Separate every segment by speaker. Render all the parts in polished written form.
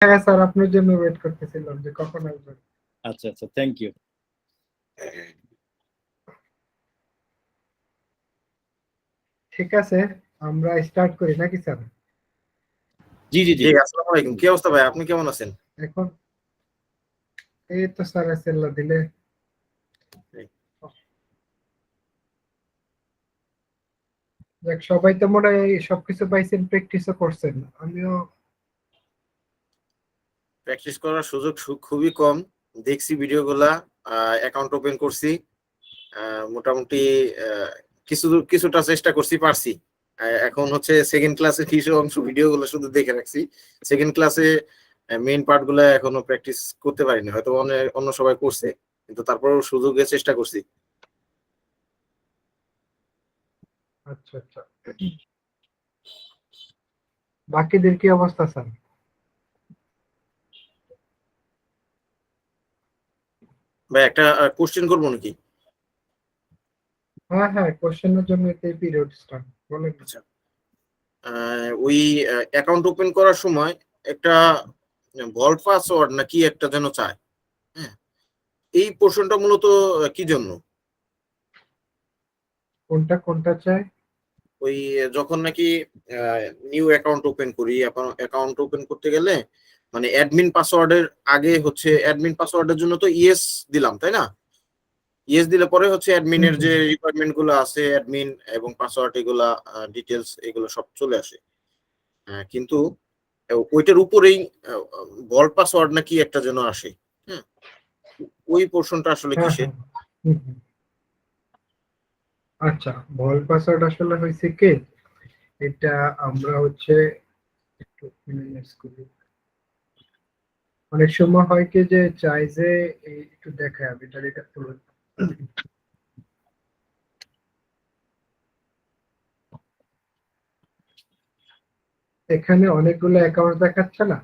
Speaker 1: হ্যাঁ স্যার, আপনার জন্য ওয়েট করতেছিলাম যে কখন আসবেন।
Speaker 2: আচ্ছা আচ্ছা, থ্যাংক ইউ।
Speaker 1: ঠিক আছে, আমরা স্টার্ট করি নাকি স্যার?
Speaker 2: জি জি জি।
Speaker 3: আসসালামু আলাইকুম, কি অবস্থা ভাই? আপনি কেমন আছেন?
Speaker 1: এখন এই তো স্যার আল্লাহ দিলে। দেখ, সবাই তো মনে হয় সবকিছু পাইছেন, প্র্যাকটিসও করছেন। আমিও
Speaker 3: প্র্যাকটিস করার সুযোগ খুবই কম। দেখছি ভিডিওগুলা, অ্যাকাউন্ট ওপেন করছি, মোটামুটি কিছুটা চেষ্টা করছি, পারছি। এখন হচ্ছে সেকেন্ড ক্লাসে কিছু অংশ ভিডিওগুলো শুধু দেখে রাখছি। সেকেন্ড ক্লাসে মেইন পার্ট গুলা এখনো প্র্যাকটিস করতে পারিনি, হয়তো অন্য সবাই করছে, কিন্তু তারপরেও সুযোগে চেষ্টা করছি।
Speaker 1: আচ্ছা আচ্ছা, বাকিদের কি অবস্থা স্যার?
Speaker 3: ভাই একটা কোশ্চেন করবো নাকি?
Speaker 1: হ্যাঁ হ্যাঁ, কোশ্চেনের জন্য এই পিরিয়ড স্টার্ট বলেন।
Speaker 3: আচ্ছা, ওই অ্যাকাউন্ট ওপেন করার সময় একটা ভল্ট পাসওয়ার্ড নাকি একটা যেন চায়, হ্যাঁ, এই পোর্শনটা মূলত কি জন্য?
Speaker 1: কোনটা কোনটা চাই?
Speaker 3: ওই যখন নাকি নিউ অ্যাকাউন্ট ওপেন করি, অ্যাকাউন্ট ওপেন করতে গেলে মানে অ্যাডমিন পাসওয়ার্ডের আগে হচ্ছে অ্যাডমিন পাসওয়ার্ডের জন্য তো ইয়েস দিলাম, তাই না? ইয়েস দিলে পরে হচ্ছে অ্যাডমিনের যে রিকোয়ারমেন্ট গুলো আছে, অ্যাডমিন এবং পাসওয়ার্ড এগুলা ডিটেলস এগুলো সব চলে আসে। কিন্তু ওইটার উপরেই ভল্ট পাসওয়ার্ড নাকি একটা যেন আসে, হ্যাঁ, ওই পোর্শনটা আসলে
Speaker 1: হ্যাঁ
Speaker 3: কিসের?
Speaker 1: হ্যাঁ, আচ্ছা, ভল্ট পাসওয়ার্ড আসলে হয়েছে কি, এটা আমরা হচ্ছে একটু minimize করি। অনেক সময় হয় কি যে চাই যে একটু দেখায়, আমি এটা খুলে এখানে অনেকগুলো অ্যাকাউন্ট দেখাচ্ছে না।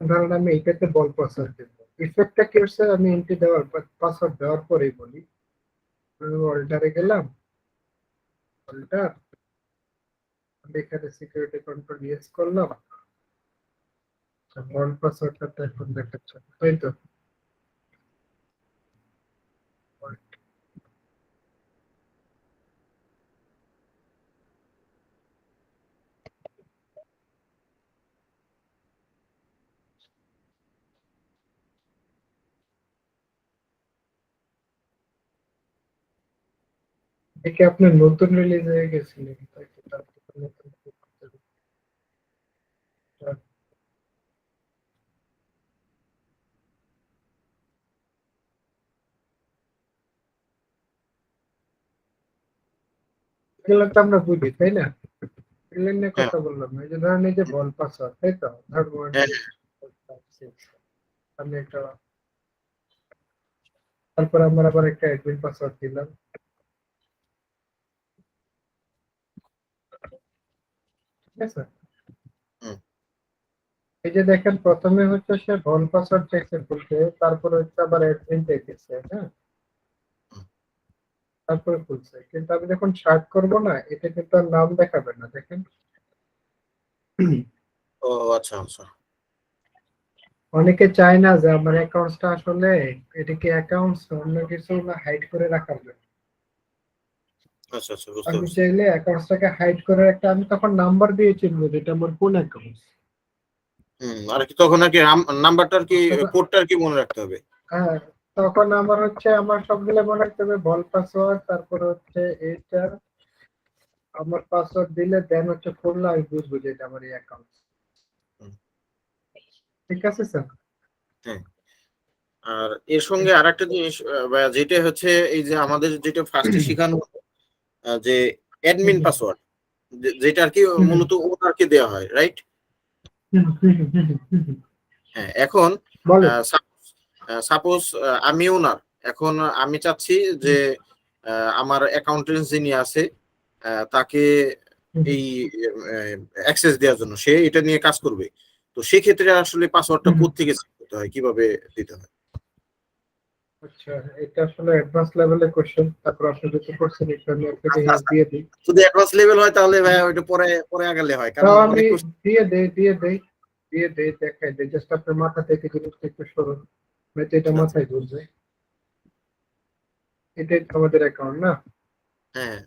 Speaker 1: ধরেন আমি এইটাতে বল পাসওয়ার্ড দেব, ইফেক্টটা কি হচ্ছে, আমি এন্ট্রি দেওয়ার পাসওয়ার্ড দেওয়ার পরেই বলি অল্টারে গেলাম, অল্টার, আমি এখানে সিকিউরিটি কন্ট্রোল ইয়েস করলাম। বল পাসওয়ার্ডটা তো এখন দেখাচ্ছে, তাই তো? দেখে আপনার নতুন রিলিজ হয়ে গেছিলেন, তাই তো? তারপর নতুন করতে হবে। এগুলো তো আমরা বুঝি, তাই না? এগুলো নিয়ে কথা বললাম, এই যে ধরেন এই যে বল পাসওয়ার্ড, তাই তো? ধরুন আমি একটা, তারপর আমরা আবার একটা অ্যাডমিন পাসওয়ার্ড দিলাম, ঠিক আছে? এই যে দেখেন, প্রথমে হচ্ছে সে ভল পাসওয়ার্ড চেক করছে, তারপর হচ্ছে আবার অ্যাডমিন দেখেছে, হ্যাঁ, তারপরে খুলছে। কিন্তু আমি যখন সার্চ করব না, এটা কিন্তু আর নাম দেখাবে না, দেখেন।
Speaker 3: ও আচ্ছা আচ্ছা,
Speaker 1: অনেকে চায় না যে আমার অ্যাকাউন্টসটা আসলে, এটা কি অ্যাকাউন্টস অন্য কিছু না হাইড করে রাখার জন্য।
Speaker 3: আচ্ছা আচ্ছা, বুঝতে
Speaker 1: আমি
Speaker 3: পারছি।
Speaker 1: চাইলে অ্যাকাউন্টসটাকে হাইড করে একটা, আমি তখন নাম্বার দিয়ে চিনবো যেটা আমার কোন অ্যাকাউন্টস।
Speaker 3: আর কি তখন আর কি নাম্বারটার কি কোডটার কি মনে রাখতে হবে?
Speaker 1: হ্যাঁ, তখন আমার হচ্ছে আমার সবগুলো মনে রাখতে হবে, ভল পাসওয়ার্ড, তারপর হচ্ছে এইটার আমার পাসওয়ার্ড দিলে দেন হচ্ছে খুললে আমি বুঝবো যে এটা আমার এই অ্যাকাউন্ট। ঠিক আছে স্যার?
Speaker 3: হ্যাঁ, আর এর সঙ্গে আরেকটা জিনিস, যেটা হচ্ছে এই যে আমাদের যেটা ফার্স্টে শেখানো হলো, যে অ্যাডমিন পাসওয়ার্ড, যেটা আর কি মূলত ওনারকে দেওয়া হয়, রাইট? হ্যাঁ, এখন সাপোজ আমি ওনার, এখন আমি চাচ্ছি যে আমার অ্যাকাউন্টেন্ট যিনি আছে তাকে এই অ্যাক্সেস দেওয়ার জন্য, সে এটা নিয়ে কাজ করবে। তো সেই ক্ষেত্রে আসলে পাসওয়ার্ডটা কোত্থেকে সেট করতে হয়, কিভাবে দিতে হয়?
Speaker 1: আচ্ছা, এটা আসলে অ্যাডভান্স লেভেলের কোশ্চেন, তারপর আপনি যেটা করছেন এটা আমি আপনাকে হেল্প দিয়ে দিই।
Speaker 3: যদি অ্যাডভান্স লেভেল হয় তাহলে ভাই ওইটা পরে পরে আগালে হয়, কারণ
Speaker 1: আমি
Speaker 3: অনেক
Speaker 1: দিয়ে দেই। দিয়ে দেয়, দেখায় দেয়, জাস্ট আপনার মাথা থেকে জিনিসটা একটু সরুন, হয়তো এটা মাথায় ধরবে। এটাই তো আমাদের অ্যাকাউন্ট না?
Speaker 3: হ্যাঁ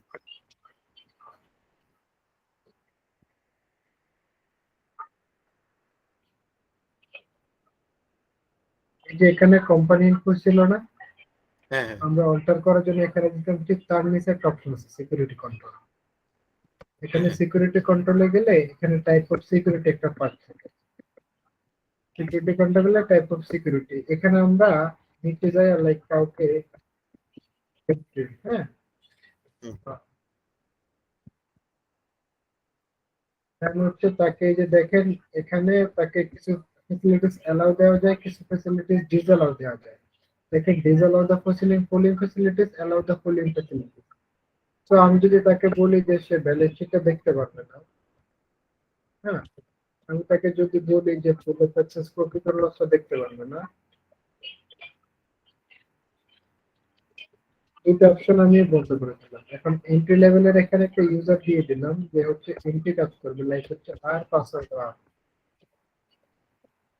Speaker 1: এই যে এখানে কোম্পানি ইনফো ছিল না,
Speaker 3: হ্যাঁ হ্যাঁ
Speaker 1: আমরা অল্টার করার জন্য এখানে দিতাম, ঠিক তার নিচে একটা অপশন আছে সিকিউরিটি কন্ট্রোল। এখানে
Speaker 3: হ্যাঁ।
Speaker 1: সিকিউরিটি কন্ট্রোলে গেলে এখানে টাইপ অফ সিকিউরিটি একটা পার্ট থাকে, সিকিউরিটি কন্ট্রোলে টাইপ অফ সিকিউরিটি, এখানে আমরা নিচে যাই লাইক কাউকে, হ্যাঁ,
Speaker 3: হুম,
Speaker 1: কারণ হচ্ছে তাকে এই যে দেখেন এখানে তাকে কিছু ফ্যাসিলিটিস অ্যালাউ দেওয়া যায়, কিছু ফ্যাসিলিটিস ডিসঅ্যালাউ দেওয়া যায়। দেখেন disallow the pooling facilities, allow the pooling facilities. তো আমি যদি তাকে বলি যে সে ব্যালেন্স শিটটা দেখতে পারবে না, হ্যাঁ, আমি তাকে যদি বলি যে পুরো সাকসেস প্রফিট এন্ড লসটা দেখতে পারবে না, দুটো অপশন আমি বন্ধ করে দিলাম। এখন এন্ট্রি লেভেলের এখানে একটা ইউজার দিয়ে দিলাম যে হচ্ছে এন্ট্রি কাজ করবে, লাইক হচ্ছে আর পাসওয়ার্ড।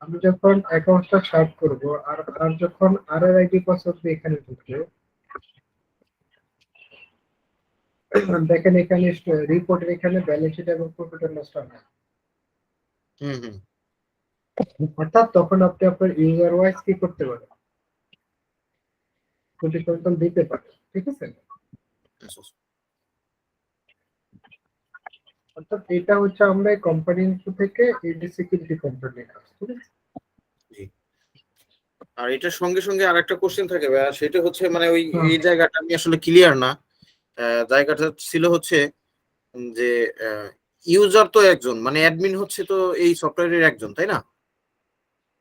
Speaker 1: আমি যখন অ্যাকাউন্টটা স্টার্ট করব আর আর যখন আর এর আইডি পাসওয়ার্ড দিয়ে এখানে ঢুকবে, দেখেন এখানে রিপোর্টের এখানে ব্যালেন্স শিট এবং প্রফিট এন্ড লসটা নাই।
Speaker 3: হুম হুম
Speaker 1: অর্থাৎ তখন আপনি আপনার ইউজার ওয়াইজ কি করতে পারেন, কোটি কন্ট্রোল দিতে পারেন, ঠিক আছে?
Speaker 3: আচ্ছা, আচ্ছা।
Speaker 1: অর্থাৎ এটা হচ্ছে আমরা কোম্পানি ইনফো থেকে এডি সিকিউরিটি কন্ট্রোল নিয়ে কাজ, ঠিক আছে?
Speaker 3: জি। আর এটার সঙ্গে সঙ্গে আরেকটা কোশ্চেন থাকে ভাইয়া, সেটা হচ্ছে মানে ওই
Speaker 1: হ্যাঁ।
Speaker 3: এই জায়গাটা আমি আসলে ক্লিয়ার না। জায়গাটা ছিল হচ্ছে যে ইউজার তো একজন, মানে অ্যাডমিন হচ্ছে তো এই সফটওয়্যারের একজন, তাই না?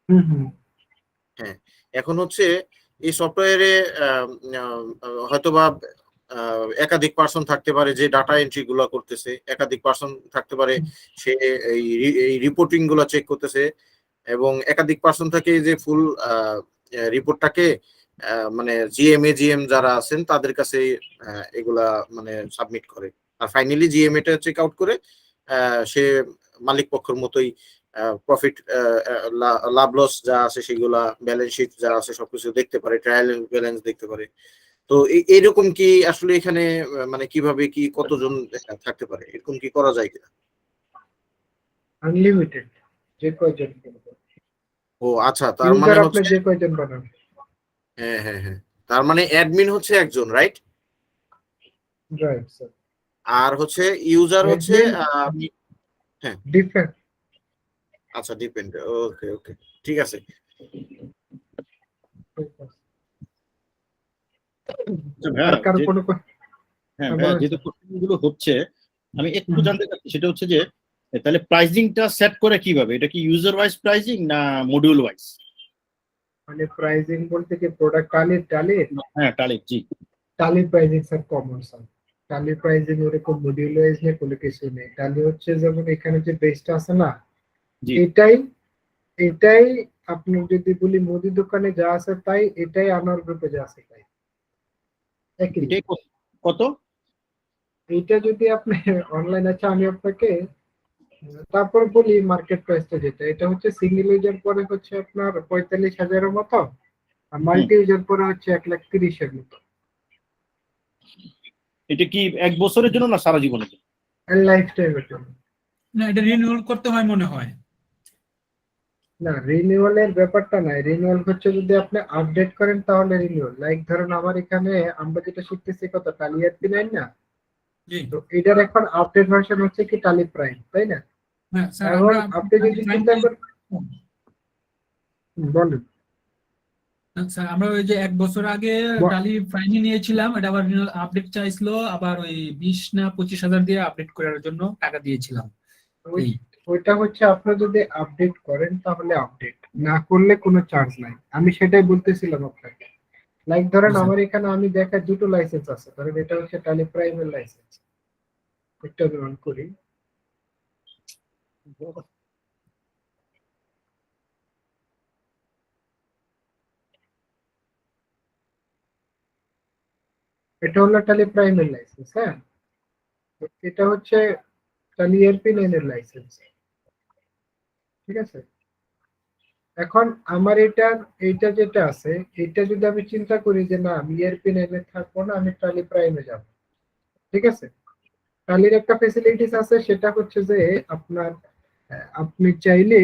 Speaker 1: হুম হুম
Speaker 3: হ্যাঁ। এখন হচ্ছে এই সফটওয়্যারে হয়তোবা একাধিক পার্সন থাকতে পারে যে ডাটা এন্ট্রি গুলো করতেছে, একাধিক পার্সন থাকতে পারে সে এই রিপোর্টিং গুলো চেক করতেছে, এবং একাধিক পার্সন থাকে যে ফুল রিপোর্টটাকে মানে জিএম যারা আছেন তাদের কাছে এগুলা মানে সাবমিট করে। আর ফাইনালি জিএম এটা চেক আউট করে সে মালিক পক্ষের মতোই প্রফিট, লাভ লস যা আছে সেগুলা, ব্যালেন্স শিট যা আছে সবকিছু দেখতে পারে, ট্রায়াল ব্যালেন্স দেখতে পারে। তো এইরকম কি আসলে এখানে মানে কিভাবে কি কতজন থাকতে পারে, এরকম কি করা যায় কিনা?
Speaker 1: আনলিমিটেড, যে কয়জন করবে,
Speaker 3: ও আচ্ছা, তার মানে
Speaker 1: ইউজার আপনি
Speaker 3: হচ্ছে
Speaker 1: যে কয়জন বানান।
Speaker 3: হ্যাঁ হ্যাঁ হ্যাঁ, তার মানে অ্যাডমিন হচ্ছে একজন, রাইট?
Speaker 1: Right sir.
Speaker 3: আর হচ্ছে ইউজার হচ্ছে
Speaker 1: অ্যাডমিন
Speaker 3: হ্যাঁ।
Speaker 1: ডিফারেন্ট।
Speaker 3: আচ্ছা, ডিপেন্ড, ওকে ওকে, ঠিক আছে।
Speaker 2: আচ্ছা ভাইয়া,
Speaker 1: আর কারো
Speaker 2: যে
Speaker 1: কোনো
Speaker 2: হ্যাঁ
Speaker 1: হ্যাঁ,
Speaker 2: ভাইয়া,
Speaker 1: বলেন
Speaker 2: যেহেতু
Speaker 1: স্যার।
Speaker 2: কোশ্চেন গুলো হচ্ছে, আমি একটু
Speaker 1: হুম।
Speaker 2: জানতে চাচ্ছি, সেটা হচ্ছে যে তাহলে প্রাইসিংটা সেট করে কিভাবে? এটা কি ইউজার ওয়াইজ প্রাইসিং না মডিউল ওয়াইজ?
Speaker 1: মানে প্রাইজিং বলতে কি প্রোডাক্ট
Speaker 2: হ্যাঁ, টালির, জি।
Speaker 1: টালি প্রাইজিং স্যার কমন স্যার। টালি প্রাইজিং ওরকম মডিউল ওয়াইজ নেই, কোনো কিছু নেই। টালি হচ্ছে যেমন এখানে যে বেসটা আছে না,
Speaker 2: জি।
Speaker 1: এটাই এটাই আপনি যদি বলি মুদি দোকানে যা আছে তাই, এটাই আনার গ্রুপে যা আছে তাই, একই।
Speaker 2: এটাই কত?
Speaker 1: এইটা যদি আপনি অনলাইন আছে, আমি আপনাকে তারপর বলি মার্কেট প্রাইসটা যেটা, এটা হচ্ছে সিঙ্গেল ইউজার পরে হচ্ছে আপনার 45,000-এর মতো, আর
Speaker 2: হুম।
Speaker 1: মাল্টি ইউজার পরে হচ্ছে 1,30,000-এর মতো।
Speaker 2: এটা কি 1 বছরের জন্য না সারা জীবনের জন্য?
Speaker 1: লাইফ টাইমের জন্য।
Speaker 4: না, এটা রিনিউয়াল করতে হয় মনে হয়।
Speaker 1: না, রিনিউয়ালের ব্যাপারটা নাই, রিনিউয়াল হচ্ছে যদি আপনি আপডেট করেন তাহলে রিনিউয়াল। লাইক ধরুন আমার এখানে আমরা যেটা শিখতেছি কত টালি আর নাই না,
Speaker 4: জি।
Speaker 1: তো এটার এখন আপডেট ভার্সন হচ্ছে কি টালি প্রাইম, তাই না?
Speaker 4: হ্যাঁ স্যার,
Speaker 1: এখন
Speaker 4: আমরা
Speaker 1: আপনি যদি চিন্তা করেন, বলেন।
Speaker 4: স্যার আমরা ওই যে 1 বছর আগে
Speaker 1: ব-
Speaker 4: টালি প্রাইমে নিয়েছিলাম, এটা আবার আপডেট চাইছিল, আবার ওই 20 না 25 হাজার দিয়ে আপডেট করার জন্য টাকা দিয়েছিলাম।
Speaker 1: ওই
Speaker 4: এই
Speaker 1: ওইটা হচ্ছে আপনি যদি আপডেট করেন তাহলে আপডেট, না করলে কোনো চার্জ নাই। আমি সেটাই বলতেছিলাম আপনাকে। লাইক ধরেন
Speaker 4: জি স্যার।
Speaker 1: আমার এখানে আমি দেখাই দুটো লাইসেন্স আছে, ধরেন এটা হচ্ছে টালি প্রাইমের লাইসেন্স, একটা আমি অন করি। এটা হলো টালি প্রাইমের লাইসেন্স, হ্যাঁ। তো এটা হচ্ছে টালি এরপি 9 এর লাইসেন্স, ঠিক আছে? এখন আমার এইটা যেটা আছে, এটা যদি আমি চিন্তা করি যে না আমি ERP 9 এ থাকবো না, আমি টালি প্রাইমে যাব, ঠিক আছে? টালির একটা ফেসিলিটিস আছে, সেটা হচ্ছে যে আপনার আপনি চাইলে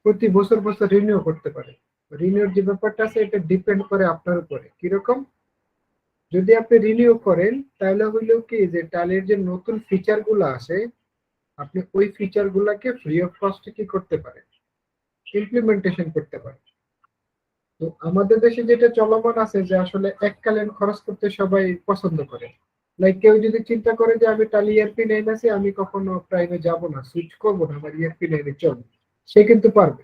Speaker 1: প্রতি বছর বছর রিনিউ করতে পারেন। রিনিউর যে ব্যাপারটা আছে এটা ডিপেন্ড করে আপনার উপরে কিরকম। যদি আপনি রিনিউ করেন তাহলে হইলো কি যে টালির যে নতুন ফিচার গুলো আসে, আপনি ওই ফিচার গুলাকে ফ্রি অফ কস্টে কি করতে পারেন, ইমপ্লিমেন্টেশন করতে পারেন। তো আমাদের দেশে যেটা চলমান আছে যে আসলে এককালীন খরচ করতে সবাই পছন্দ করে। লাইক কেউ যদি চিন্তা করে যে আমি টালি ERP 9 আছে, আমি কখনো প্রাইমে যাব না, সুইচ করবো না, আমার ERP 9 এ চলবে, সে কিন্তু পারবে।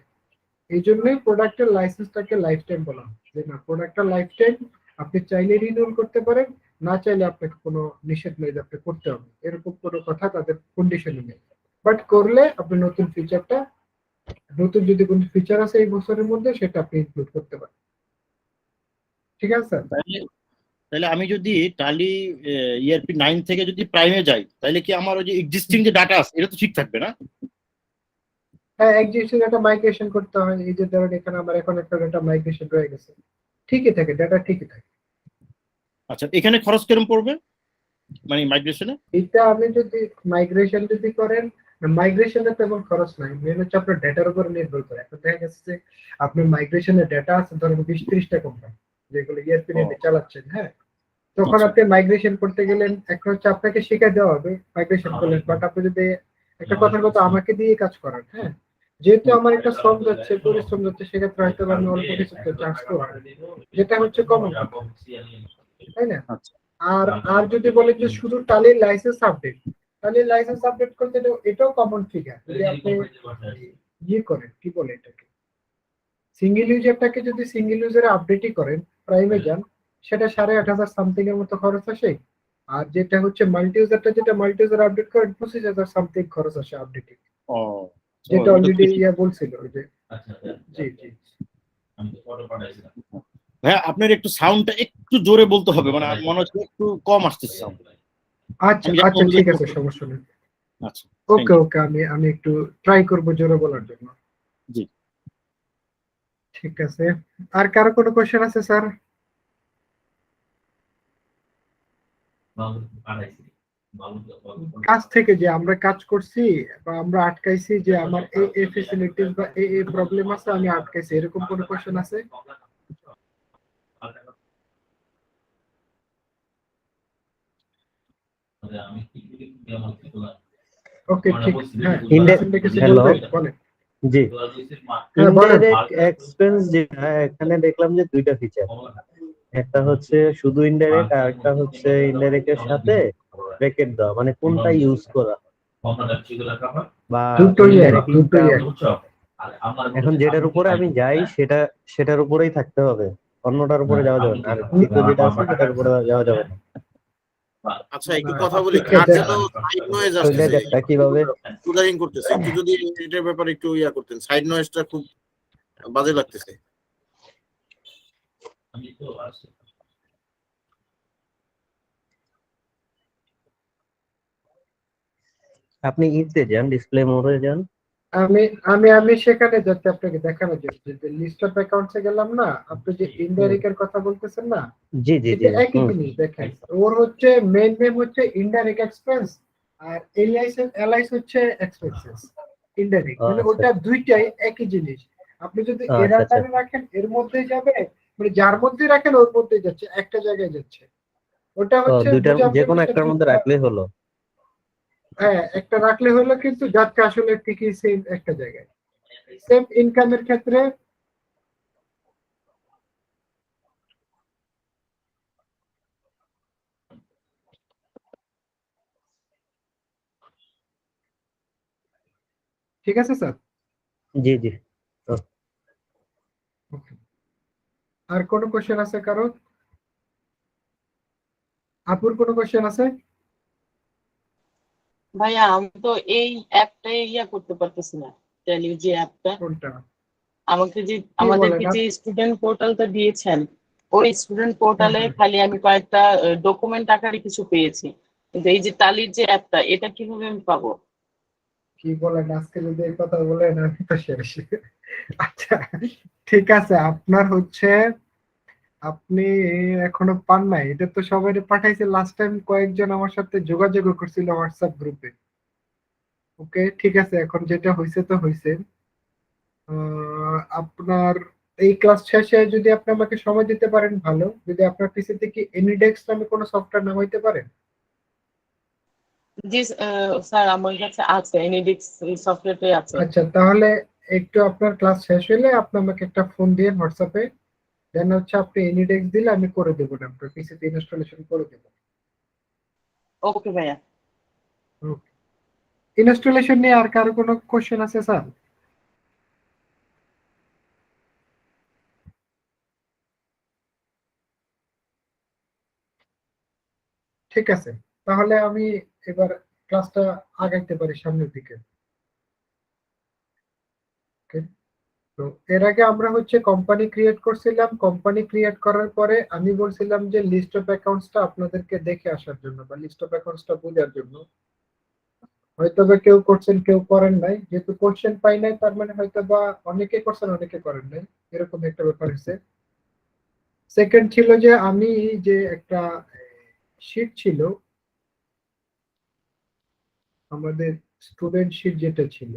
Speaker 1: এই জন্যই প্রোডাক্টের লাইসেন্সটাকে লাইফ টাইম বলা হয়, যে না প্রোডাক্টটা লাইফ টাইম, আপনি চাইলে রিনিউল করতে পারেন, না চাইলে আপনাকে কোনো নিষেধ নেই যে আপনি করতে হবে, এরকম কোনো কথা তাদের কন্ডিশনে নেই। বাট করলে আপনি নতুন যদি কোনো ফিচার আছে এই বছরের মধ্যে, সেটা আপনি ইনক্লুড করতে পারেন। ঠিক আছে স্যার?
Speaker 2: তাহলে তাহলে আমি যদি টালি ERP 9 থেকে যদি প্রাইমে যাই, তাহলে কি আমার ওই যে এক্সিস্টিং যে ডাটা আছে এটা তো ঠিক থাকবে না?
Speaker 1: হ্যাঁ, এক্সিস্টিং ডাটা মাইগ্রেশন করতে হয়। এই যে ধরেন এখানে আমার এখন একটা ডাটা মাইগ্রেশন রয়ে গেছে, ঠিকই থাকে, ডাটা ঠিকই থাকে।
Speaker 2: আচ্ছা, এখানে খরচ কিরকম পড়বে মানে মাইগ্রেশনে?
Speaker 1: এটা আমি যদি মাইগ্রেশন যদি করেন, মাইগ্রেশনে তেমন খরচ নাই, মেন হচ্ছে আপনার ডেটার উপর নির্ভর করে। এখন দেখা গেছে যে আপনার মাইগ্রেশনের ডেটা আছে ধরেন 20-30টা কোম্পানি যেগুলো ERP নিয়ে চালাচ্ছেন, হ্যাঁ, তখন
Speaker 2: আচ্ছা।
Speaker 1: আপনি মাইগ্রেশন করতে গেলেন, একটা হচ্ছে আপনাকে শিখে দেওয়া হবে মাইগ্রেশন করলেন, বাট আপনি যদি একটা কথার কথা আমাকে দিয়ে কাজ করান, হ্যাঁ, যেহেতু আমার একটা শ্রম যাচ্ছে, পরিশ্রম যাচ্ছে, সেক্ষেত্রে হয়তো আমি অল্প কিছু চার্জ করবো, যেটা হচ্ছে কমন, তাই না?
Speaker 2: আচ্ছা।
Speaker 1: আর যদি বলে যে শুধু টালির লাইসেন্স আপডেট করতে এটাও কমন ফিগার। যদি আপনি ইয়ে করেন, কি বলে এটাকে, সিঙ্গেল ইউজারটাকে যদি সিঙ্গেল ইউজারে আপডেটই করেন, প্রাইমে যান, সেটা 8,500 সামথিং এর মতো খরচ আসে। আর যেটা হচ্ছে মাল্টি ইউজার আপডেট করেন, 25,000 সামথিং খরচ আসে আপডেটিং,
Speaker 2: ও,
Speaker 1: যেটা
Speaker 2: এটা
Speaker 1: অলরেডি
Speaker 2: তো-
Speaker 1: ইয়া বলছিল ওই যে। জি জি।
Speaker 2: হ্যাঁ, আপনার একটু সাউন্ডটা একটু জোরে বলতে হবে, মানে আমার মনে হচ্ছে একটু কম আসতেছে sound।
Speaker 1: আচ্ছা
Speaker 2: আমি জানি
Speaker 1: আচ্ছা, ঠিক
Speaker 2: অনুযায়ী
Speaker 1: আছে,
Speaker 2: করবো।
Speaker 1: সমস্যা নেই।
Speaker 2: আচ্ছা, thank
Speaker 1: ওকে
Speaker 2: you।
Speaker 1: ওকে, আমি একটু ট্রাই করবো জোরে বলার জন্য।
Speaker 2: জি।
Speaker 1: ঠিক আছে, আর কারো কোনো কোশ্চেন আছে স্যার? কাজ থেকে যে আমরা কাজ করছি বা আমরা আটকাইছি, যে আমার এই ফেসিলিটিস বা এই প্রবলেম আছে, আমি আটকাইছি, এরকম কোনো কোশ্চেন আছে? ওকে, ঠিক, হ্যাঁ, আসলে কিছু
Speaker 5: হ্যালো।
Speaker 1: বলবেন? বলেন।
Speaker 5: জি,
Speaker 1: হ্যাঁ, বলেন।
Speaker 5: ইনডাইরেক্ট এক্সপেন্স যেটা এখানে দেখলাম যে দুইটা ফিচার, একটা হচ্ছে শুধু ইনডাইরেক্ট আর একটা হচ্ছে ইনডাইরেক্ট এর সাথে ব্র্যাকেট দেওয়া, মানে কোনটা ইউজ করা বা
Speaker 1: দুটোই এক,
Speaker 5: ইনডাইরেক্ট
Speaker 1: দুটোই এক।
Speaker 5: এখন যেটার উপরে আমি যাই সেটার উপরেই থাকতে হবে, অন্যটার উপরে যাওয়া যাবে না, আর দ্বিতীয় যেটা আছে সেটার উপরে যাওয়া যাবে না।
Speaker 3: আচ্ছা, একটু কথা বলি,
Speaker 1: ঠিক
Speaker 3: কার
Speaker 1: আছে।
Speaker 3: যেন সাইড নয়েজ
Speaker 5: ওই
Speaker 3: আসতেছে,
Speaker 5: লেজারটা কিভাবে?
Speaker 3: উদাহরণ করতেছে, একটু যদি এটার ব্যাপারে একটু ইয়া করতেন, সাইড নয়েজটা খুব বাজে লাগতেছে।
Speaker 5: আপনি ইতে যান, ডিসপ্লে মোডে যান।
Speaker 1: আমি আমি আমি সেখানে যাচ্ছি আপনাকে দেখানোর জন্য, যে লিস্ট অফ অ্যাকাউন্টসে গেলাম না, আপনি যে ইনডাইরেক্ট এর কথা বলতেছেন না,
Speaker 5: জি জি জি।
Speaker 1: এটা একই জিনিস। দেখেন, ওর হচ্ছে মেইন নেম হচ্ছে ইনডাইরেক্ট এক্সপেন্স, আর এলআইস হচ্ছে এক্সপেন্সেস ইনডাইরেক্ট, মানে
Speaker 5: আচ্ছা
Speaker 1: ওটা দুইটাই একই জিনিস। আপনি যদি
Speaker 5: আচ্ছা
Speaker 1: এরা
Speaker 5: আচ্ছা।
Speaker 1: রাখেন এর মধ্যেই যাবে, মানে যার মধ্যে রাখেন ওর মধ্যেই যাচ্ছে, একটা জায়গায় যাচ্ছে। ওটা
Speaker 5: ও,
Speaker 1: হচ্ছে
Speaker 5: দুইটার
Speaker 1: বুঝে
Speaker 5: যে
Speaker 1: আপনি
Speaker 5: কোনো
Speaker 1: বুঝতে
Speaker 5: একটার মধ্যে রাখলেই হলো।
Speaker 1: হ্যাঁ, একটা রাখলে হলো, কিন্তু যাচ্ছে আসলে ঠিকই সেম একটা জায়গায়। সেম ইনকামের ক্ষেত্রে ঠিক আছে স্যার?
Speaker 5: জি জি।
Speaker 1: আর কোনো কোশ্চেন আছে কারো? আপুর কোনো কোশ্চেন আছে?
Speaker 6: ভাইয়া আমি তো এই অ্যাপটাই করতে পারতেছি না, টেলি যে অ্যাপটা
Speaker 1: কোনটা?
Speaker 6: আমাকে যে
Speaker 1: কি
Speaker 6: আমাদেরকে
Speaker 1: বলেন?
Speaker 6: যে স্টুডেন্ট পোর্টালটা দিয়েছেন, ওই স্টুডেন্ট পোর্টালে
Speaker 1: হ্যাঁ।
Speaker 6: খালি আমি কয়েকটা ডকুমেন্ট আকারে কিছু পেয়েছি, কিন্তু এই যে টালির যে অ্যাপটা, এটা কিভাবে আমি পাবো?
Speaker 1: কি বলেন, আজকে যদি এই কথা বলেন আমি তো শেষ। আচ্ছা, ঠিক আছে, আপনার হচ্ছে আপনি এখনো পান নাই, এটা তো সবাই পাঠাইছে লাস্ট টাইম, কয়েকজন আমার সাথে যোগাযোগ করছিল হোয়াটসঅ্যাপ গ্রুপে। ওকে, ঠিক আছে, এখন যেটা হয়েছে তো হয়েছে। আপনার এই ক্লাস শেষে যদি আপনি আমাকে সময় দিতে পারেন ভালো, যদি আপনার পিসিতে কি এনিডেক্স নামে কোনো সফটওয়্যার নাম হইতে পারে?
Speaker 6: জি স্যার, আমার কাছে আছে, এনএডিক্স সফটওয়্যারটাই আছে।
Speaker 1: আচ্ছা, তাহলে একটু আপনার ক্লাস শেষ হলে আপনি আমাকে একটা ফোন দিয়ে হোয়াটসঅ্যাপে, দেন হচ্ছে আপনি এনিডেক্স দিলে আমি করে দেবো না, আপনার পিসিতে ইনস্টলেশন করে দেবো।
Speaker 6: ওকে ভাইয়া।
Speaker 1: ইনস্টলেশন নিয়ে আর কারো কোনো কোশ্চেন আছে স্যার? ঠিক আছে, তাহলে আমি এবার ক্লাসটা আগাইতে পারি সামনের দিকে। ওকে, তো এর আগে আমরা হচ্ছে কোম্পানি ক্রিয়েট করছিলাম, কোম্পানি ক্রিয়েট করার পরে আমি বলছিলাম যে লিস্ট অফ অ্যাকাউন্টসটা আপনাদেরকে দেখে আসার জন্য বা লিস্ট অফ অ্যাকাউন্টসটা বোঝার জন্য। হয়তো বা কেউ করছেন কেউ করেন নাই, যেহেতু কোশ্চেন পাই নাই তার মানে হয়তো বা অনেকে করছেন অনেকে করেন নাই, এরকম একটা ব্যাপার হয়েছে। সেকেন্ড ছিল যে আমি যে একটা শিট ছিল আমাদের, স্টুডেন্ট শিট যেটা ছিল,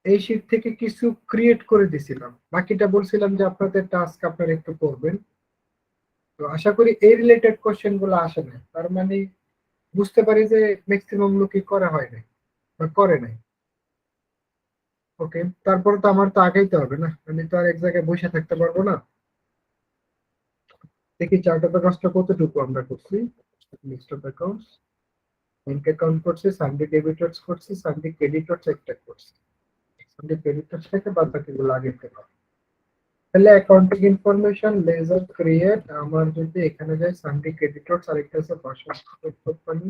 Speaker 1: এই শিট থেকে কিছু ক্রিয়েট করে দিছিলাম, বাকিটা বলছিলাম যে আপনাদের টাস্ক আপনারা একটু করবেন। তো আশা করি এই রিলেটেড কোশ্চেন গুলো আসে না, তার মানে বুঝতে পারি যে ম্যাক্সিমাম লোকই করা হয় নাই বা করে নাই। ওকে, তারপরে তো আমার তো আগাইতে হবে না, আমি তো আর এক জায়গায় বসে থাকতে পারবো না। দেখি চার্ট অফ অ্যাকাউন্টসটা কতটুকু আমরা করছি। List of accounts, bank account করছি, সানডে ডেবিটর্স করছি, সানডে ক্রেডিটর্স একটা করছি, সানডে ক্রেডিটর্স থেকে বাদ বাকিগুলো আগে থেকে। তাহলে অ্যাকাউন্টিং ইনফরমেশন লেজার ক্রিয়েট, আমার যদি এখানে যায় সানডে ক্রেডিটর্স, আরেকটা আছে ভাষা কোম্পানি,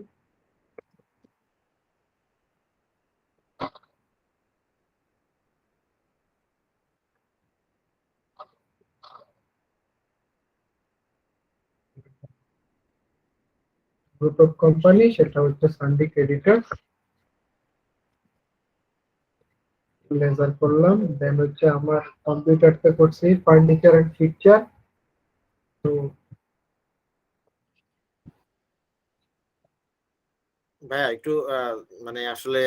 Speaker 1: গ্রুপ অফ কোম্পানি, সেটা হচ্ছে সানডে ক্রেডিটর্স। লেজার করলাম, দেন হচ্ছে আমার কম্পিউটারতে করছি ফার্নিচার এন্ড ফিচার। তো
Speaker 3: ভাইয়া একটু মানে আসলে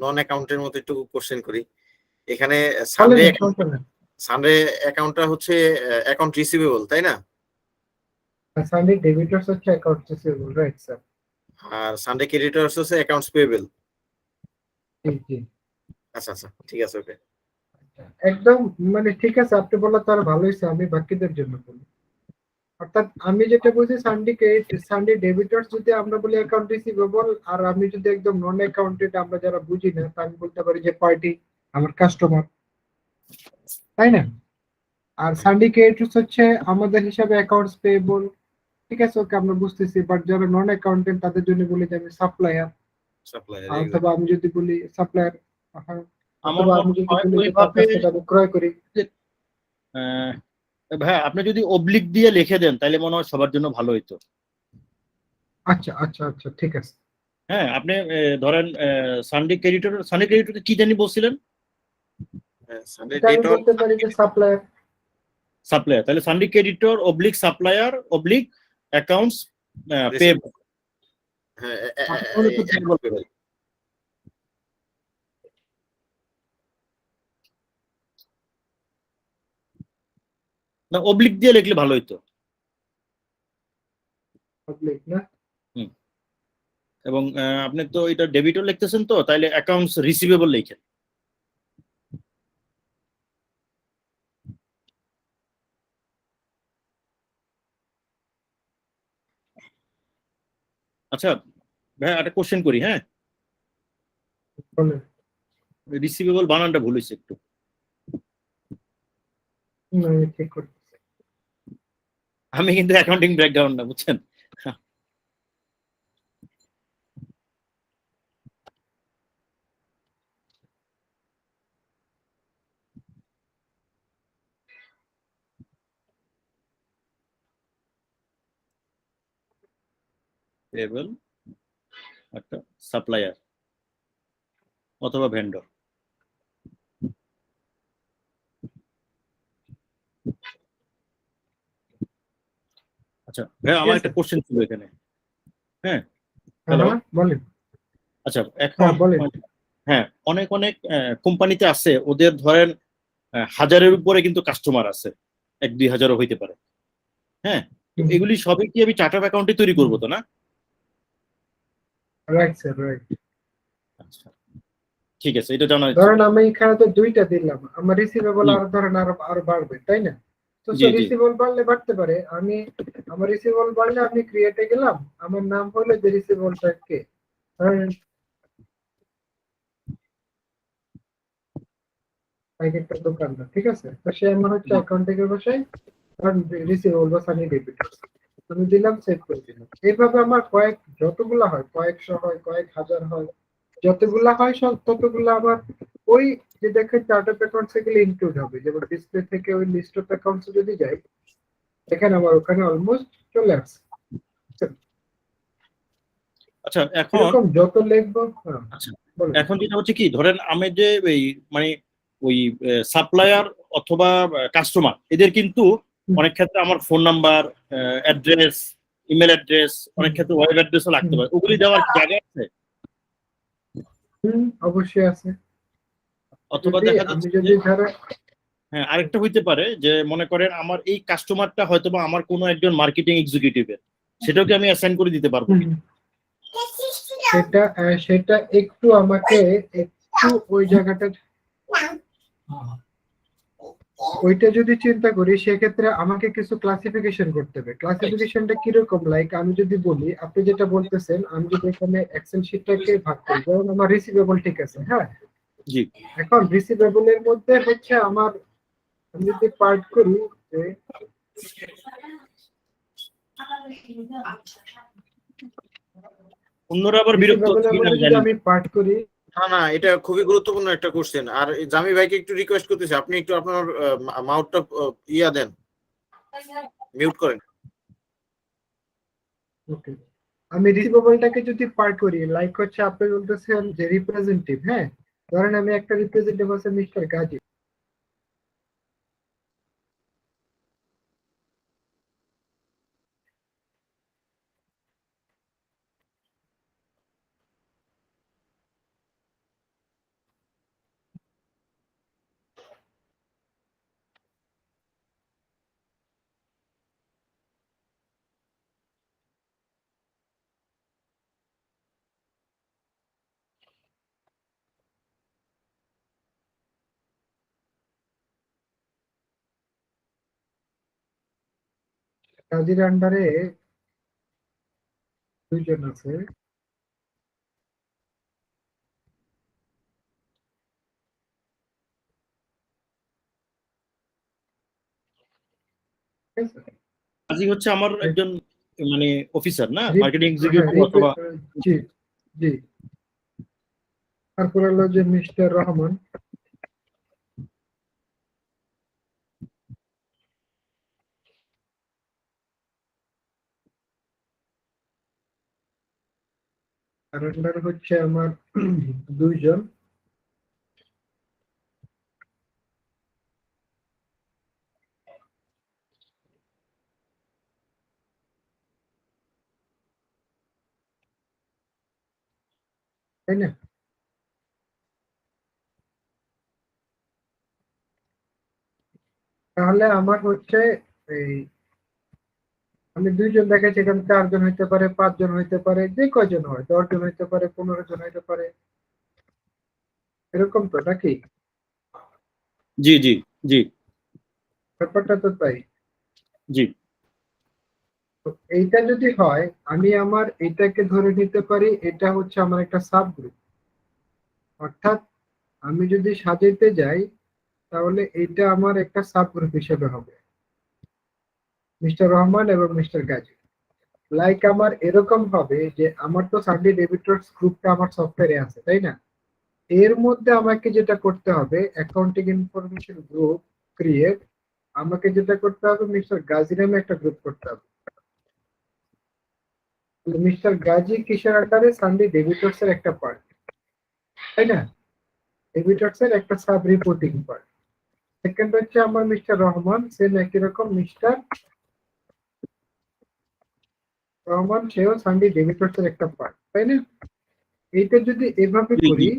Speaker 3: নন অ্যাকাউন্টের মতো একটু কোশ্চেন করি এখানে।
Speaker 1: তাহলে
Speaker 3: সানডে
Speaker 1: সমস্যা নেই,
Speaker 3: সানডে অ্যাকাউন্টটা হচ্ছে অ্যাকাউন্ট রিসিভেবল তাই না?
Speaker 1: সানডে ডেবিটর্স হচ্ছে অ্যাকাউন্ট রিসিভেবল, রাইট স্যার?
Speaker 3: আর সানডে ক্রেডিটর্স হচ্ছে অ্যাকাউন্টস পেয়েবল।
Speaker 1: জি জি,
Speaker 3: আচ্ছা আচ্ছা, ঠিক আছে, ওকে।
Speaker 1: একদম, মানে ঠিক আছে, আপনি বললে তো আর ভালো হয়েছে, আমি বাকিদের জন্য বলি। অর্থাৎ আমি যেটা বুঝি সানডে ক্রেডিট, সানডে ডেবিটর্স যদি আমরা বলি অ্যাকাউন্ট রিসিভেবল, আর আমি যদি একদম নন অ্যাকাউন্টেড আমরা যারা বুঝি না, তা আমি বলতে পারি যে পার্টি আমার কাস্টমার, তাই না? আর সানডে ক্রেডিটর্স হচ্ছে আমাদের হিসাবে অ্যাকাউন্টস পেয়েবল। ঠিক আছে, ওকে, আমরা বুঝতেছি, বাট যারা নন অ্যাকাউন্টেন্ট তাদের জন্য বলি যে আমি সাপ্লায়ার,
Speaker 3: সাপ্লায়ার,
Speaker 1: অথবা আমি যদি বলি সাপ্লায়ার,
Speaker 2: আমার
Speaker 1: অথবা আমি
Speaker 2: মনে
Speaker 1: যদি
Speaker 2: হয়
Speaker 1: বলি যে তার
Speaker 2: ওইভাবে
Speaker 1: কাছ থেকে আমি ক্রয় করি।
Speaker 2: আহ, ভাই আপনি যদি অবলিক দিয়ে লিখে দেন তাহলে মনে হয় সবার জন্য ভালো হইতো।
Speaker 1: আচ্ছা আচ্ছা আচ্ছা, ঠিক আছে।
Speaker 2: হ্যাঁ, আপনি ধরেন সানডে ক্রেডিটর কি জানি বলছিলেন?
Speaker 3: সানডে
Speaker 1: এটা আমি
Speaker 3: ডেটর।
Speaker 1: বলতে পারি যে সাপ্লায়ার।
Speaker 2: সাপ্লায়ার, তাহলে Sunday creditor oblique supplier oblique accounts payable.
Speaker 3: হ্যাঁ,
Speaker 2: পেয়েবল পেয়েবল। না, অবলিক দিয়ে লিখলে ভালো হইতো।
Speaker 1: পাবলিক না?
Speaker 2: হুম। এবং আপনি তো এটা ডেবিটর লিখতেছেন, তো তাইলে অ্যাকাউন্টস রিসিভেবল লিখেন। আচ্ছা ভাই, একটা কোশ্চেন করি, হ্যাঁ?
Speaker 1: বলেন।
Speaker 2: রিসিভেবল বানানটা ভুল হয়েছে একটু।
Speaker 1: আমি ঠিক করতেছি।
Speaker 2: আমি কিন্তু অ্যাকাউন্টিং ব্যাকগ্রাউন্ড না, বুঝছেন? পেয়েবল একটা সাপ্লায়ার অথবা ভেন্ডর। আচ্ছা ভাইয়া, আমার একটা কোশ্চেন ছিল এখানে। হ্যাঁ, হ্যালো।
Speaker 1: বলেন।
Speaker 2: আচ্ছা, এখন
Speaker 1: হ্যাঁ, বলেন।
Speaker 2: হ্যাঁ, অনেক অনেক কোম্পানিতে আছে, ওদের ধরেন হাজারের উপরে কিন্তু কাস্টমার আছে, 1-2 হাজারও হইতে পারে। হ্যাঁ, তো এগুলি সবই কি আমি চার্ট অফ অ্যাকাউন্টে তৈরি করবো তো না?
Speaker 1: Right sir, right.
Speaker 2: আচ্ছা, ঠিক আছে, এটা জানা
Speaker 1: ধরেন আমি এখানে তো 2টা দিলাম, আমার রিসিভেবল
Speaker 2: জি।
Speaker 1: আর ধরেন আরো বাড়বে, তাই না? তো
Speaker 2: জি, জি।
Speaker 1: রিসিভেবল বাড়লে বাড়তে পারে, আমার রিসিভেবল বাড়লে আমি ক্রিয়েটে গেলাম, আমার নাম হলো যে রিসিভেবলটা কে, ধরেন একটা দোকানদার, ঠিক আছে? তো সে আমার হচ্ছে অ্যাকাউন্ট থেকে বসাই, কারণ রিসিভেবল বা সানি ডেবিট আমি দিলাম, সেভ করে দিলাম। এইভাবে আমার যতগুলা হয়, কয়েকশো হয়, কয়েক হাজার হয়, যতগুলা হয় সব ততগুলা আমার ওই যে দেখেন চার্ট অফ অ্যাকাউন্টস এগুলো ইনক্লুড হবে। যেমন ডিসপ্লে থেকে ওই লিস্ট অফ অ্যাকাউন্টস যদি যাই, দেখেন আমার ওখানে অলমোস্ট চলে আসছে।
Speaker 2: আচ্ছা, এখন
Speaker 1: এরকম যত লিখবো।
Speaker 2: আচ্ছা,
Speaker 1: বলুন।
Speaker 2: এখন যেটা হচ্ছে কি, ধরেন আমি যে এই মানে ওই সাপ্লায়ার অথবা কাস্টমার, এদের কিন্তু অনেক ক্ষেত্রে আমার phone number, address, email address, অনেক ক্ষেত্রে ওয়েব অ্যাড্রেসও লাগতে পারে, ওগুলি দেওয়ার কি জায়গা আছে?
Speaker 1: অবশ্যই আছে।
Speaker 2: অথবা
Speaker 1: যদি
Speaker 2: দেখা
Speaker 1: আমি
Speaker 2: যাচ্ছে
Speaker 1: যদি ধরো,
Speaker 2: হ্যাঁ, আরেকটা হইতে পারে যে মনে করেন আমার এই কাস্টমারটা হয়তোবা আমার কোনো একজন মার্কেটিং এক্সিকিউটিভের, সেটাকে আমি অ্যাসাইন করে দিতে পারবো কি?
Speaker 1: সেটা একটু আমাকে একটু ওই জায়গাটা, ওইটা যদি চিন্তা করি, সেক্ষেত্রে আমাকে কিছু ক্লাসিফিকেশন করতে হবে। ক্লাসিফিকেশনটা কিরকম, লাইক আমি যদি বলি, আপনি যেটা বলতেছেন, আমি যদি এখানে এক্সেল শিটটাকে ভাগ করি, যেমন আমার রিসিভেবল, ঠিক আছে? হ্যাঁ,
Speaker 2: জি।
Speaker 1: এখন রিসিভেবল এর মধ্যে হচ্ছে আমার, আমি যদি পার্ট করি যে
Speaker 2: অন্যরা আবার বিরক্ত
Speaker 1: রিসিভেবল
Speaker 2: হচ্ছে
Speaker 1: এর
Speaker 2: কিনা
Speaker 1: মধ্যে
Speaker 2: আমি
Speaker 1: যদি
Speaker 2: জানি না।
Speaker 1: আমি পার্ট করি,
Speaker 3: না না, এটা খুবই গুরুত্বপূর্ণ একটা কোশ্চেন। আর জামি ভাইকে একটু রিকোয়েস্ট করতেছি, আপনি একটু আপনার মাউথটা দেন, মিউট করেন।
Speaker 1: ওকে, আমি রিসিভেবলটাকে যদি পার্ট করি, লাইক হচ্ছে আপনি বলতেছেন যে রিপ্রেজেন্টেটিভ, হ্যাঁ, ধরেন আমি একটা রিপ্রেজেন্টেটিভ আছে মিস্টার গাজী, গাজীর আন্ডারে 2 জন আছে। ঠিক আছে?
Speaker 2: কাজী হচ্ছে আমার একজন মানে অফিসার না,
Speaker 1: রিপ-
Speaker 2: মার্কেটিং
Speaker 1: হ্যাঁ,
Speaker 2: এক্সিকিউটিভ অথবা
Speaker 1: জি, জি। তারপর হলো যে মিস্টার রহমান, আর আন্ডার হচ্ছে আমার 2 জন। তাই না? তাহলে আমার হচ্ছে এই, আমি 2 জন দেখাচ্ছি, এখানে 4 জন হইতে পারে, 5 জন হইতে পারে, যে কয়জন হয়, 10 জন হইতে পারে, 15 জন হইতে পারে, এরকম তো নাকি?
Speaker 2: জি, জি, জি,
Speaker 1: ব্যাপারটা তো তাই।
Speaker 2: জি,
Speaker 1: তো এইটা যদি হয়, আমি আমার এটাকে ধরে নিতে পারি, এটা হচ্ছে আমার একটা সাব গ্রুপ। অর্থাৎ আমি যদি সাজাইতে যাই, তাহলে এটা আমার একটা সাব গ্রুপ হিসেবে হবে, মিস্টার রহমান এবং মিস্টার গাজী। লাইক আমার এরকম হবে যে আমার তো সানডে ডেবিটর্স গ্রুপটা আমার সফটওয়্যারে আছে, তাই না? এর মধ্যে আমাকে যেটা করতে হবে, অ্যাকাউন্টিং ইনফরমেশন গ্রুপ ক্রিয়েট, আমাকে যেটা করতে হবে, মিস্টার গাজী নামে একটা গ্রুপ করতে হবে। মিস্টার গাজী কিসের আন্ডারে? সানডে ডেবিটরস এর একটা পার্ট, তাই না? ডেবিটরস এর একটা সাব রিপোর্টিং পার্ট। সেকেন্ড হচ্ছে আমার মিস্টার রহমান, সেম একই রকম মিস্টার রহমান, সেও সানডে ডেবিটরস এর একটা পার্ট, তাই না? এইটা যদি এভাবে
Speaker 2: জি, জি।
Speaker 1: করি,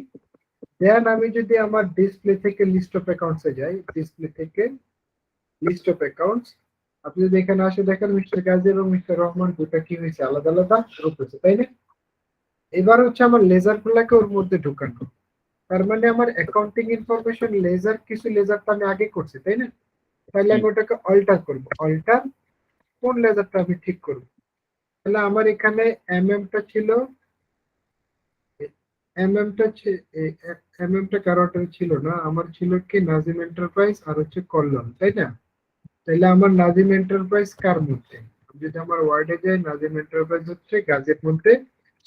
Speaker 1: দেন আমি যদি আমার ডিসপ্লে থেকে লিস্ট অফ অ্যাকাউন্টস এ যাই, ডিসপ্লে থেকে লিস্ট অফ অ্যাকাউন্টস, আপনি যদি এখানে আসে দেখেন মিস্টার গাজী এবং মিস্টার রহমান দুটা কি হয়েছে, আলাদা আলাদা গ্রুপ হয়েছে, তাই না? এবার হচ্ছে আমার লেজার গুলাকে ওর মধ্যে ঢুকানো। তার মানে আমার অ্যাকাউন্টিং ইনফরমেশন লেজার, কিছু লেজার তো আমি আগে করছি, তাই না? তাহলে আমি ওটাকে অল্টার করবো। অল্টার কোন লেজারটা আমি ঠিক করবো? তাহলে আমার এখানে এমএমটা ছিল, এমএমটা কারোটার ছিল না, আমার ছিল কি নাজিম এন্টারপ্রাইজ আর হচ্ছে কল্যাণ, তাই না? তাহলে আমার নাজিম এন্টারপ্রাইজ কার মধ্যে? যদি আমার ওয়ার্ডে যাই, নাজিম এন্টারপ্রাইজ হচ্ছে গাজীর মধ্যে।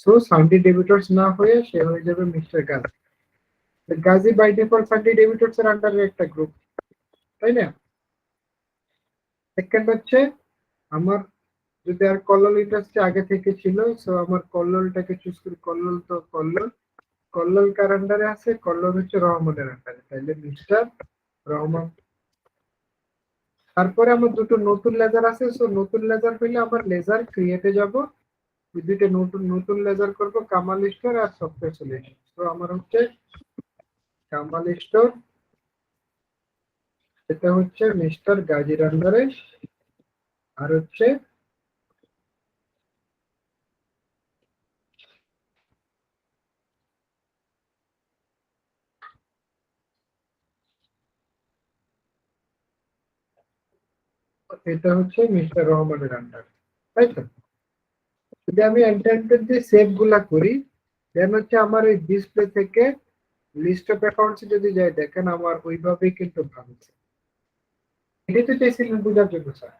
Speaker 1: সো সানডে ডেবিটরস না হয়ে সে হয়ে যাবে mister Gazi. Gazi by default sundry debtors এর আন্ডারে একটা গ্রুপ, তাই না? সেকেন্ড হচ্ছে আমার যদি আর কল্লোল ইন্ডাস্ট্রি আগে থেকে ছিল, সো আমার কল্লোলটাকে চুজ করি। কল্লোল তো কল্লোল কার আন্ডারে আছে? কল্লোল হচ্ছে রহমানের আন্ডারে, তাইলে মিস্টার রহমান। তারপরে আমার দুটো নতুন লেজার আছে, সো নতুন লেজার হইলে আমার লেজার ক্রিয়েটে যাব, দুইটা নতুন নতুন লেজার করব, কামাল স্টোর আর সফটওয়্যার সলিউশন। তো আমার হচ্ছে কামাল স্টোর, এটা হচ্ছে মিস্টার গাজীর আন্ডারে, আর হচ্ছে এটা হচ্ছে মিস্টার রহমানের আন্ডার, তাই তো? যদি আমি এন্টার দিয়ে সেভ গুলা করি, দেন হচ্ছে আমার এই ডিসপ্লে থেকে লিস্ট অফ অ্যাকাউন্টস যদি যাই, দেখেন আমার ওইভাবেই কিন্তু ভাঙছে। এটাই তো চাইছিলেন বোঝার জন্য, স্যার।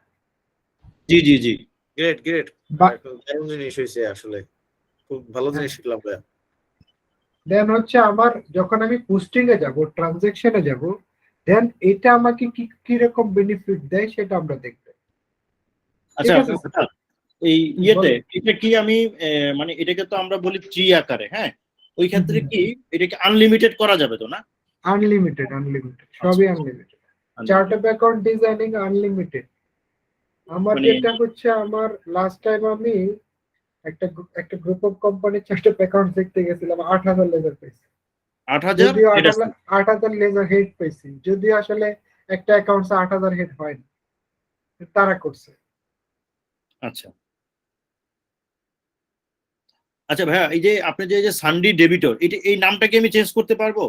Speaker 2: জি, জি, জি।
Speaker 3: গ্রেট গ্রেট,
Speaker 1: বা-
Speaker 3: দারুণ জিনিস হয়েছে আসলে, খুব ভালো জিনিস শিখলাম ভাইয়া।
Speaker 1: দেন হচ্ছে আমার যখন আমি পোস্টিং এ যাব, ট্রানজেকশনে যাব, দেন এটা আমাকে কি কি রকম বেনিফিট দেয় সেটা আমরা দেখব।
Speaker 2: আচ্ছা,
Speaker 1: আছে,
Speaker 2: আচ্ছা, এই ইয়েতে
Speaker 1: বলেন।
Speaker 2: এটা কি আমি মানে এটাকে তো আমরা বলি ট্রি আকারে, হ্যাঁ? ওই ক্ষেত্রে কি এটাকে আনলিমিটেড করা যাবে তো, না?
Speaker 1: আনলিমিটেড, সবই unlimited. Chart of account designing unlimited. আমার
Speaker 2: মানে
Speaker 1: যেটা হচ্ছে, আমার লাস্ট টাইম আমি একটা একটা গ্রুপ অফ কোম্পানির চার্ট অফ অ্যাকাউন্ট দেখতে গেছিলাম, 8,000 লেজার পেয়েছি।
Speaker 2: 8,000
Speaker 1: যদিও
Speaker 2: এটা
Speaker 1: 8,000 লেজার হেড পেয়েছি, যদিও আসলে একটা অ্যাকাউন্টে 8,000 হেড হয় না, তারা করছে।
Speaker 2: আচ্ছা, আচ্ছা ভাইয়া, এই যে আপনি যে সানডে ডেবিটর, এটা এই নামটা কি আমি চেঞ্জ করতে পারবো?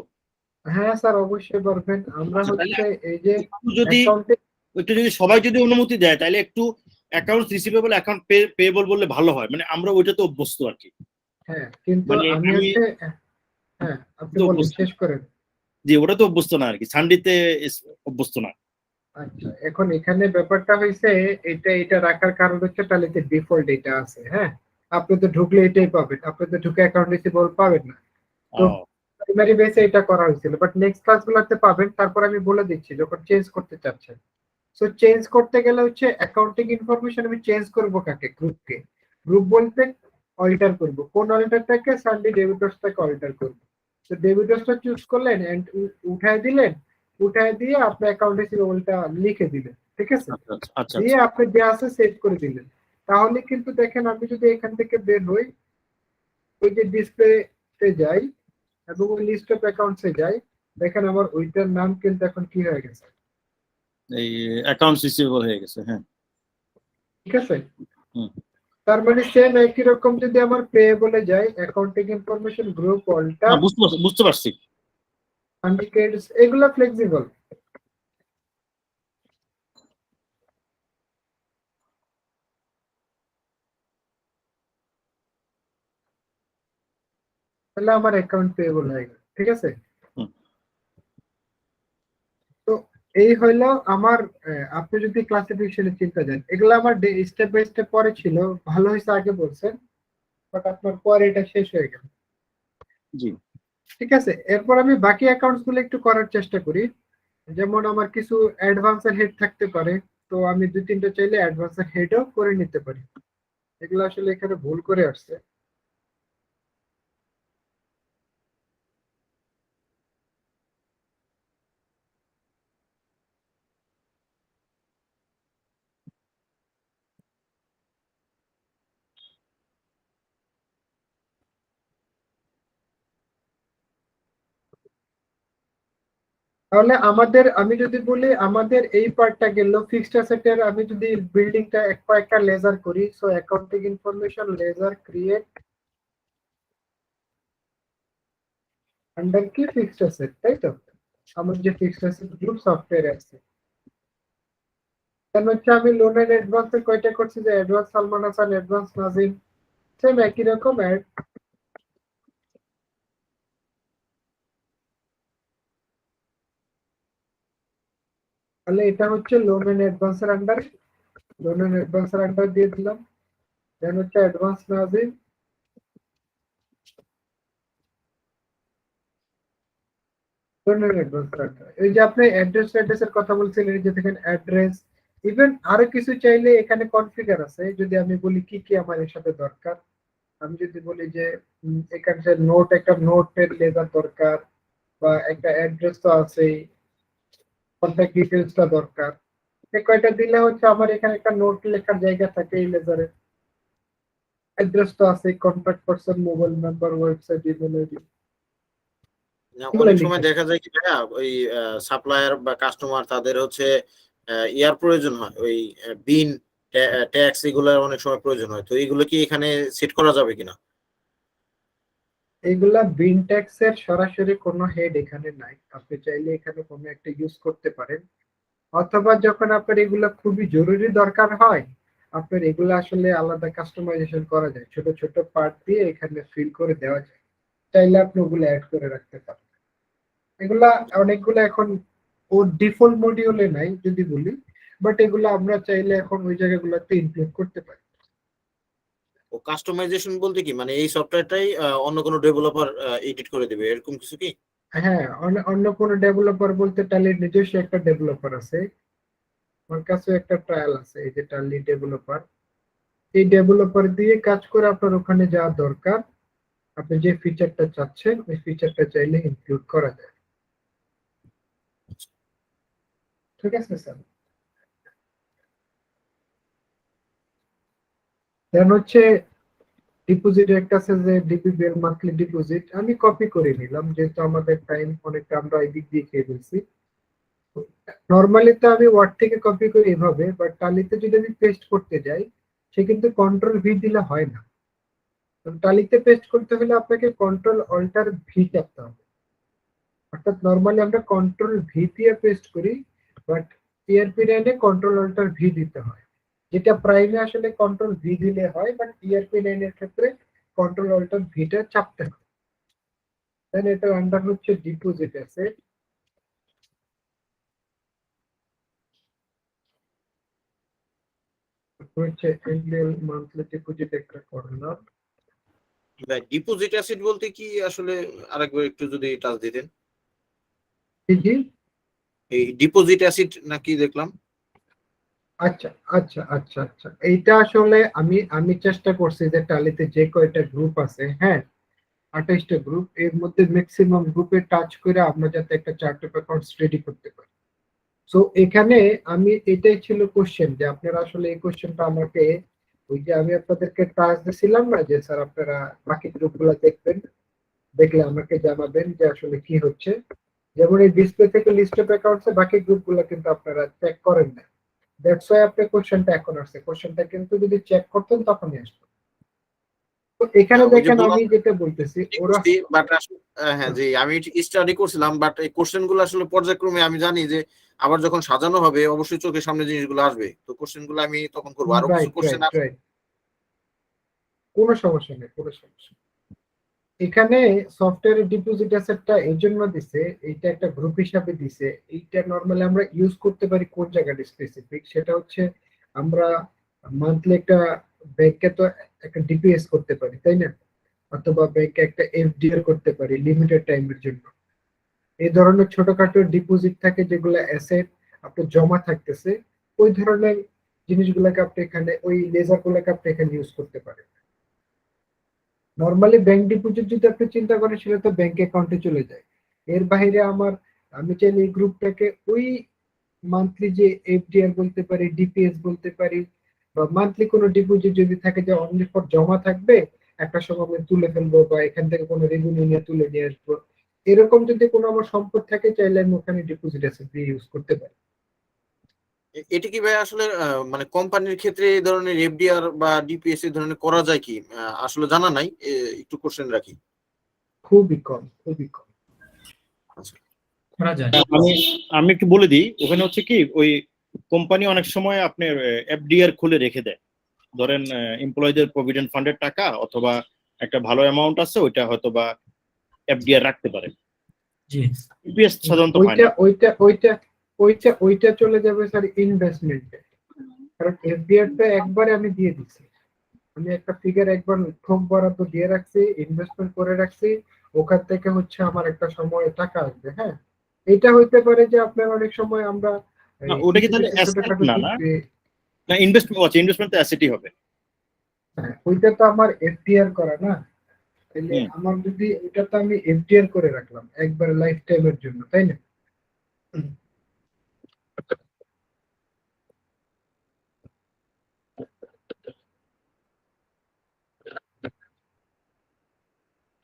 Speaker 1: হ্যাঁ স্যার, অবশ্যই পারবেন। আমরা
Speaker 2: আচ্ছা, তাহলে
Speaker 1: হচ্ছে এই যে
Speaker 2: একটু যদি
Speaker 1: অ্যাকাউন্টে,
Speaker 2: সবাই যদি অনুমতি দেয়, তাহলে একটু অ্যাকাউন্ট রিসিভেবল, অ্যাকাউন্ট পেয়েবল বললে ভালো হয়, মানে আমরা ওইটাতে অভ্যস্ত আর কি।
Speaker 1: হ্যাঁ কিন্তু
Speaker 2: মানে
Speaker 1: আমি
Speaker 2: আমি
Speaker 1: হচ্ছে, হ্যাঁ আপনি
Speaker 2: তো
Speaker 1: বলেন,
Speaker 2: অভ্যস্ত
Speaker 1: শেষ
Speaker 2: না।
Speaker 1: করেন।
Speaker 2: জি, ওটা তো অভ্যস্ত না আর কি, সানডেতে অভ্যস্ত না।
Speaker 1: আচ্ছা, এখন এখানে ব্যাপারটা হয়েছে, এটা রাখার কারণ হচ্ছে তাহলে যে ডিফল্ট এটা আছে, হ্যাঁ আপনি তো ঢুকলে এটাই পাবেন, আপনি তো ঢুকে অ্যাকাউন্ট রিসিভেবল পাবেন না। তো
Speaker 2: ও,
Speaker 1: প্রাইমারি বেসে এটা করা হয়েছিল, বাট নেক্সট ক্লাসগুলোতে পাবেন। তারপর আমি বলে দিচ্ছি যখন চেঞ্জ করতে চাচ্ছেন। সো চেঞ্জ করতে গেলে হচ্ছে অ্যাকাউন্টিং ইনফরমেশন আমি চেঞ্জ করব কাকে? গ্রুপকে। গ্রুপ বলতে অল্টার করব, কোন অল্টারটাকে? সানডে ডেবিটরসটাকে অল্টার করব। তো ডেবিটরসটা চুজ করলেন এন্ড উঠায় দিলেন, উঠায় দিয়ে আপনার অ্যাকাউন্ট রিসিভেবলটা লিখে দিলেন, ঠিক আছে?
Speaker 2: আচ্ছা, আচ্ছা, আচ্ছা,
Speaker 1: দিয়ে
Speaker 2: আচ্ছা।
Speaker 1: আপনি যা আছে সেভ করে দিলেন। তাহলে কিন্তু দেখেন, আমি যদি এখান থেকে বের হই, ওই যে ডিসপ্লেতে যাই এবং ওই লিস্ট অফ অ্যাকাউন্টসে যাই, দেখেন আমার ওইটার নাম কিন্তু এখন কি হয়ে গেছে,
Speaker 2: এই অ্যাকাউন্ট রিসিভেবল হয়ে গেছে, হ্যাঁ।
Speaker 1: ঠিক আছে?
Speaker 2: হুম।
Speaker 1: তার মানে সেম একই রকম যদি আমার পেয়েবলে যাই, অ্যাকাউন্টিং ইনফরমেশন গ্রুপ
Speaker 2: না,
Speaker 1: অল্টার
Speaker 2: বুঝতে পারছি।
Speaker 1: ইন্ডিকেটরস, এগুলা ফ্লেক্সিবল। তাহলে আমার অ্যাকাউন্ট পেয়েবল হয়ে গেল, ঠিক আছে?
Speaker 2: হুম।
Speaker 1: তো এই হইলো আমার, আপনি যদি ক্লাসিফিকেশনের চিন্তা যান, এগুলো আমার স্টেপ বাই স্টেপ পরে ছিল, ভালো হয়েছে আগে বলছেন, বাট আপনার পরে এটা শেষ হয়ে গেল,
Speaker 2: জি।
Speaker 1: ঠিক আছে? এরপর আমি বাকি অ্যাকাউন্টস গুলো একটু করার চেষ্টা করি। যেমন আমার কিছু অ্যাডভান্সের হেড থাকতে পারে, তো আমি দুই তিনটা চাইলে অ্যাডভান্সের হেডও করে নিতে পারি। এগুলো আসলে এখানে ভুল করে আসছে। তাহলে আমাদের, আমি যদি বলি আমাদের এই পার্টটা গেল ফিক্সড অ্যাসেটের, আমি যদি বিল্ডিংটা কয়েকটা লেজার করি, so accounting information ledger create under কি ফিক্সড অ্যাসেট, তাই তো? আমার যে ফিক্সড অ্যাসেট গ্রুপ সফটওয়্যার আছে, কেন হচ্ছে আমি লোন এন্ড অ্যাডভান্সে কয়টা করছি, যে advance Salman Hasan, advance Nazim, same একই রকম অ্যাড। তাহলে এটা হচ্ছে লোন এন্ড অ্যাডভান্সের আন্ডার, লোন এন্ড অ্যাডভান্সের আন্ডার দিয়ে দিলাম। দেন হচ্ছে অ্যাডভান্স নাজিম, লোন এন্ড অ্যাডভান্সের আন্ডার। এই যে আপনি অ্যাড্রেসের কথা বলছিলেন, এই যে দেখেন অ্যাড্রেস, ইভেন আরো কিছু চাইলে এখানে কনফিগার আছে। যদি আমি বলি কি কি আমার এর সাথে দরকার, আমি যদি বলি যে এখানে নোট, একটা নোটের লেজার দরকার, বা একটা অ্যাড্রেস তো আছেই, কন্ট্যাক্ট ডিটেলসটা দরকার, এই কয়টা দিলে হচ্ছে আমার এখানে একটা নোট লেখার জায়গা থাকে এই লেজারে। অ্যাড্রেস তো আছে, contact person, mobile number, website, email ID.
Speaker 3: অনেক সময় দেখা যায় কি ভাইয়া, ওই সাপ্লায়ার বা কাস্টমার তাদের হচ্ছে ইয়ার প্রয়োজন হয়, ওই বিন, ট্যাক্স, এগুলোর অনেক সময় প্রয়োজন হয়। তো এইগুলো কি এখানে সেট করা যাবে কিনা?
Speaker 1: এইগুলা বিনট্যাক্স এর সরাসরি কোনো হেড এখানে নাই, আপনি চাইলে এখানে কোনো একটা ইউজ করতে পারেন। অথবা যখন আপনার এগুলা খুবই জরুরি দরকার হয়, আপনার এগুলা আসলে আলাদা কাস্টমাইজেশন করা যায়, ছোট ছোট পার্ট দিয়ে এখানে ফিল করে দেওয়া যায়, চাইলে আপনি ওগুলো অ্যাড করে রাখতে পারেন। এগুলা অনেকগুলো এখন ওর ডিফল্ট মডিউলে নাই যদি বলি, বাট এগুলো আমরা চাইলে এখন ওই জায়গাগুলোতে ইনক্লুড করতে পারি।
Speaker 3: ও কাস্টমাইজেশন বলতে কি, মানে এই সফটওয়্যারটাই অন্য কোনো ডেভেলপার এডিট করে দেবে এরকম কিছু কি?
Speaker 1: হ্যাঁ, অন্য কোনো ডেভেলপার বলতে টালির নিজস্ব একটা ডেভেলপার আছে, আমার কাছে একটা ট্রায়াল আছে, এই যে টালি ডেভেলপার। এই ডেভেলপার দিয়ে কাজ করে আপনার ওখানে যা দরকার, আপনি যে ফিচারটা চাচ্ছেন ওই ফিচারটা চাইলে ইনক্লুড করা যায়। ঠিক আছে স্যার। দেন হচ্ছে ডিপোজিট একটা আছে, যে ডিপিবিএল মান্থলি ডিপোজিট, আমি কপি করে নিলাম যেহেতু আমাদের টাইম অনেকটা আমরা এই দিক দিয়ে খেয়ে ফেলছি। নর্মালি তো আমি ওয়ার্ড থেকে কপি করি এভাবে, বাট টালিতে যদি আমি পেস্ট করতে যাই, সে কিন্তু কন্ট্রোল ভি দিলে হয় না। টালিতে পেস্ট করতে হলে আপনাকে কন্ট্রোল অল্টার ভি চাপতে হবে। অর্থাৎ নর্মালি আমরা কন্ট্রোল ভি দিয়ে পেস্ট করি, বাট ERP9 এ কন্ট্রোল অল্টার ভি দিতে হয়, যেটা প্রাইমে আসলে কন্ট্রোল ভি দিলে হয়, বাট ERP9 এর ক্ষেত্রে কন্ট্রোল অল্টার ভিটা চাপতে হয়। দেন এটা আন্ডার হচ্ছে ডিপোজিট অ্যাসেট, হচ্ছে অ্যানুয়াল মান্থলি ডিপোজিট একটা করলাম।
Speaker 3: ডিপোজিট অ্যাসেট বলতে কি আসলে আরেকবার একটু যদি টাচ দিতেন।
Speaker 1: জি,
Speaker 3: এই ডিপোজিট অ্যাসেট নাকি দেখলাম।
Speaker 1: আচ্ছা আচ্ছা আচ্ছা আচ্ছা, এইটা আসলে আমি চেষ্টা করছি যে টালিতে যে কয়টা গ্রুপ আছে, হ্যাঁ 28টা গ্রুপ, এর মধ্যে ম্যাক্সিমাম গ্রুপে টাচ করে আমরা যাতে একটা চার্ট অফ অ্যাকাউন্টস রেডি করতে পারি। সো এখানে আমি, এটাই ছিল কোশ্চেন, যে আপনারা আসলে এই কোশ্চেনটা আমাকে, ওই যে আমি আপনাদেরকে টাস্ক দিছিলাম না যে স্যার আপনারা বাকি গ্রুপগুলো দেখবেন, দেখলে আমাকে জানাবেন যে আসলে কি হচ্ছে। যেমন এই ডিসপ্লে থেকে লিস্ট অফ অ্যাকাউন্টস এ বাকি গ্রুপগুলো কিন্তু আপনারা চেক করেন না, দ্যাটস ওয়াই আপনার কোশ্চেনটা এখন আসছে। কোশ্চেনটা কিন্তু যদি চেক করতেন তখনই আসতো। তো এখানে
Speaker 3: ওই যে
Speaker 1: দেখেন
Speaker 3: বললাম
Speaker 1: আমি যেটা বলতেছি, ওরা
Speaker 3: বাট হ্যাঁ জি, আমি স্টাডি করছিলাম, বাট এই কোশ্চেন গুলো আসলে পর্যায়ক্রমে আমি জানি যে আবার যখন সাজানো হবে অবশ্যই চোখের সামনে জিনিসগুলো আসবে, তো কোশ্চেন গুলো আমি তখন করবো। আরো কিছু
Speaker 1: রাইট
Speaker 3: কোশ্চেন
Speaker 1: রাইট
Speaker 3: আছে।
Speaker 1: রাইট, কোনো সমস্যা নেই, কোনো সমস্যা নেই। এখানে সফটওয়্যার ডিপোজিট অ্যাসেটটা এই জন্য দিছে, এইটা একটা গ্রুপ হিসাবে দিছে। এইটা নরমালি আমরা ইউজ করতে পারি কোন জায়গাটা স্পেসিফিক, সেটা হচ্ছে আমরা মান্থলি একটা ব্যাংকে তো একটা ডিপিএস করতে পারি, তাই না? অথবা ব্যাংকে একটা এফডিআর করতে পারি লিমিটেড টাইমের জন্য। এই ধরনের ছোটখাটো ডিপোজিট থাকে যেগুলো অ্যাসেট আপনার জমা থাকতেছে, ওই ধরনের জিনিসগুলোকে আপনি এখানে ওই লেজার গুলোকে আপনি এখানে ইউজ করতে পারেন। নর্মালি ব্যাংক ডিপোজিট যদি আপনি চিন্তা করেন সেটা তো ব্যাংক অ্যাকাউন্টে চলে যায়। এর বাইরে আমি চাইলে এই গ্রুপটাকে ওই মান্থলি যে এফডিআর বলতে পারি, ডিপিএস বলতে পারি, বা মান্থলি কোনো ডিপোজিট যদি থাকে যে অনলি ফর জমা থাকবে, একটা সময় আমি তুলে ফেলবো বা এখান থেকে কোনো রেভিনিউ নিয়ে তুলে নিয়ে আসবো, এরকম যদি কোনো আমার সম্পদ থাকে চাইলে আমি ওখানে ডিপোজিট অ্যাসেট দিয়ে ইউজ করতে পারি।
Speaker 3: এটি কি ভাই আসলে মানে কোম্পানির ক্ষেত্রে এই ধরনের এফডিআর বা ডিপিএস এই ধরনের করা যায় কি? আসলে জানা নাই, একটু কোশ্চেন রাখি।
Speaker 1: খুবই কম, খুবই কম।
Speaker 4: করা যায়।
Speaker 2: আমি আমি একটু বলে দিই, ওখানে হচ্ছে কি ওই কোম্পানি অনেক সময় আপনার এফডিআর খুলে রেখে দেয়। ধরেন এমপ্লয়ীদের প্রভিডেন্ট ফান্ডের টাকা অথবা একটা ভালো অ্যামাউন্ট আছে, ওইটা হয়তো বা এফডিআর রাখতে পারে।
Speaker 4: জি,
Speaker 2: ইপিএস সাধারণত হয়
Speaker 1: ওইটা
Speaker 2: না।
Speaker 1: ওইটা ওইটা ওইটা ওইটা চলে যাবে স্যার ইনভেস্টমেন্টে। কারণ এফডিআর টা একবারে আমি দিয়ে দিচ্ছি, আমি একটা ফিগার একবার ঠোক বরাদ্দ দিয়ে রাখছি, ইনভেস্টমেন্ট করে রাখছি, ওখান থেকে হচ্ছে আমার একটা সময় টাকা আসবে। হ্যাঁ, এটা হইতে পারে যে আপনার অনেক সময় আমরা
Speaker 2: না, ওটা কি
Speaker 1: কিছু
Speaker 2: তাহলে
Speaker 1: কিছু
Speaker 2: অ্যাসেট
Speaker 1: ছোটখাটো
Speaker 2: না? না না, ইনভেস্টমেন্ট তো অ্যাসেটই হবে।
Speaker 1: হ্যাঁ, ওইটা তো আমার এফডিআর করা না। তাহলে
Speaker 2: হুম।
Speaker 1: আমার যদি এটা তো আমি এফডিআর করে রাখলাম একবার লাইফ টাইমের জন্য, তাই না?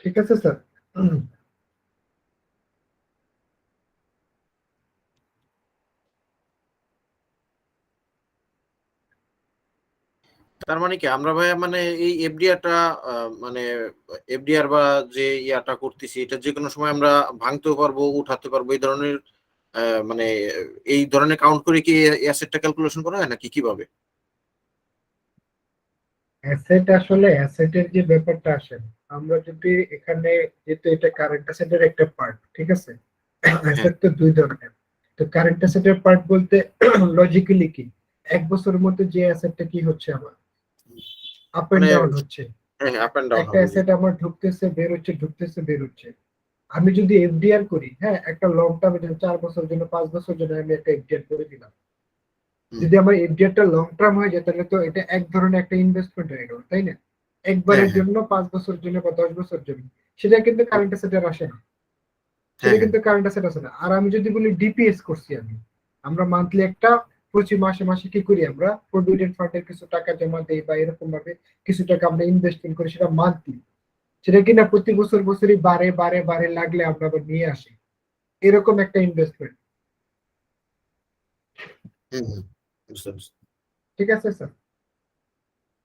Speaker 1: ঠিক আছে স্যার।
Speaker 3: তার মানে কি আমরা ভাই মানে এই এফডিআরটা মানে এফডিআর বা যে ইয়াটা করতেছি এটা যে কোনো সময় আমরা ভাঙতেও পারবো, উঠাতে পারবো, এই ধরনের মানে এই ধরনের কাউন্ট করে কি অ্যাসেটটা ক্যালকুলেশন করা হয় নাকি কিভাবে?
Speaker 1: অ্যাসেট, আসলে অ্যাসেটের যে ব্যাপারটা আসে, আমরা যদি এখানে, যেহেতু এটা কারেন্ট অ্যাসেটের একটা পার্ট, ঠিক আছে?
Speaker 3: হ্যাঁ,
Speaker 1: অ্যাসেট তো দুই ধরনের। তো কারেন্ট অ্যাসেটের পার্ট বলতে লজিক্যালি কি, এক বছরের মধ্যে যে অ্যাসেটটা কি হচ্ছে আমার আপ এন্ড
Speaker 3: মানে
Speaker 1: ডাউন হচ্ছে,
Speaker 3: হ্যাঁ আপ এন্ড ডাউন
Speaker 1: একটা
Speaker 3: হবে, জি।
Speaker 1: অ্যাসেট আমার ঢুকতেছে বের হচ্ছে, ঢুকতেছে বের হচ্ছে। আমি যদি এফডিআর করি, হ্যাঁ, একটা লং টার্মের জন্য 4 বছর জন্য 5 বছর জন্য আমি একটা এফডিআর করে দিলাম,
Speaker 3: হুম।
Speaker 1: যদি আমার এফডিআরটা লং টার্ম হয়ে যায় তাহলে তো এটা এক ধরনের একটা ইনভেস্টমেন্ট হয়ে গেল, তাই না?
Speaker 3: হ্যাঁ,
Speaker 1: একবারের
Speaker 3: হ্যাঁ,
Speaker 1: জন্য 5 বছর জন্য বা 10 বছর জন্য, সেটা কিন্তু কারেন্ট অ্যাসেটের আসে না,
Speaker 3: হ্যাঁ,
Speaker 1: সেটা
Speaker 3: হ্যাঁ,
Speaker 1: কিন্তু কারেন্ট অ্যাসেট আসে না। আর আমি যদি বলি ডিপিএস করছি, আমরা মান্থলি একটা প্রতি মাসে মাসে কি করি, আমরা প্রভিডেন্ট ফান্ডের কিছু টাকা জমা দেই বা এরকম ভাবে কিছু টাকা আমরা ইনভেস্টমেন্ট করি, সেটা মান্থলি, সেটা কিনা প্রতি বছর বছরই বারে বারে বারে লাগলে আমরা আবার নিয়ে আসি, এরকম একটা ইনভেস্টমেন্ট।
Speaker 3: হুম, হুম, বুঝতে পারছি।
Speaker 1: ঠিক আছে স্যার?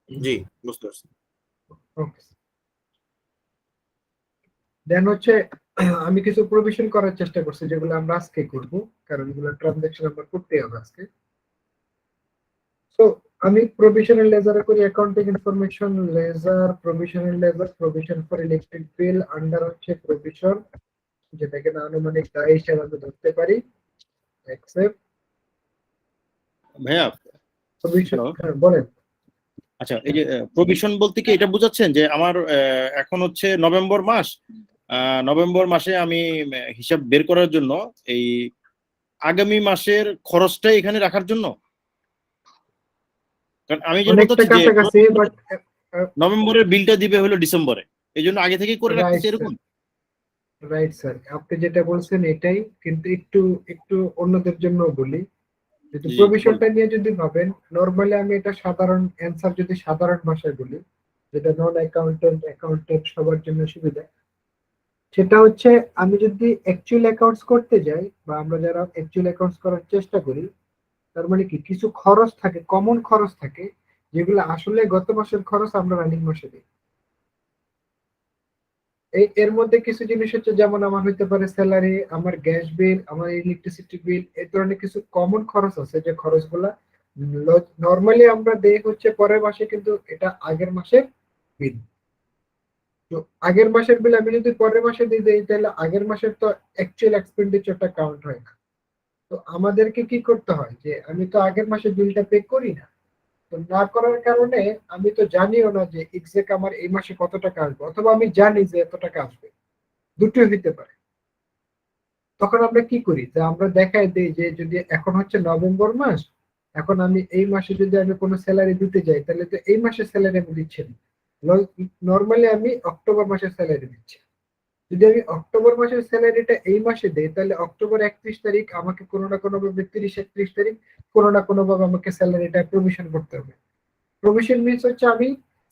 Speaker 3: জি, বুঝতে পারছি।
Speaker 1: ওকে। দেন হচ্ছে আমি কিছু প্রভিশন করার চেষ্টা করছি যেগুলো আমরা আজকে করব, কারণ এগুলো ট্রানজাকশন আমরা করতে হবে আজকে। সো আমি প্রভিশনাল লেজারে করি accounting information ledger, provisional ledger, provision for electric bill, under হচ্ছে প্রভিশন, যেটাকে না আনুমানিক দায় হিসেবে আমি ধরতে পারি, অ্যাকসেপ্ট
Speaker 2: ভাইয়া,
Speaker 1: প্রভিশন।
Speaker 2: হ্যালো।
Speaker 1: হ্যাঁ বলেন।
Speaker 2: আচ্ছা, এই যে প্রভিশন বলতে কি এটা বোঝাচ্ছেন যে আমার এখন হচ্ছে নভেম্বর মাস, নভেম্বর মাসে আমি হিসাব বের করার জন্য এই আগামী মাসের খরচটাই এখানে রাখার জন্য? কারণ আমি যে বলতে
Speaker 1: অনেকটা
Speaker 2: চাচ্ছি যে
Speaker 1: কাছাকাছি, বাট
Speaker 2: নভেম্বরের বিলটা দিবে হলো ডিসেম্বরে, এই জন্য আগে থেকে করে
Speaker 1: রাইট
Speaker 2: রাখতেছে
Speaker 1: স্যার,
Speaker 2: এরকম।
Speaker 1: রাইট স্যার, আপনি যেটা বলছেন এটাই, কিন্তু একটু একটু অন্যদের জন্য বলি। যদি
Speaker 2: জি,
Speaker 1: প্রভিশনটা
Speaker 2: বলেন।
Speaker 1: নিয়ে যদি ভাবেন, নর্মালি আমি এটা সাধারণ অ্যান্সার যদি সাধারণ ভাষায় বলি, যেটা নন অ্যাকাউন্টেন্ট অ্যাকাউন্টেন্ট সবার জন্য সুবিধা, সেটা হচ্ছে আমি যদি অ্যাকচুয়াল অ্যাকাউন্টস করতে যাই বা আমরা যারা অ্যাকচুয়াল অ্যাকাউন্টস করার চেষ্টা করি, তার মানে কি কিছু খরচ থাকে, কমন খরচ থাকে, যেগুলো আসলে গত মাসের খরচ আমরা রানিং মাসে দিই। এর মধ্যে কিছু জিনিস হচ্ছে, যেমন আমার হইতে পারে স্যালারি, আমার গ্যাস বিল, আমার ইলেকট্রিসিটি বিল, এই ধরনের কিছু কমন খরচ আছে যে খরচগুলা নর্মালি আমরা দেই হচ্ছে পরের মাসে, কিন্তু এটা আগের মাসের বিল। তো আগের মাসের বিল আমি যদি পরের মাসে দিয়ে দিই, তাহলে আগের মাসের তো অ্যাকচুয়াল এক্সপেন্ডিচারটা কাউন্ট হয় না। তো আমাদেরকে কি করতে হয়, যে আমি তো আগের মাসের বিলটা পে করি না, তো না করার কারণে আমি তো জানিও না যে এক্সাক্ট আমার এই মাসে কত টাকা আসবে, অথবা আমি জানি যে এত টাকা আসবে, দুটোই হইতে পারে। তখন আমরা কি করি, যে আমরা দেখাই দিই যে যদি এখন হচ্ছে নভেম্বর মাস, এখন আমি এই মাসে যদি আমি কোনো স্যালারি দিতে যাই তাহলে তো এই মাসের স্যালারি আমি দিচ্ছি না, নর্মালি আমি অক্টোবর মাসের স্যালারি দিচ্ছি। যদি আমি অক্টোবর মাসের স্যালারিটা এই মাসে দেই তাহলে অক্টোবর 31 তারিখ আমাকে কোনো না কোনো ভাবে 30-31 তারিখ কোনো না কোনো ভাবে আমাকে স্যালারিটা প্রভিশন করতে হবে। প্রভিশন মিনস হচ্ছে আমি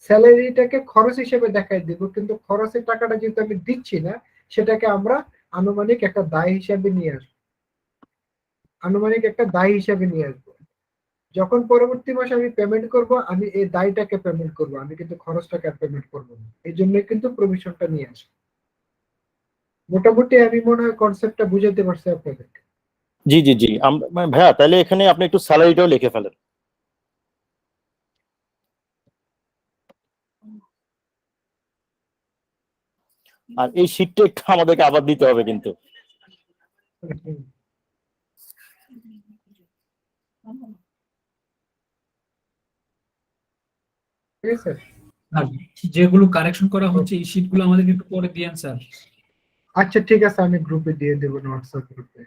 Speaker 1: স্যালারিটাকে খরচ হিসেবে দেখাই দিব, কিন্তু খরচের টাকাটা যেহেতু আমি দিচ্ছি না সেটাকে আমরা আনুমানিক একটা দায় হিসাবে নিয়ে আসবো, আনুমানিক একটা দায় হিসাবে নিয়ে আসবো। যখন পরবর্তী মাসে আমি পেমেন্ট করব আমি এই দায়টাকে পেমেন্ট করব, আমি কিন্তু খরচটাকে পেমেন্ট করবো না। এই জন্য কিন্তু প্রভিশনটা নিয়ে আসবো। মোটামুটি আমি মনে হয় কনসেপ্টটা বুঝাতে পারছি আপনাদেরকে।
Speaker 2: জি জি জি ভাইয়া, তাহলে এখানে আপনি একটু স্যালারিটাও লিখে ফেলেন। আর এই শীটটা একটু আমাদেরকে আবার দিতে হবে কিন্তু।
Speaker 1: ঠিক আছে,
Speaker 4: আর যেগুলো কারেকশন করা হচ্ছে এই শীটগুলো আমাদেরকে একটু পরে দিয়েন স্যার।
Speaker 1: আচ্ছা ঠিক আছে, আমি গ্রুপে দিয়ে দেবো, হোয়াটসঅ্যাপ গ্রুপে।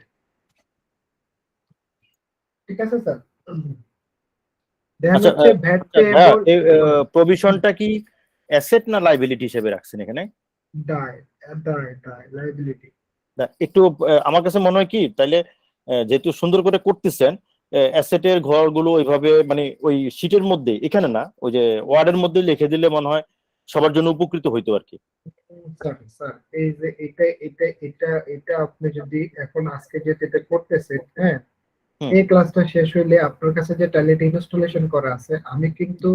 Speaker 1: ঠিক আছে স্যার। দেন
Speaker 2: আচ্ছা
Speaker 1: হচ্ছে ভ্যাট
Speaker 2: ভাইয়া,
Speaker 1: পেয়েবল
Speaker 2: প্রভিশনটা কি অ্যাসেট না লাইবিলিটি হিসেবে রাখছেন এখানে?
Speaker 1: Die die die liability.
Speaker 2: একটু আমার কাছে মনে হয় কি, তাইলে যেহেতু সুন্দর করে করতেছেন, অ্যাসেটের ঘরগুলো ওইভাবে মানে ওই শীটের মধ্যে, এখানে না, ওই যে ওয়ার্ডের মধ্যে লিখে দিলে মনে হয় সবার জন্য উপকৃত হইতো আর কি।
Speaker 1: স্যার স্যার এই যে এটা এটা এটা এটা আপনি যদি এখন আজকে যে এটা করতেছেন, হ্যাঁ,
Speaker 2: হুম।
Speaker 1: এই ক্লাসটা শেষ হইলে আপনার কাছে যে ট্যালেন্ট ইনস্টলেশন করা আছে, আমি কিন্তু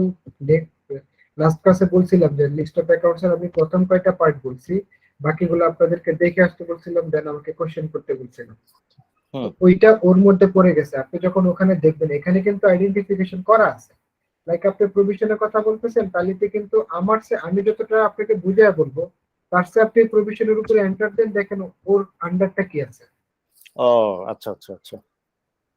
Speaker 1: লাস্ট ক্লাসে বলছিলাম যে লিস্ট অফ অ্যাকাউন্টস এর আমি প্রথম কয়টা পার্ট বলছি, বাকিগুলো আপনাদেরকে দেখে আসতে বলছিলাম, দেন আমাকে কোশ্চেন করতে বলছিলাম।
Speaker 2: হুম।
Speaker 1: ওইটা ওর মধ্যে পড়ে গেছে। আপনি যখন ওখানে দেখবেন এখানে কিন্তু আইডেন্টিফিকেশন করা আছে, লাইক আপনি প্রভিশনের কথা বলতেছেন, তালিতে কিন্তু আমি যতটা আপনাকে বুঝিয়ে বলবো তার চেয়ে আপনি প্রভিশনের উপরে এন্টার দেন, দেখেন ওর আন্ডারটা কি আছে,
Speaker 2: ও আচ্ছা আচ্ছা আচ্ছা,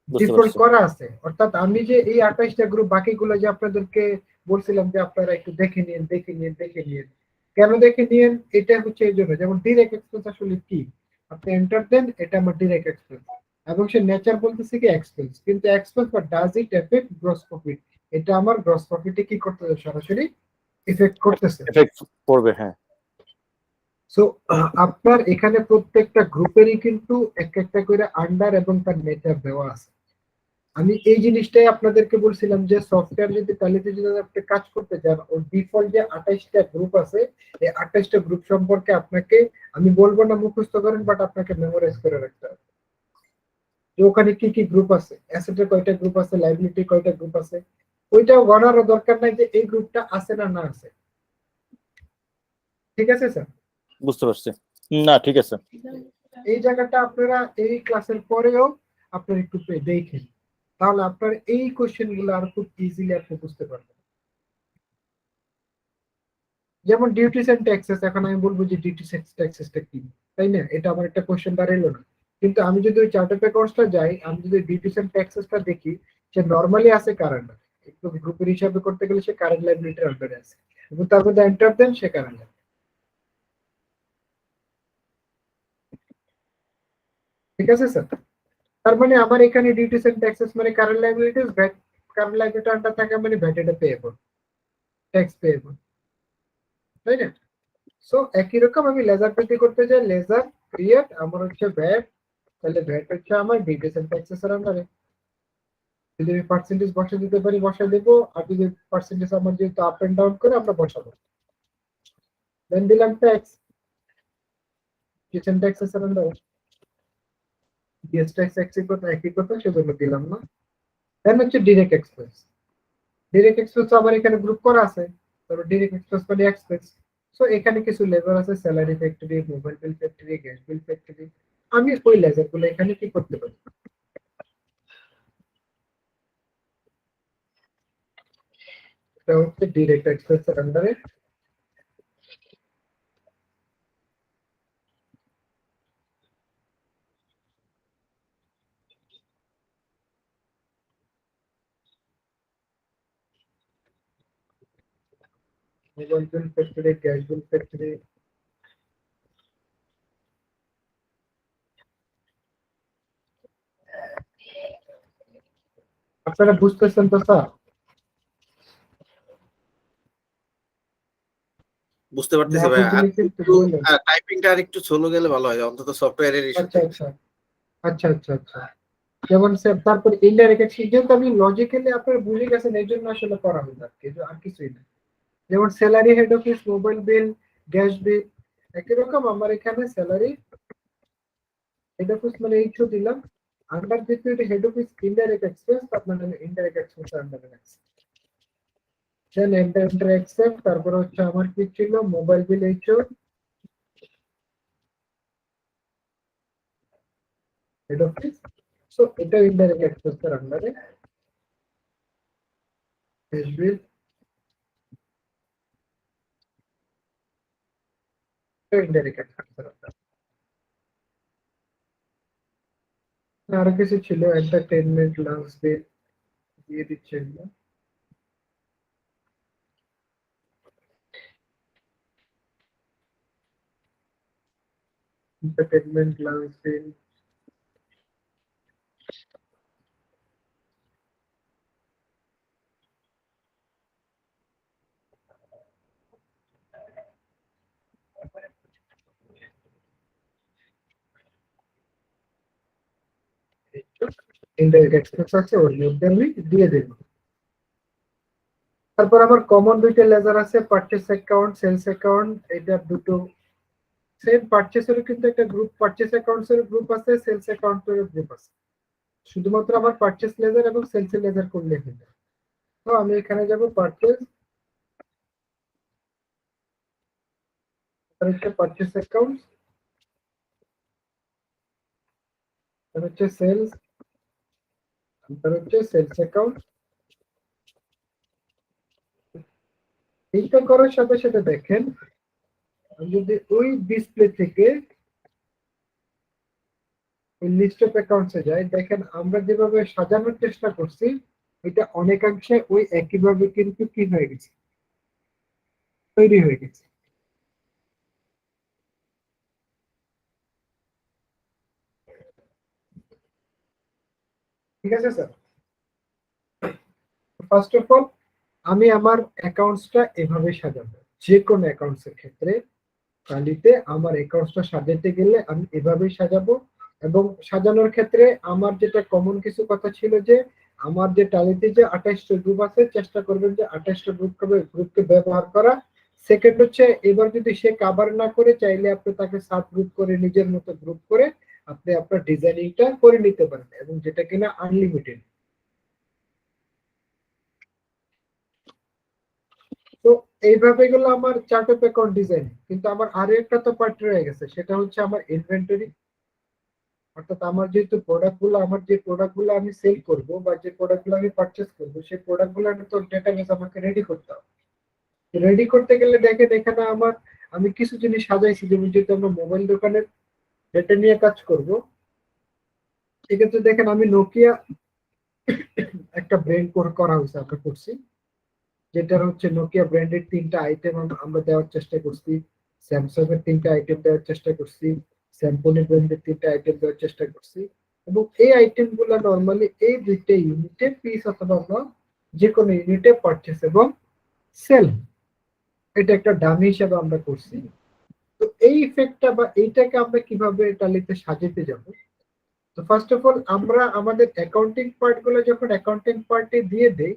Speaker 2: বুঝতে
Speaker 1: ডিফল্ট
Speaker 2: পারছি।
Speaker 1: করা আছে। অর্থাৎ আমি যে এই 28টা গ্রুপ বাকিগুলো যে আপনাদেরকে বলছিলাম যে আপনারা একটু দেখে নিন দেখে নিন দেখে নিন, কেন দেখে নিন, এটা হচ্ছে এই জন্য, যেমন ডিরেক্ট এক্সপেন্স আসলে কি, আপনি এন্টার দেন এটা আমার ডিরেক্ট এক্সপেন্স, এবং সে নেচার বলতেছে কি এক্সপেন্স, কিন্তু এক্সপেন্স বা does it effect gross profit, এটা আমার গ্রস প্রফিটে কি করতেছে, সরাসরি এফেক্ট করতেছে।
Speaker 2: এফেক্ট পড়বে, হ্যাঁ।
Speaker 1: সো আপনার এখানে প্রত্যেকটা গ্রুপেরই কিন্তু এক একটা করে আন্ডার এবং তার নেচার দেওয়া আছে। আমি এই জিনিসটাই আপনাদেরকে বলছিলাম যে সফটওয়্যার যদি তালিতে যদি আপনি কাজ করতে চান, ওর ডিফল্ট যে 28টা গ্রুপ আছে, এই 28টা গ্রুপ সম্পর্কে আপনাকে আমি বলবো না মুখস্থ করেন, বাট আপনাকে মেমোরাইজ করে রাখতে হবে যে ওখানে কি কি গ্রুপ আছে, অ্যাসেটের কয়টা গ্রুপ আছে, লাইবিলিটি কয়টা গ্রুপ আছে। ওইটাও গণারও দরকার নাই যে এই গ্রুপটা আছে না না আছে। ঠিক আছে স্যার?
Speaker 2: বুঝতে পারছি। না ঠিক আছে।
Speaker 1: এই জায়গাটা আপনারা এই ক্লাসের পরেও আপনারা একটু দেখেন, তাহলে আপনার এই কোশ্চেন গুলো আর খুব ইজিলি আপনি বুঝতে পারবেন। যেমন ডিউটিস এন্ড ট্যাক্সেস, এখন আমি বলবো যে ডিউটিস ট্যাক্সেসটা কি, তাই না? এটা আমার একটা কোশ্চেন দাঁড়াইলো না, কিন্তু আমি যদি ওই চার্ট অফ অ্যাকাউন্টসটা যাই, আমি যদি ডিউটিস এন্ড ট্যাক্সেসটা দেখি, সে নরমালি আছে কারেন্ট, একটু গ্রুপের হিসাবে করতে গেলে সে কারেন্ট লাইবিলিটির আন্ডারে আছে, এবং তার মধ্যে এন্টার দেন সে কারেন্ট। ঠিক আছে স্যার? তার মানে আমার এখানে ডিউটিস এন্ড ট্যাক্সেস মানে current liabilities, VAT current liability under থাকে মানে ভ্যাট এটা পেয়েবল, ট্যাক্স পেয়েবল, তাই না? সো একই রকম আমি লেজার পেতে করতে চাই, লেজার ক্রিয়েট আমার হচ্ছে ভ্যাট, তাহলে ভ্যাট হচ্ছে আমার ডিউটিস এন্ড ট্যাক্সেস এর আন্ডারে। যদি আমি পার্সেন্টেজ বসে দিতে পারি বসাই দেবো, আর যদি পার্সেন্টেজ আমার যেহেতু আপ এন্ড ডাউন করে আমরা বসাবো, দেন দিলাম ট্যাক্স, কিচেন ট্যাক্সেস এর আন্ডারে, জিএস ট্যাক্স একই কথা সেজন্য দিলাম না। দেন হচ্ছে ডিরেক্ট এক্সপেন্স, ডিরেক্ট এক্সপেন্স আমার এখানে গ্রুপ করা আছে, তারপর ডিরেক্ট এক্সপেন্স মানে এক্সপেন্স। সো এখানে কিছু লেজার আছে, salary factory, mobile bill factory, gas bill factory, আমি ওই লেজার গুলো এখানে কি করতে পারি, এটা হচ্ছে ডিরেক্ট এক্সপেন্স এর আন্ডারে। Mobile bill factory, gas bill factory, আপনারা বুঝতেছেন তো স্যার?
Speaker 3: বুঝতে পারতেছি
Speaker 1: না
Speaker 3: ভাই,
Speaker 1: বুঝলে কিন্তু বললেন।
Speaker 3: টাইপিংটা আর একটু স্লো গেলে ভালো হয়, অন্তত সফটওয়্যারের ইস্যু
Speaker 1: আচ্ছা আচ্ছা আচ্ছা আচ্ছা আচ্ছা। যেমন স্যার তারপর ইনডাইরেক্ট এক্সপেন্স, যেহেতু আমি লজিক্যালি আপনারা বুঝে গেছেন এই জন্য আসলে করা হলো আর কি, আর কিছুই না। যেমন salary, head office, mobile bill, gas bill, একই রকম আমার এখানে স্যালারি হেড অফিস মানে এইচও দিলাম, under deputy head office indirect expense, তার মানে indirect expense under then enter accept, তারপর হচ্ছে আমার কি ছিল mobile bill HO head office, so এটা ইনডাইরেক্ট এক্সপেন্স এর আন্ডারে। গ্যাস বিল ইনডাইরেক্ট এক্সপেন্স এর আন্ডারে। আরো কিছু ছিল, এন্টারটেইনমেন্ট, লাঞ্চ বিল দিয়ে দিচ্ছেন না। এন্টারটেইনমেন্ট, লাঞ্চ বিল, ইনডাইরেক্ট এক্সপেন্স আছে, ওর মধ্যে আমি দিয়ে দেব। তারপর আমার কমন দুইটা লেজার আছে, পারচেস অ্যাকাউন্ট, সেলস অ্যাকাউন্ট, এটা দুটো সেম। পারচেসেরও কিন্তু একটা গ্রুপ, পারচেস অ্যাকাউন্টস এর গ্রুপ আছে, সেলস অ্যাকাউন্টের গ্রুপ আছে। শুধুমাত্র আমার পারচেস লেজার এবং সেলস লেজার করলে হবে। তো আমি এখানে যাব পারচেস, হচ্ছে পারচেস অ্যাকাউন্ট, আর হচ্ছে সেলস, আর হচ্ছে সেলস অ্যাকাউন্ট। এইটা করার সাথে সাথে দেখেন, আমি যদি ওই ডিসপ্লে থেকে ওই লিস্ট অফ অ্যাকাউন্টসে যাই, দেখেন আমরা যেভাবে সাজানোর চেষ্টা করছি এটা অনেকাংশে ওই একইভাবে কিন্তু কি হয়ে গেছে, তৈরি হয়ে গেছে। ঠিক আছে স্যার? ফার্স্ট অফ অল আমি আমার অ্যাকাউন্টসটা এভাবে সাজাবো, যে কোনো অ্যাকাউন্টস এর ক্ষেত্রে টালিতে আমার অ্যাকাউন্টসটা সাজাতে গেলে আমি এভাবেই সাজাবো। এবং সাজানোর ক্ষেত্রে আমার যেটা কমন কিছু কথা ছিল যে আমার যে টালিতে যে 28টা গ্রুপ আছে, চেষ্টা করবেন যে 28টা গ্রুপকে ব্যবহার করা। সেকেন্ড হচ্ছে এবার যদি সে কভার না করে, চাইলে আপনি তাকে সাব গ্রুপ করে নিজের মতো গ্রুপ করে আপনি আপনার ডিজাইনিংটা করে নিতে পারেন, এবং যেটা কিনা আনলিমিটেড। তো এইভাবে গেলো আমার চার্ট অফ অ্যাকাউন্ট ডিজাইন। কিন্তু আমার আরো একটা তো পার্ট রয়ে গেছে, সেটা হচ্ছে আমার ইনভেন্টরি। অর্থাৎ আমার যেহেতু প্রোডাক্টগুলো, আমার যে প্রোডাক্টগুলো আমি সেল করব বা যে প্রোডাক্টগুলো আমি পারচেজ করব, সেই প্রোডাক্টগুলো তো ডেটাবেস আমাকে রেডি করতে হবে। রেডি করতে গেলে দেখেন এখানে আমার আমি কিছু জিনিস সাজাইছি, যেমন যেহেতু আমরা মোবাইল দোকানের ডেটা নিয়ে কাজ করব, সেক্ষেত্রে দেখেন আমি নোকিয়া একটা ব্র্যান্ড করা হয়েছে, আমরা করছি, যেটার হচ্ছে নোকিয়া ব্র্যান্ডের 3টা আইটেম আমরা দেওয়ার চেষ্টা করছি, স্যামসাং এর 3টা আইটেম দেওয়ার চেষ্টা করছি, স্যামসং ব্র্যান্ডের 3টা আইটেম দেওয়ার চেষ্টা করছি। এবং এই আইটেম গুলো নর্মালি এই দুইটা ইউনিটে পিস অথবা যে কোনো ইউনিটে পারচেস এবং সেল, এটা একটা ডামি হিসাবে আমরা করছি। তো এই ইফেক্টটা বা এইটাকে আমরা কিভাবে টালিতে সাজাতে যাব? তো ফার্স্ট অফ অল আমরা আমাদের অ্যাকাউন্টিং পার্ট গুলো যখন অ্যাকাউন্টিং পার্টে দিয়ে দেই,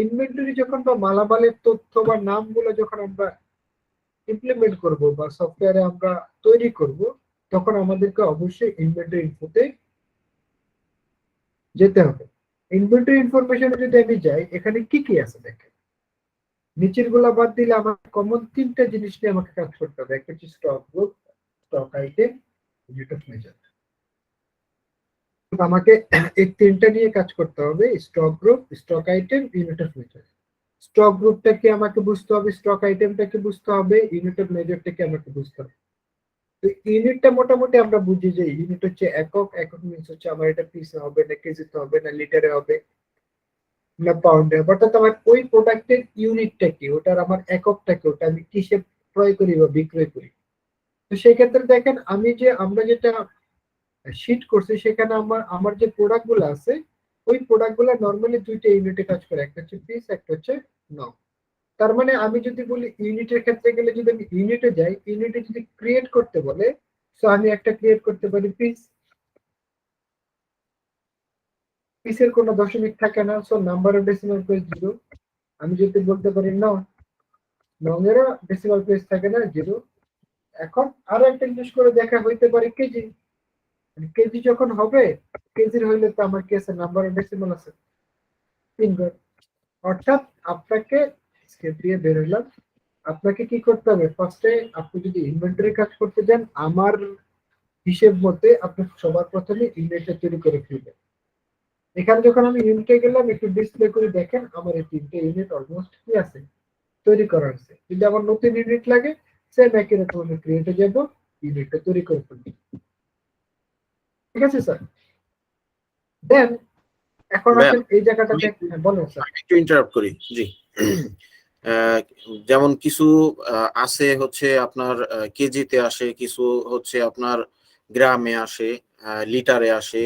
Speaker 1: ইনভেন্টরি যখন বা মালামালের তথ্য বা নামগুলো যখন আমরা ইমপ্লিমেন্ট করব বা সফটওয়্যারে আমরা তৈরি করব, তখন আমাদেরকে অবশ্যই ইনভেন্টরি ইনফোতে যেতে হবে। ইনভেন্টরি ইনফরমেশনে যদি আমি যাই, এখানে কি কি আছে দেখেন, নিচের গুলা বাদ দিলে আমার কমন 3টা জিনিস নিয়ে আমাকে কাজ করতে হবে। একটা হচ্ছে stock group, stock item, unit of measure. আমাকে এই 3টা নিয়ে কাজ করতে হবে, stock group, stock item, unit of measure. Stock গ্রুপটাকে আমাকে বুঝতে হবে, স্টক আইটেমটাকে বুঝতে হবে, ইউনিট অফ মেজারটাকে আমাকে বুঝতে হবে। তো ইউনিটটা মোটামুটি আমরা বুঝি যে ইউনিট হচ্ছে একক, একক মিনস হচ্ছে আমার এটা পিসে হবে না কেজিতে হবে না লিটারে হবে না পাউন্ডে, অর্থাৎ আমার ওই প্রোডাক্টের ইউনিটটা কি, ওটার আমার এককটা কি, ওটা আমি কিসে ক্রয় করি বা বিক্রয় করি। তো সেই ক্ষেত্রে দেখেন আমরা যেটা শীট করছি, সেখানে আমার যে প্রোডাক্ট গুলো আছে ওই প্রোডাক্ট গুলো নর্মালি দুইটা ইউনিটে কাজ করে, একটা হচ্ছে পিস, একটা হচ্ছে নং। তার মানে আমি যদি বলি ইউনিটের ক্ষেত্রে গেলে, যদি আমি ইউনিটে যাই, ইউনিটে যদি ক্রিয়েট করতে বলে, তো আমি একটা ক্রিয়েট করতে পারি পিস। পিসের কোনো দশমিক থাকে না, so number of decimal place 0। আমি যদি বলতে পারি নং, নং এরও ডেসিমাল প্লেস থাকে না, 0। এখন আরো একটা জিনিস করে দেখা হইতে পারে কেজি। কেজি যখন হবে, কেজির হইলে তো আমার কেসে নাম্বার অফ ডেসিমাল আছে 3 ঘর। অর্থাৎ আপনাকে স্কেপ দিয়ে বের হইলাম, আপনাকে কি করতে হবে, ফার্স্টে আপনি যদি ইনভেন্টরি কাজ করতে যান, আমার হিসেব মতে আপনি সবার প্রথমে ইউনিটটা তৈরি করে ফেলবেন। এখানে যখন আমি ইউনিটে গেলাম, একটু ডিসপ্লে করে দেখেন আমার এই 3টে ইউনিট অলমোস্ট কি আছে, তৈরি করা হয়েছে। যদি আমার নতুন ইউনিট লাগে, সেম একই রকম আমি ক্রিয়েটে যাব, ইউনিটটা তৈরি করে ফেলবো। ঠিক আছে স্যার? দেন এখন
Speaker 3: ভাইয়া,
Speaker 1: আসেন এই জায়গাটাতে, বলেন স্যার।
Speaker 3: আমি একটু ইন্টারাপ্ট করি। জি। আহ, যেমন কিছু আছে হচ্ছে আপনার কেজিতে আসে, কিছু হচ্ছে আপনার গ্রামে আসে, লিটারে আসে,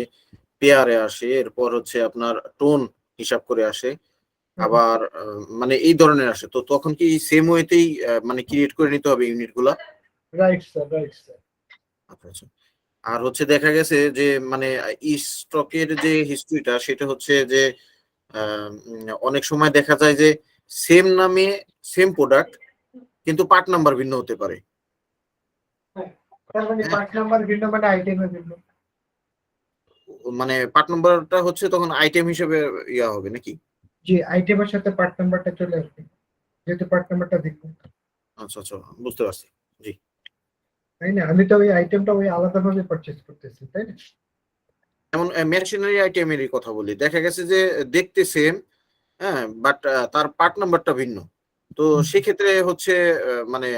Speaker 3: পেয়ারে আসে, এরপর হচ্ছে আপনার টোন হিসাব করে আসে, আবার মানে এই ধরনের আসে। তো তখন কি সেম ওয়েতেই মানে ক্রিয়েট করে নিতে হবে ইউনিট গুলা?
Speaker 1: Right sir, right sir.
Speaker 3: আচ্ছা আচ্ছা। আর হচ্ছে দেখা গেছে যে মানে স্টকের যে হিস্ট্রিটা, সেটা হচ্ছে যে অনেক সময় দেখা যায় যে সেম নামে সেম প্রোডাক্ট কিন্তু পার্ট নাম্বার ভিন্ন হতে পারে।
Speaker 1: তার মানে
Speaker 3: হ্যাঁ,
Speaker 1: পার্ট নাম্বার ভিন্ন, মানে আইটেমে ভিন্ন।
Speaker 3: মানে পার্ট নাম্বারটা হচ্ছে তখন আইটেম হিসেবে ইয়া হবে নাকি?
Speaker 1: জি, আইটেমের সাথে পার্ট নাম্বারটা চলে আসবে, যেহেতু পার্ট নাম্বারটা ভিন্ন।
Speaker 3: আচ্ছা আচ্ছা, বুঝতে পারছি। জি।
Speaker 1: তাই না? আমি তো ওই আইটেমটা ওই আলাদাভাবে পারচেজ করতেছি, তাই না?
Speaker 3: যেমন মেশিনারি আইটেমেরই কথা বলি, দেখা গেছে যে দেখতে সেম, হ্যাঁ, বাট তার পার্ট নাম্বারটা ভিন্ন। তো সেক্ষেত্রে হচ্ছে মানে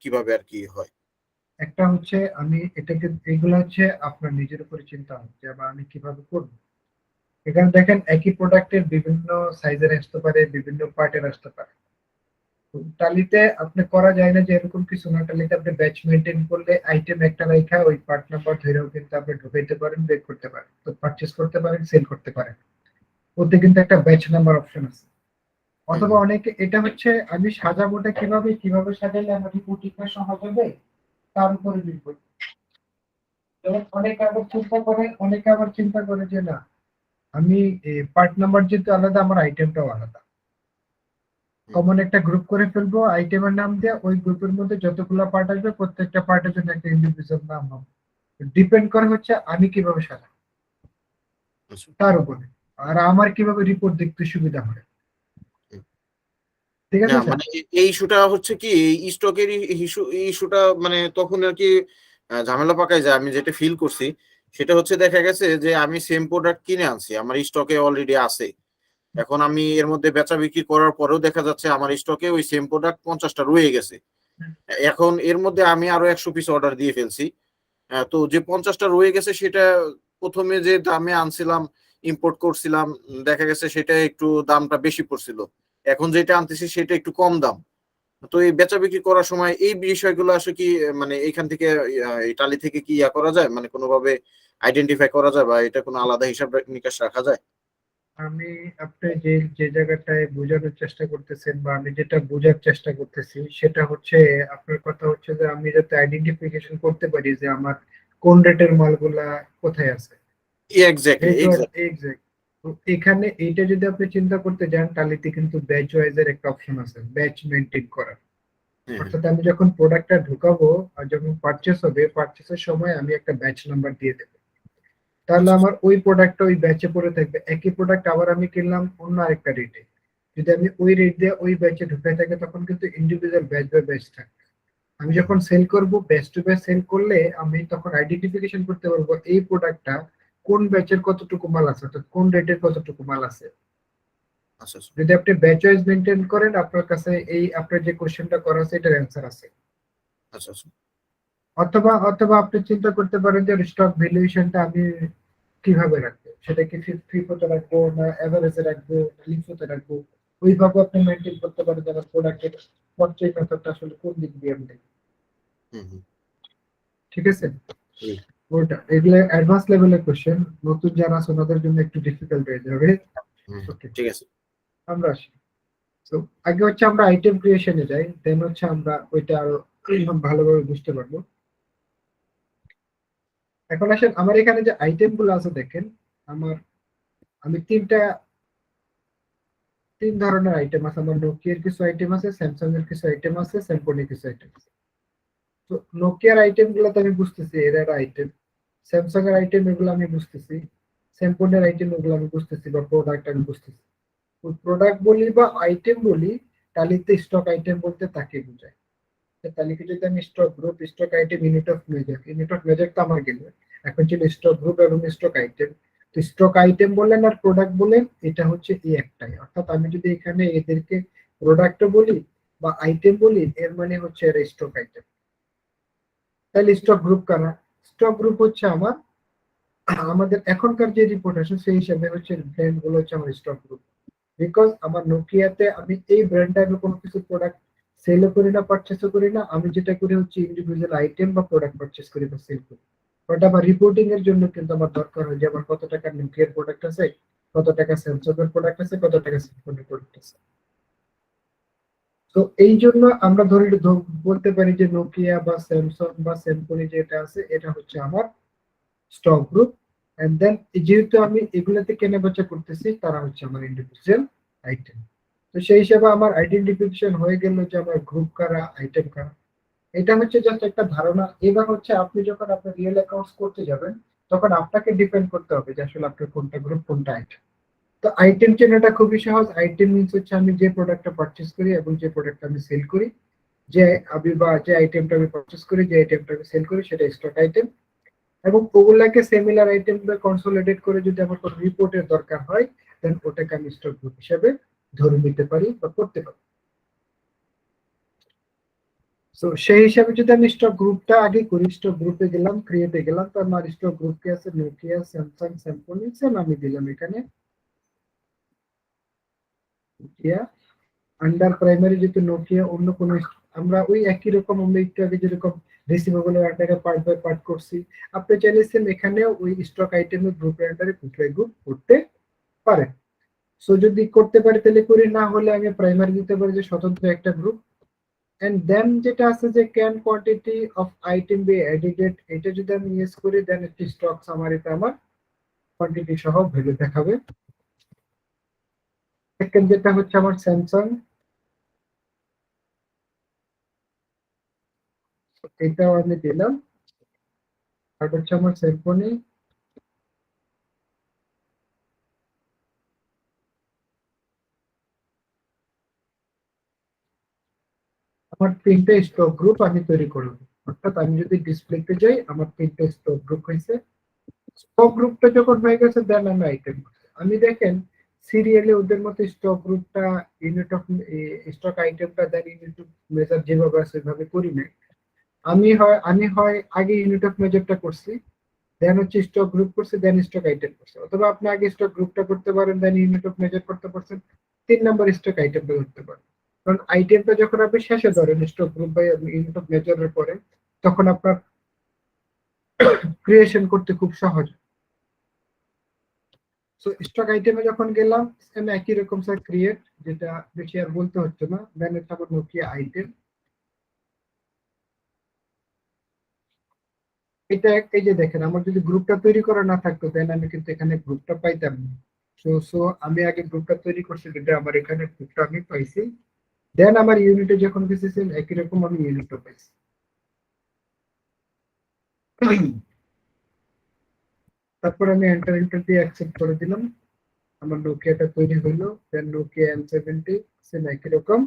Speaker 3: কিভাবে আর কি হয়?
Speaker 1: একটা হচ্ছে আমি এটাকে, এগুলো হচ্ছে আপনার নিজের উপরে চিন্তা হচ্ছে বা আমি কিভাবে করবো। এখানে দেখেন একই প্রোডাক্টের বিভিন্ন সাইজের আসতে পারে, বিভিন্ন পার্টের আসতে পারে। তো টালিতে আপনি করা যায় না যে এরকম কিছু না, টালিতে আপনি ব্যাচ মেনটেন করলে আইটেম একটা রেখা ওই পার্ট নাম্বার ধরেও কিন্তু আপনি ঢুকাইতে পারেন, বের করতে পারেন, তো পারচেজ করতে পারেন, সেল করতে পারেন। ওতে কিন্তু একটা ব্যাচ নাম্বার অপশন আছে। অথবা অনেকে এটা হচ্ছে আমি সাজাবোটা কিভাবে, কিভাবে সাজালে আমার রিপোর্টিংটা সহজ হবে, তার উপরে নির্ভর। যেমন অনেকে আবার চিন্তা করে যে না, আমি পার্ট নাম্বার যেহেতু আলাদা, আমার আইটেমটাও আলাদা, কমন একটা গ্রুপ করে ফেলবো আইটেমের নাম দিয়ে। ওই গ্রুপের মধ্যে যতগুলো পার্ট আসবে, প্রত্যেকটা পার্টের জন্য একটা ইন্ডিভিজুয়াল নাম হবে। ডিপেন্ড করে হচ্ছে আমি কিভাবে সাজাই
Speaker 3: আচ্ছা।
Speaker 1: তার উপরে, আর আমার কিভাবে রিপোর্ট দেখতে সুবিধা হয়। ঠিক
Speaker 3: না
Speaker 1: আছে স্যার?
Speaker 3: মানে এই ইস্যুটা হচ্ছে কি, এই স্টকের ইস্যুটা মানে তখন আর কি ঝামেলা পাকায় যায়। আমি যেটা ফিল করছি সেটা হচ্ছে, দেখা গেছে যে আমি সেম প্রোডাক্ট কিনে আনছি, আমার স্টকে অলরেডি আছে। এখন আমি এর মধ্যে বেচা বিক্রি করার পরেও দেখা যাচ্ছে আমার স্টকে ওই সেম প্রোডাক্ট 50টা রয়ে গেছে। এখন এর মধ্যে আমি আরো 100 পিস অর্ডার দিয়ে ফেলছি। তো যে 50টা রয়ে গেছে সেটা প্রথমে যে দামে আনছিলাম, ইম্পোর্ট করছিলাম, দেখা গেছে সেটা একটু দামটা বেশি পড়ছিল। এখন যেটা আনতেছি সেটা একটু কম দাম। তো এই বেচা বিক্রি করার সময় এই বিষয়গুলো আসলে কি মানে এখান থেকে এই টালি থেকে কি ইয়া করা যায়, মানে কোনোভাবে আইডেন্টিফাই করা যায়, বা এটা কোনো আলাদা হিসাব নিকাশ রাখা যায়?
Speaker 1: আমি আপনি যে যে জায়গাটায় বোঝানোর চেষ্টা করতেছেন বা আমি যেটা বোঝার চেষ্টা করতেছি, সেটা হচ্ছে আপনার কথা হচ্ছে যে আমি যাতে আইডেন্টিফিকেশন করতে পারি যে আমার কোন রেটের মালগুলা কোথায় আছে।
Speaker 3: এক্স্যাক্টলি
Speaker 1: যেহেতু
Speaker 3: এক্স্যাক্টলি।
Speaker 1: এক্সাক্ট, এখানে এইটা যদি আপনি চিন্তা করতে যান, টালিতে কিন্তু ব্যাচ ওয়াইজের একটা অপশন আছে, ব্যাচ মেনটেন করার।
Speaker 3: হ্যাঁ হ্যাঁ।
Speaker 1: অর্থাৎ আমি যখন প্রোডাক্টটা ঢুকাবো আর যখন পারচেস হবে, পারচেসের সময় আমি একটা ব্যাচ নাম্বার দিয়ে দেবো। তাহলে
Speaker 3: আচ্ছা
Speaker 1: আমার ওই প্রোডাক্টটা ওই ব্যাচে পড়ে থাকবে। একই প্রোডাক্ট আবার আমি কিনলাম অন্য আরেকটা রেটে, যদি আমি ওই রেট দিয়ে ওই ব্যাচে ঢুকে থাকে, তখন কিন্তু ইন্ডিভিজুয়াল ব্যাচ বাই ব্যাচ থাকবে। আমি যখন সেল করব, ব্যাচ টু ব্যাচ সেল করলে আমি তখন আইডেন্টিফিকেশন করতে পারবো এই প্রোডাক্টটা কোন ব্যাচের কতটুকু মাল আছে, অর্থাৎ কোন রেটের কতটুকু মাল আছে।
Speaker 3: আচ্ছা আচ্ছা।
Speaker 1: যদি আপনি ব্যাচ ওয়াইজ মেনটেন করেন, আপনার কাছে এই আপনার যে কোশ্চেনটা করা আছে এটার অ্যান্সার আছে।
Speaker 3: আচ্ছা আচ্ছা।
Speaker 1: অথবা অথবা আপনি চিন্তা করতে পারেন যে স্টক ভ্যালুয়েশনটা আমি কিভাবে রাখবো, সেটা কি ফিফোতে রাখবো না এভারেজে রাখবো না লিফোতে রাখবো। ওইভাবে আপনি মেনটেন করতে পারেন যে আমার প্রোডাক্টের পর্যায় মেথডটা আসলে কোন দিক দিয়ে আমি দেখবো।
Speaker 3: হুম হুম।
Speaker 1: ঠিক আছে?
Speaker 3: জি।
Speaker 1: ওটা এগুলো অ্যাডভান্স লেভেলের কোশ্চেন, নতুন যারা আছে ওনাদের জন্য একটু ডিফিকাল্ট হয়ে যাবে। ওকে,
Speaker 3: ঠিক আছে।
Speaker 1: আমরা আসি। তো আগে হচ্ছে আমরা আইটেম ক্রিয়েশনে যাই, দেন হচ্ছে আমরা ওইটা আরো ভালোভাবে বুঝতে পারবো। এখন আসেন আমার এখানে যে আইটেম গুলো আছে দেখেন, আমার আমি তিন ধরনের আইটেম আছে। আমার নোকিয়ার কিছু আইটেম আছে, স্যামসাং এর কিছু আইটেম আছে, স্যামসং কিছু আইটেম আছে। তো নোকিয়ার আইটেম গুলো তো আমি বুঝতেছি এর আইটেম, স্যামসাং এর আইটেম এগুলো আমি বুঝতেছি, স্যামসং এর আইটেম এগুলো আমি বুঝতেছি, বা প্রোডাক্ট আমি বুঝতেছি। প্রোডাক্ট বলি বা আইটেম বলি, তালিতে স্টক আইটেম বলতে তাকে বোঝায়। তালিকা যদি আমি stock group, stock item, unit of measure তো আমার গেল। এখন ছিল স্টক গ্রুপ এবং স্টক আইটেম। তো স্টক আইটেম বললেন আর প্রোডাক্ট বলেন, এটা হচ্ছে এই একটাই। অর্থাৎ আমি যদি এখানে এদেরকে প্রোডাক্টও বলি বা আইটেম বলি, এর মানে হচ্ছে এরা স্টক আইটেম। তাহলে স্টক গ্রুপ কারা? স্টক গ্রুপ হচ্ছে আমাদের এখনকার যে রিপোর্ট আছে সেই হিসাবে হচ্ছে ব্র্যান্ড গুলো হচ্ছে আমার স্টক গ্রুপ। বিকজ আমার নোকিয়াতে আমি এই ব্র্যান্ডে আমি কোনো কিছু প্রোডাক্ট সেলও করি না, পারচেসও করি না। আমি যেটা করি হচ্ছে ইন্ডিভিজুয়াল আইটেম বা প্রোডাক্ট পারচেস করি বা সেল করি। বাট আমার রিপোর্টিং এর জন্য কিন্তু আমার দরকার হয় যে আমার কত টাকা নোকিয়ার প্রোডাক্ট আছে, কত টাকা স্যামসাং এর প্রোডাক্ট আছে, কত টাকা স্যামসাং এর প্রোডাক্ট আছে। তো এই জন্য আমরা বলতে পারি যে নোকিয়া বা স্যামসাং বা স্যামসং যেটা আছে এটা হচ্ছে আমার স্টক গ্রুপ। এন্ড দেন যেহেতু আমি এগুলাতে কেনা বেচা করতেছি, তারা হচ্ছে আমার ইন্ডিভিজুয়াল আইটেম। তো সেই হিসাবে আমার আইডেন্টিফিকেশন হয়ে গেল যে আমার গ্রুপ কারা, আইটেম কারা। এটা হচ্ছে জাস্ট একটা ধারণা। এবার হচ্ছে আপনি যখন আপনার রিয়েল অ্যাকাউন্টস করতে যাবেন, তখন আপনাকে ডিপেন্ড করতে হবে যে আসলে আপনার কোনটা গ্রুপ, কোনটা আইটেম। তো আইটেম চেনাটা খুবই সহজ। আইটেম মিনস হচ্ছে আমি যে প্রোডাক্টটা পারচেস করি এবং যে প্রোডাক্টটা আমি সেল করি, যে আইটেমটা আমি পারচেস করি, যে আইটেমটা আমি সেল করি, সেটা স্টক আইটেম। এবং ওগুলাকে সিমিলার আইটেম কনসোলিডেট করে যদি আমার কোনো রিপোর্টের দরকার হয়, দেন ওটাকে আমি স্টক গ্রুপ হিসেবে ধরে নিতে পারি বা করতে পারি। তো সেই হিসাবে যদি আমি স্টক গ্রুপটা আগে করি, স্টক গ্রুপে গেলাম, ক্রিয়েটে গেলাম, তো আমার স্টক গ্রুপে আছে নোকিয়া, স্যামসাং, স্যামসং, সেম আমি দিলাম এখানে নোকিয়া। আন্ডার প্রাইমারি যেহেতু নোকিয়া, অন্য কোনো আমরা ওই একই রকম, আমরা একটু আগে যেরকম রিসিভেবল আন্ডারে পার্ট বাই পার্ট করছি, আপনি চাইলে সেম এখানেও ওই স্টক আইটেমের গ্রুপের আন্ডারে গ্রুপ বাই গ্রুপ করতে পারেন। সো যদি করতে পারি তাহলে করি, না হলে আমি প্রাইমারি দিতে পারি যে স্বতন্ত্র একটা গ্রুপ। এন্ড দেন যেটা আছে যে can quantity of item B edited, এটা যদি আমি ইউজ করি, দেন একটি স্টক সামারিতে আমার কোয়ান্টিটি সহ ভ্যালু দেখাবে। সেকেন্ড যেটা হচ্ছে আমার স্যামসাং, এটাও আমি দিলাম। আর হচ্ছে আমার সেলফোনে, আমার তিনটে স্টক গ্রুপ আমি তৈরি করলাম। অর্থাৎ আমি যদি ডিসপ্লেতে যাই, আমার তিনটে স্টক গ্রুপ হয়েছে। স্টক গ্রুপটা যখন হয়ে গেছে, দেন আমি আইটেম। আমি দেখেন সিরিয়ালে ওদের মতো স্টক গ্রুপটা, ইউনিট অফ স্টক আইটেমটা, দেন ইউনিট অফ মেজার যেভাবে আছে সেভাবে করি না। আমি হয় আগে ইউনিট অফ মেজারটা করছি, দেন হচ্ছে স্টক গ্রুপ করছি, দেন স্টক আইটেম করছি। অথবা আপনি আগে স্টক গ্রুপটা করতে পারেন, দেন ইউনিট অফ মেজার করতে পারছেন, 3 নম্বর স্টক আইটেমটা করতে পারেন। কারণ আইটেমটা যখন আপনি শেষে ধরেন স্টক গ্রুপ বা ইউনিট অফ মেজারের পরে, তখন আপনার ক্রিয়েশন করতে খুব সহজ। সো স্টক আইটেমে যখন গেলাম, আমি একই রকম স্যার ক্রিয়েট, যেটা বেশি আর বলতে হচ্ছে না, দেন হচ্ছে আমার নোকিয়া আইটেম। এটা এই যে দেখেন, আমার যদি গ্রুপটা তৈরি করা না থাকতো, দেন আমি কিন্তু এখানে গ্রুপটা পাইতাম না। সো আমি আগে গ্রুপটা তৈরি করছি, যেটা আমার এখানে গ্রুপটা আমি পাইছি। দেন আমার ইউনিটে যখন গেছি, একই রকম আমি ইউনিটও পাইছি। তারপর আমি এন্টার এন্টার দিয়ে অ্যাকসেপ্ট করে দিলাম। আমার নোকিয়াটা তৈরি হলো। দেন নোকিয়া M70 সেম একই রকম।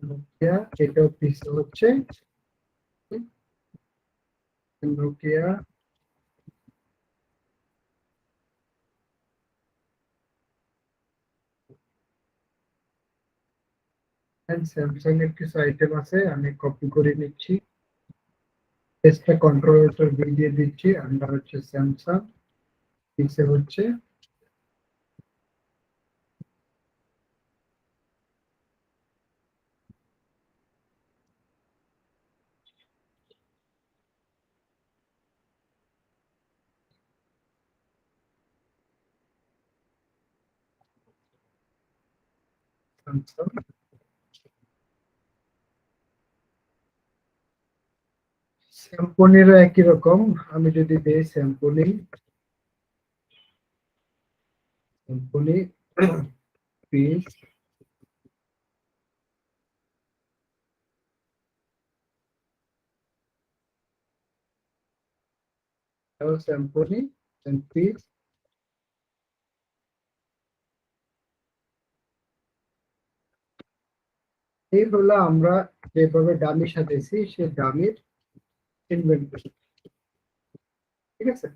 Speaker 1: নোকিয়া এটাও পিস হচ্ছে নোকিয়া। স্যামসাং এর কিছু আইটেম আছে, আমি কপি করে নিচ্ছি। টেস্টটা কন্ট্রোলার বি দিয়ে দিচ্ছি, আন্ডার হচ্ছে স্যামসাং, পিসে হচ্ছে স্যাম্পনিরও একই রকম, আমি যদি দেই স্যাম্পনি পিস স্যাম্পনি পিস, এই হলো আমরা যেভাবে ডামি সাজাইছি সে ডামির ইনভেন্টরি। ঠিক আছে,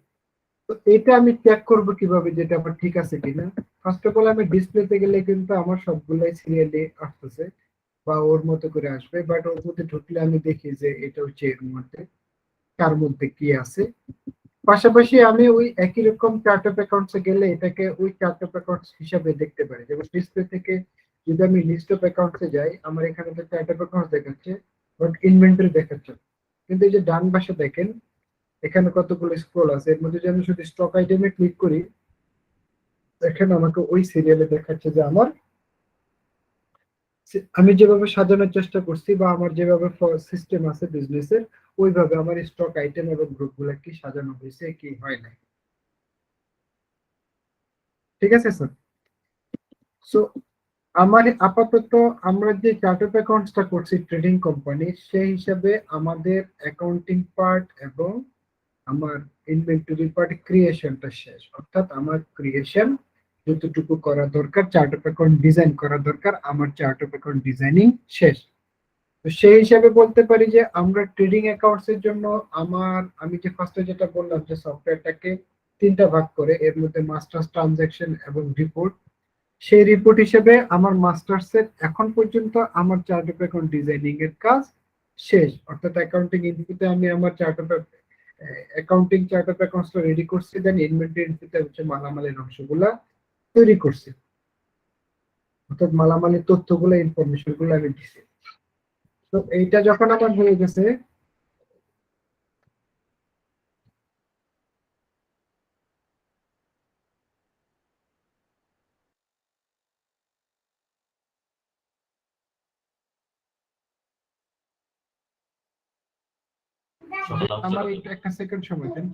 Speaker 1: তো এটা আমি চেক করব কিভাবে যেটা আমার ঠিক আছে কিনা। ফার্স্ট অফ অল আমি ডিসপ্লেতে গেলে কিন্তু আমার সবগুলাই সিরিয়ালি আসতেছে বা ওর মতো করে আসবে, বাট ওর মধ্যে ঢুকলে আমি দেখি যে এটা হচ্ছে এর মধ্যে কার মধ্যে কি আছে। পাশাপাশি আমি ওই একই রকম চার্ট অফ অ্যাকাউন্টসে গেলে এটাকে ওই চার্ট অফ অ্যাকাউন্টস হিসাবে দেখতে পারি। যেমন ডিসপ্লে থেকে যদি আমি লিস্ট অফ অ্যাকাউন্টসে যাই, আমার এখানে তো চার্ট অফ অ্যাকাউন্টস দেখাচ্ছে বাট ইনভেন্টরি দেখাচ্ছে না। কিন্তু এই যে ডান পাশে দেখেন এখানে কতগুলো স্ক্রল আছে, এর মধ্যে যদি আমি শুধু স্টক আইটেমে ক্লিক করি, দেখেন আমাকে ওই সিরিয়ালে দেখাচ্ছে যে আমার আমি যেভাবে সাজানোর চেষ্টা করছি বা আমার যেভাবে সিস্টেম আছে বিজনেসের, ওইভাবে আমার স্টক আইটেম এবং গ্রুপগুলো কি সাজানো হয়েছে কি হয় নাই। ঠিক আছে স্যার? সো আমার আপাতত আমরা যে চার্ট অফ অ্যাকাউন্টসটা করছি ট্রেডিং কোম্পানি, সেই হিসাবে আমাদের অ্যাকাউন্টিং পার্ট এবং আমার ইনভেন্টরি পার্ট ক্রিয়েশনটা শেষ। অর্থাৎ আমার ক্রিয়েশন যতটুকু করা দরকার, চার্ট অফ অ্যাকাউন্ট ডিজাইন করা দরকার, আমার চার্ট অফ অ্যাকাউন্ট ডিজাইনিং শেষ। তো সেই হিসাবে বলতে পারি যে আমরা ট্রেডিং অ্যাকাউন্টস এর জন্য আমি যে ফার্স্টে যেটা বললাম যে সফটওয়্যারটাকে তিনটা ভাগ করে, এর মধ্যে মাস্টার্স, ট্রানজাকশন এবং রিপোর্ট। সেই রিপোর্ট হিসেবে আমার মাস্টার্স এর এখন পর্যন্ত আমার চার্ট অফ অ্যাকাউন্ট ডিজাইনিং এর কাজ শেষ। অর্থাৎ অ্যাকাউন্টিং এন্ট্রিতে আমি আমার chart of accounting chart of অ্যাকাউন্টসটা রেডি করছি, দেন ইনভেন্টরি এন্ট্রিতে হচ্ছে মালামালের অংশগুলা তৈরি করছি, অর্থাৎ মালামালের তথ্যগুলো ইনফরমেশন গুলো আমি দিছি। তো এইটা যখন আমার হয়ে গেছে, আমার একটু একটা সেকেন্ড সময় দেন।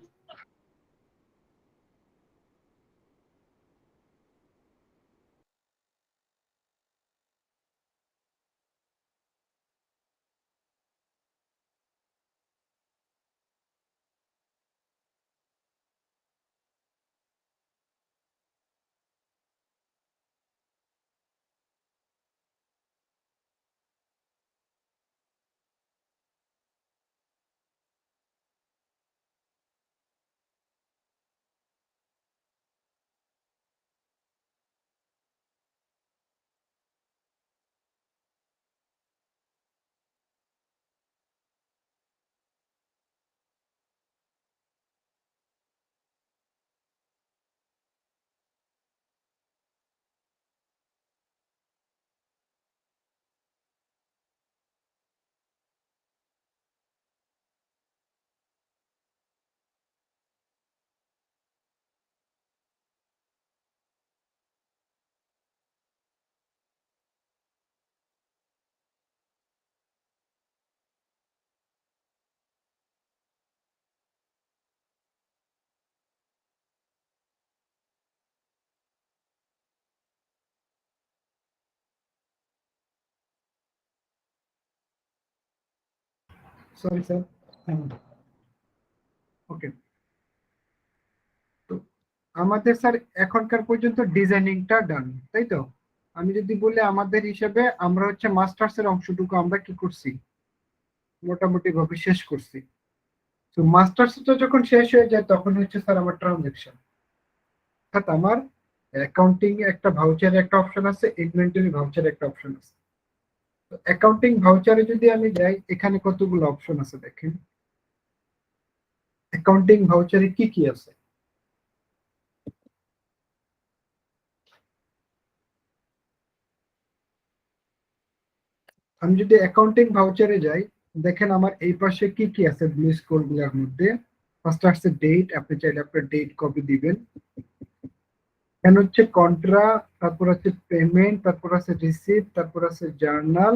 Speaker 1: Sorry sir. ওকে, তো আমাদের স্যার এখনকার পর্যন্ত ডিজাইনিংটা ডান, তাই তো? আমি যদি বলি আমাদের হিসেবে আমরা হচ্ছে মাস্টার্স এর অংশটুকু আমরা কি করছি, মোটামুটি ভাবে শেষ করছি। তো মাস্টার্সটা যখন শেষ হয়ে যায় তখন হচ্ছে স্যার আমার ট্রানজাকশন, অর্থাৎ আমার অ্যাকাউন্টিং একটা ভাউচার একটা অপশন আছে, ইনভেন্টরি ভাউচার একটা অপশন আছে। তো অ্যাকাউন্টিং ভাউচারে যদি আমি যাই, এখানে কতগুলো অপশন আছে দেখেন। অ্যাকাউন্টিং ভাউচারে কি কি আছে, আমি যদি অ্যাকাউন্টিং ভাউচারে যাই, দেখেন আমার এই পাশে কি কি আছে ব্লু স্ক্রল গুলোর মধ্যে। ফার্স্ট আসছে ডেট, আপনি চাইলে আপনার ডেট কপি দিবেন। এখানে হচ্ছে কন্ট্রা, তারপর আছে পেমেন্ট, তারপর আছে রিসিভ, তারপর আছে জার্নাল,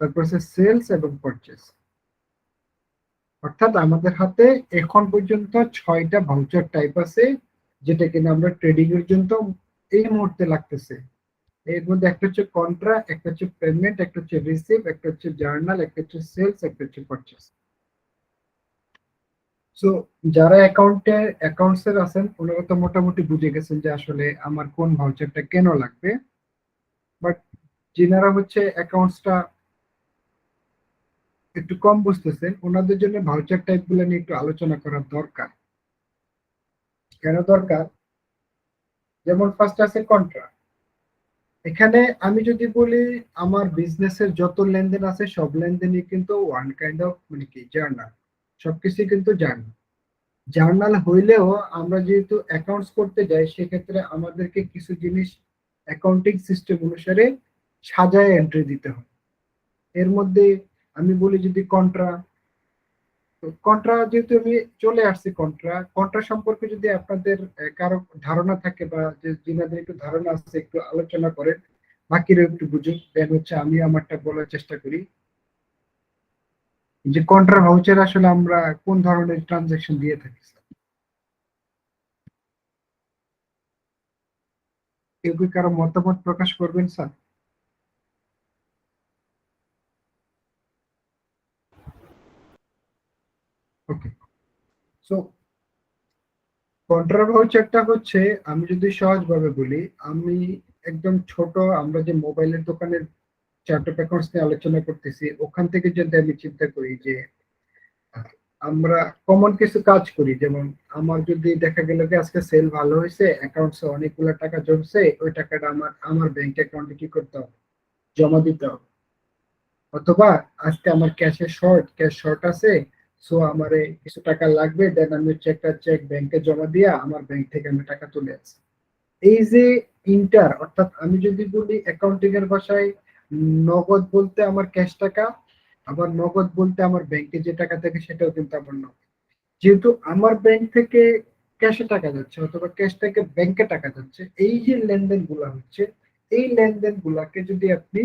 Speaker 1: তারপর আছে সেলস এবং পারচেস। অর্থাৎ আমাদের হাতে এখন পর্যন্ত 6টা ভাউচার টাইপ আছে, যেটা কিনা আমরা ট্রেডিং এর জন্য এই মুহূর্তে লাগতেছে। এর মধ্যে একটা হচ্ছে কন্ট্রা, একটা হচ্ছে পেমেন্ট, একটা হচ্ছে রিসিভ, একটা হচ্ছে জার্নাল, একটা হচ্ছে সেলস, একটা হচ্ছে পারচেস। সো যারা অ্যাকাউন্টস এর আছেন ওনারা তো মোটামুটি বুঝে গেছেন যে আসলে আমার কোন ভাউচারটা কেন লাগবে। বাট যিনারা হচ্ছে অ্যাকাউন্টসটা একটু কম বুঝতেছেন, ওনাদের জন্য ভাউচার টাইপ গুলো নিয়ে একটু আলোচনা করা দরকার। কেন দরকার? যেমন ফার্স্ট আছে কন্ট্রা। এখানে আমি যদি বলি আমার বিজনেসের যত লেনদেন আছে সব লেনদেনই কিন্তু ওয়ান কাইন্ড অফ মানে কি জার্নাল, সবকিছু কিন্তু জার্নাল। জার্নাল হইলেও আমরা যেহেতু অ্যাকাউন্টস করতে যাই সেক্ষেত্রে আমাদেরকে কিছু জিনিস অ্যাকাউন্টিং সিস্টেম অনুসারে সাজায় এন্ট্রি দিতে হয়। এর মধ্যে আমি বলি যদি কন্ট্রা, কন্ট্রা যেহেতু আমি চলে আসছি, কন্ট্রা সম্পর্কে যদি আপনাদের কারো ধারণা থাকে বা যে যিনাদের একটু ধারণা আছে একটু আলোচনা করেন, বাকিরা একটু বুঝুন, দেন হচ্ছে আমি আমারটা বলার চেষ্টা করি। যে কন্ট্রা ভাউচার আসলে আমরা কোন ধরনের ট্রানজাকশন দিয়ে থাকি। কেউ কি কারো মতামত প্রকাশ করবেন স্যার? ওকে, সো কন্ট্রা ভাউচারটা হচ্ছে, আমি যদি সহজভাবে বলি, আমি একদম ছোট, আমরা যে মোবাইলের দোকানের চার্ট অফ অ্যাকাউন্টস নিয়ে আলোচনা করতেছি ওখান থেকে যদি আমি চিন্তা করি যে আমরা কমন কিছু কাজ করি, যেমন আমার যদি দেখা গেল যে আজকে সেল ভালো হয়েছে, অ্যাকাউন্টসে অনেকগুলো টাকা জমছে, ওই টাকাটা আমার ব্যাংক অ্যাকাউন্টে কি করতে হবে? জমা দিতে হবে। অথবা আজকে আমার ক্যাশ শর্ট আছে, সো আমারে কিছু টাকা লাগবে, দেন আমি হচ্ছে একটা চেক ব্যাংকে জমা দিয়া আমার ব্যাংক থেকে আমি টাকা তুলে আসি। এই যে অর্থাৎ আমি যদি বলি অ্যাকাউন্টিং এর ভাষায়, নগদ বলতে আমার ক্যাশ টাকা, আবার নগদ বলতে আমার ব্যাংকে যে টাকা থাকে সেটাও কিন্তু আমার নগদ। যেহেতু আমার ব্যাংক থেকে ক্যাশে টাকা যাচ্ছে অথবা ক্যাশ থেকে ব্যাংকে টাকা যাচ্ছে, এই যে লেনদেন গুলা হচ্ছে, এই লেনদেন গুলাকে যদি আপনি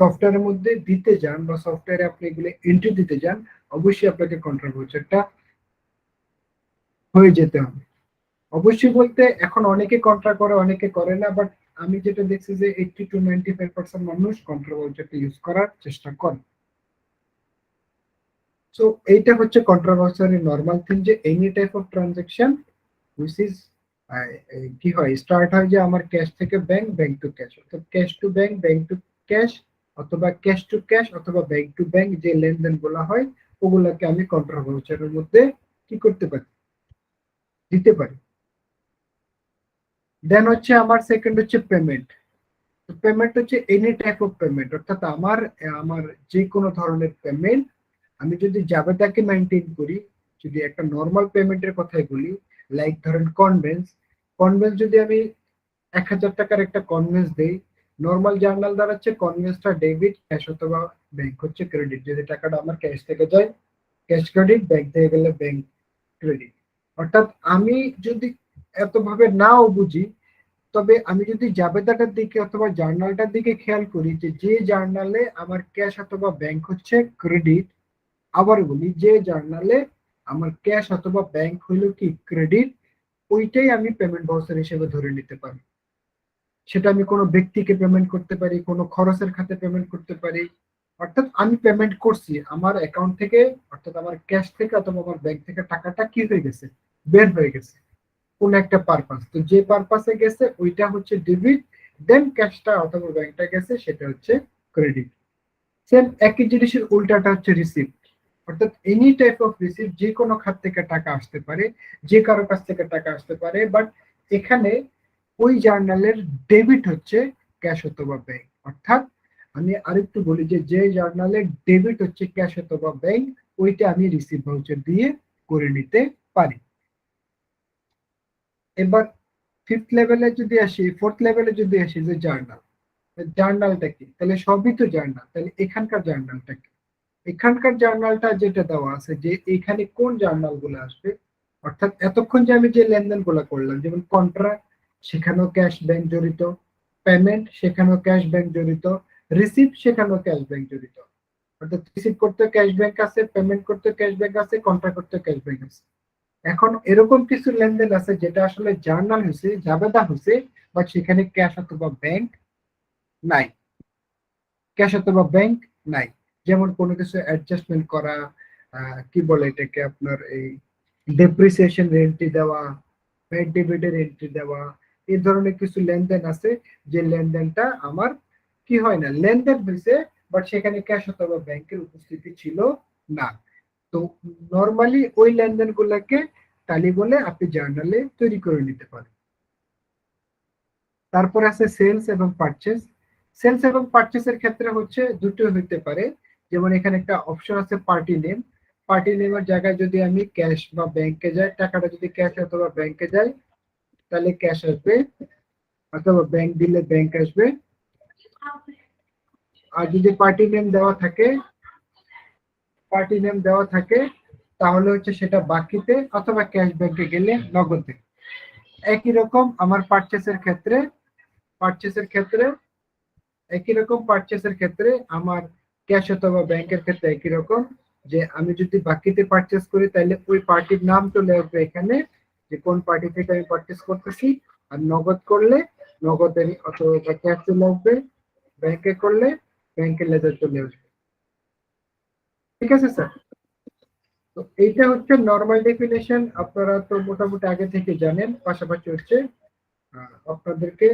Speaker 1: সফটওয়্যারের মধ্যে দিতে যান বা সফটওয়্যারে আপনি এগুলো এন্ট্রি দিতে যান, অবশ্যই আপনাকে কন্ট্রোল ভাউচারটা হয়ে যেতে হবে। অবশ্যই বলতে এখন অনেকে কন্ট্রা করে অনেকে করে না, বাট আমি যেটা দেখছি যে 80 to 95% মানুষ কন্ট্রোল ভাউচারটা ইউজ করার চেষ্টা করে। সো এইটা হচ্ছে কন্ট্রোল ভাউচারের নর্মাল থিং, যে any type of transaction which is কি হয়, স্টার্ট হয় যে আমার ক্যাশ থেকে ব্যাংক, ব্যাংক টু ক্যাশ, অর্থাৎ cash to bank, bank to cash, অথবা ক্যাশ টু ক্যাশ, অথবা ব্যাংক টু ব্যাংক যে লেনদেন গুলা হয় ওগুলাকে আমি কন্ট্রোল ভাউচারের মধ্যে কি করতে পারি? দিতে পারি। দেন হচ্ছে আমার সেকেন্ড হচ্ছে পেমেন্ট। পেমেন্ট হচ্ছে এনি টাইপ অফ পেমেন্ট, অর্থাৎ আমার আমার যে কোনো ধরনের পেমেন্ট আমি যদি জাবেদাকে মেনটেন করি, যদি একটা নর্মাল পেমেন্টের কথাই বলি, লাইক ধরেন কনভেন্স যদি আমি 1000 টাকার একটা কনভেন্স দেই, নর্মাল জার্নাল দাঁড়াচ্ছে কনভেন্সটা ডেবিট, ক্যাশ অথবা ব্যাংক হচ্ছে ক্রেডিট। যদি টাকাটা আমার ক্যাশ থেকে যায় ক্যাশ ক্রেডিট, ব্যাংক থেকে গেলে ব্যাংক ক্রেডিট। অর্থাৎ আমি যদি এতভাবে নাও বুঝি, তবে আমি যদি জাবেদাটার দিকে অথবা জার্নালটার দিকে খেয়াল করি, যে জার্নালে আমার ক্যাশ অথবা ব্যাংক হচ্ছে ক্রেডিট, আবার বলি যে জার্নালে আমার ক্যাশ অথবা ব্যাংক হইলো কি ক্রেডিট, ওইটাই আমি পেমেন্ট ভাউচার হিসেবে ধরে নিতে পারি। সেটা আমি কোনো ব্যক্তিকে পেমেন্ট করতে পারি, কোনো খরচের খাতে পেমেন্ট করতে পারি, অর্থাৎ আমি পেমেন্ট করছি আমার অ্যাকাউন্ট থেকে, অর্থাৎ আমার ক্যাশ থেকে অথবা আমার ব্যাংক থেকে টাকাটা কি হয়ে গেছে, বের হয়ে গেছে কোন একটা পারপাস, তো যে পারপাসে গেছে ওইটা হচ্ছে ডেবিট, দেন ক্যাশটা অথবা ব্যাংকটা গেছে সেটা হচ্ছে ক্রেডিট। সেম একই জিনিসের উল্টাটা হচ্ছে রিসিপ্ট, অর্থাৎ এনি টাইপ অফ রিসিপ্ট, যে কোনো খাত থেকে টাকা আসতে পারে, যে কারো কাছ থেকে টাকা আসতে পারে, বাট এখানে ওই জার্নালের ডেবিট হচ্ছে ক্যাশ অথবা ব্যাংক। অর্থাৎ আমি আরেকটু বলি যে জার্নালের ডেবিট হচ্ছে ক্যাশ অথবা ব্যাংক, ওইটা আমি রিসিভ ভাউচার দিয়ে করে নিতে পারি। এবার ফোর্থ লেভেলে যদি আসি যে জার্নালটা কি, তাহলে সবই তো জার্নাল, তাহলে এখানকার জার্নালটা কি? এখানকার জার্নালটা যেটা দেওয়া আছে যে এখানে কোন জার্নাল গুলো আসবে, অর্থাৎ এতক্ষণ যে আমি যে লেনদেন গুলো করলাম, যেমন সেখানেও ক্যাশ ব্যাংক জড়িত, পেমেন্ট সেখানেও ক্যাশ ব্যাংক জড়িত, রিসিভ সেখানেও ক্যাশ ব্যাংক জড়িত। অর্থাৎ রিসিভ করতে ক্যাশ ব্যাংক আছে, পেমেন্ট করতে ক্যাশ ব্যাংক আছে, কন্ট্রাক্ট করতে ক্যাশ ব্যাংক আছে। এখন এরকম কিছু লেনদেন আছে যেটা আসলে জার্নাল হয়েছে, জাবেদা হয়েছে, বাট সেখানে ক্যাশ অথবা ব্যাংক নাই, ক্যাশ অথবা ব্যাংক নাই। যেমন কোনো কিছু অ্যাডজাস্টমেন্ট করা, কি বলে এটাকে আপনার এই ডেপ্রিসিয়েশন এন্ট্রি দেওয়া, ভ্যাট ডেবিটের এন্ট্রি দেওয়া, এই ধরনের কিছু লেনদেন আছে যে লেনদেনটা আমার কি হয় না, লেনদেন হয়েছে বাট সেখানে ক্যাশ অথবা ব্যাংকের উপস্থিতি ছিল না। তো নরমালি ওই লেনদেন গুলাকে টালি বলে আপনি জার্নালে তৈরি করে নিতে পারেন। তারপর আছে সেলস এবং পারচেজ। সেলস এবং পারচেজের ক্ষেত্রে হচ্ছে দুটো হইতে পারে। যেমন এখানে একটা অপশন আছে পার্টি নেম। পার্টি নেমের জায়গায় যদি আমি ক্যাশ বা ব্যাংকে যাই, টাকাটা যদি ক্যাশ অথবা ব্যাংকে যায় তাহলে ক্যাশ আসবে, অথবা ব্যাংক দিলে ব্যাংক আসবে। আর যদি পার্টি নেম দেওয়া থাকে তাহলে হচ্ছে সেটা বাকিতে অথবা ক্যাশ ব্যাংকে গেলে নগদে। একই রকম আমার পারচেসের ক্ষেত্রে আমার ক্যাশ অথবা ব্যাংকের ক্ষেত্রে একই রকম, যে আমি যদি বাকিতে পারচেস করি তাহলে ওই পার্টির নাম চলে আসবে এখানে, যে কোন পার্টি থেকে আমি পারচেস করতেছি। আর নগদ করলে নগদের অথবা ক্যাশ চলে আসবে, ব্যাংকে করলে ব্যাংকের লেজার চলে আসবে। ঠিক আছে স্যার? তো এইটা হচ্ছে নরমাল ডেফিনেশন, আপনারা তো মোটামুটি আগে থেকে জানেন। পাশাপাশি হচ্ছে আপনাদেরকে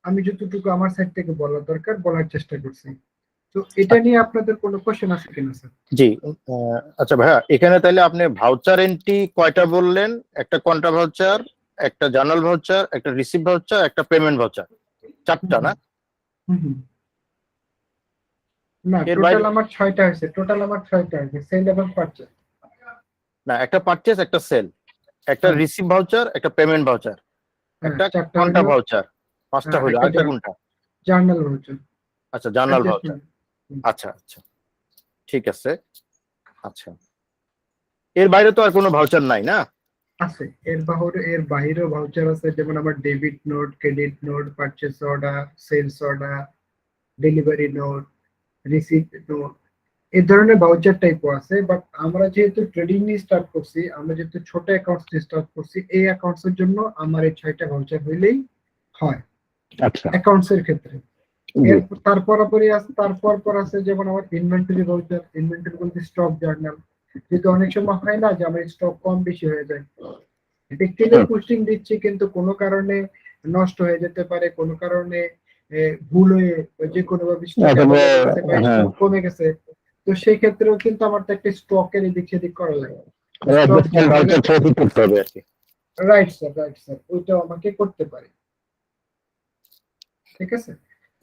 Speaker 1: আমি যতটুকু আমার সাইড থেকে বলার দরকার বলার চেষ্টা করছি। তো এটা নিয়ে আপনাদের কোনো কোশ্চেন আছে কিনা স্যার?
Speaker 2: জি, আচ্ছা ভাইয়া, এখানে তাহলে আপনি ভাউচার এন্ট্রি কয়টা বললেন? একটা কন্ট্রা ভাউচার, একটা জার্নাল ভাউচার, একটা রিসিভ ভাউচার, একটা পেমেন্ট ভাউচার, চারটা না?
Speaker 1: না,
Speaker 2: এর
Speaker 1: টোটাল
Speaker 2: বাইরে
Speaker 1: আমার 6টা হয়েছে, সেল এবং পারচেজ।
Speaker 2: না, একটা পারচেজ, একটা সেল, একটা
Speaker 1: হ্যাঁ।
Speaker 2: রিসিভ ভাউচার, একটা পেমেন্ট ভাউচার, একটা
Speaker 1: চারটা
Speaker 2: কন্ট্রা
Speaker 1: হলো,
Speaker 2: ভাউচার, পাঁচটা হলো।
Speaker 1: একটা
Speaker 2: আরেকটা কোনটা?
Speaker 1: জার্নাল হচ্ছে।
Speaker 2: আচ্ছা, জার্নাল ভাউচার। আচ্ছা আচ্ছা, ঠিক আছে। আচ্ছা, এর বাইরে তো আর কোনো ভাউচার নাই না?
Speaker 1: আছে, এর বাইরেও ভাউচার আছে, যেমন আমার debit note, credit note, purchase order, sales order, delivery note, receipt note, এই ধরনের ভাউচার টাইপও আছে। বাট আমরা যেহেতু ট্রেডিং নিয়ে স্টার্ট করছি, আমরা যেহেতু ছোট অ্যাকাউন্টস দিয়ে স্টার্ট করছি, এই অ্যাকাউন্টস এর জন্য আমার এই 6টা ভাউচার হইলেই হয়
Speaker 2: আচ্ছা,
Speaker 1: অ্যাকাউন্টস এর ক্ষেত্রে। তারপর আছে যেমন আমার ইনভেন্টরি ভাউচার, ইনভেন্টরি বলতে স্টক জার্নাল। যেহেতু অনেক সময় হয় না যে আমার স্টক কম বেশি হয়ে যায়, টেকনিক্যাল পোস্টিং দিচ্ছি কিন্তু কোনো কারণে নষ্ট হয়ে যেতে পারে, কোনো কারণে ভুল হয়ে যে কোনো ভাবে স্টক কমে গেছে। তো সেই ক্ষেত্রেও কিন্তু আমার তো একটা স্টকের এদিক সেদিক করা লাগে। রাইট স্যার, ওইটাও আমাকে করতে পারে। ঠিক আছে।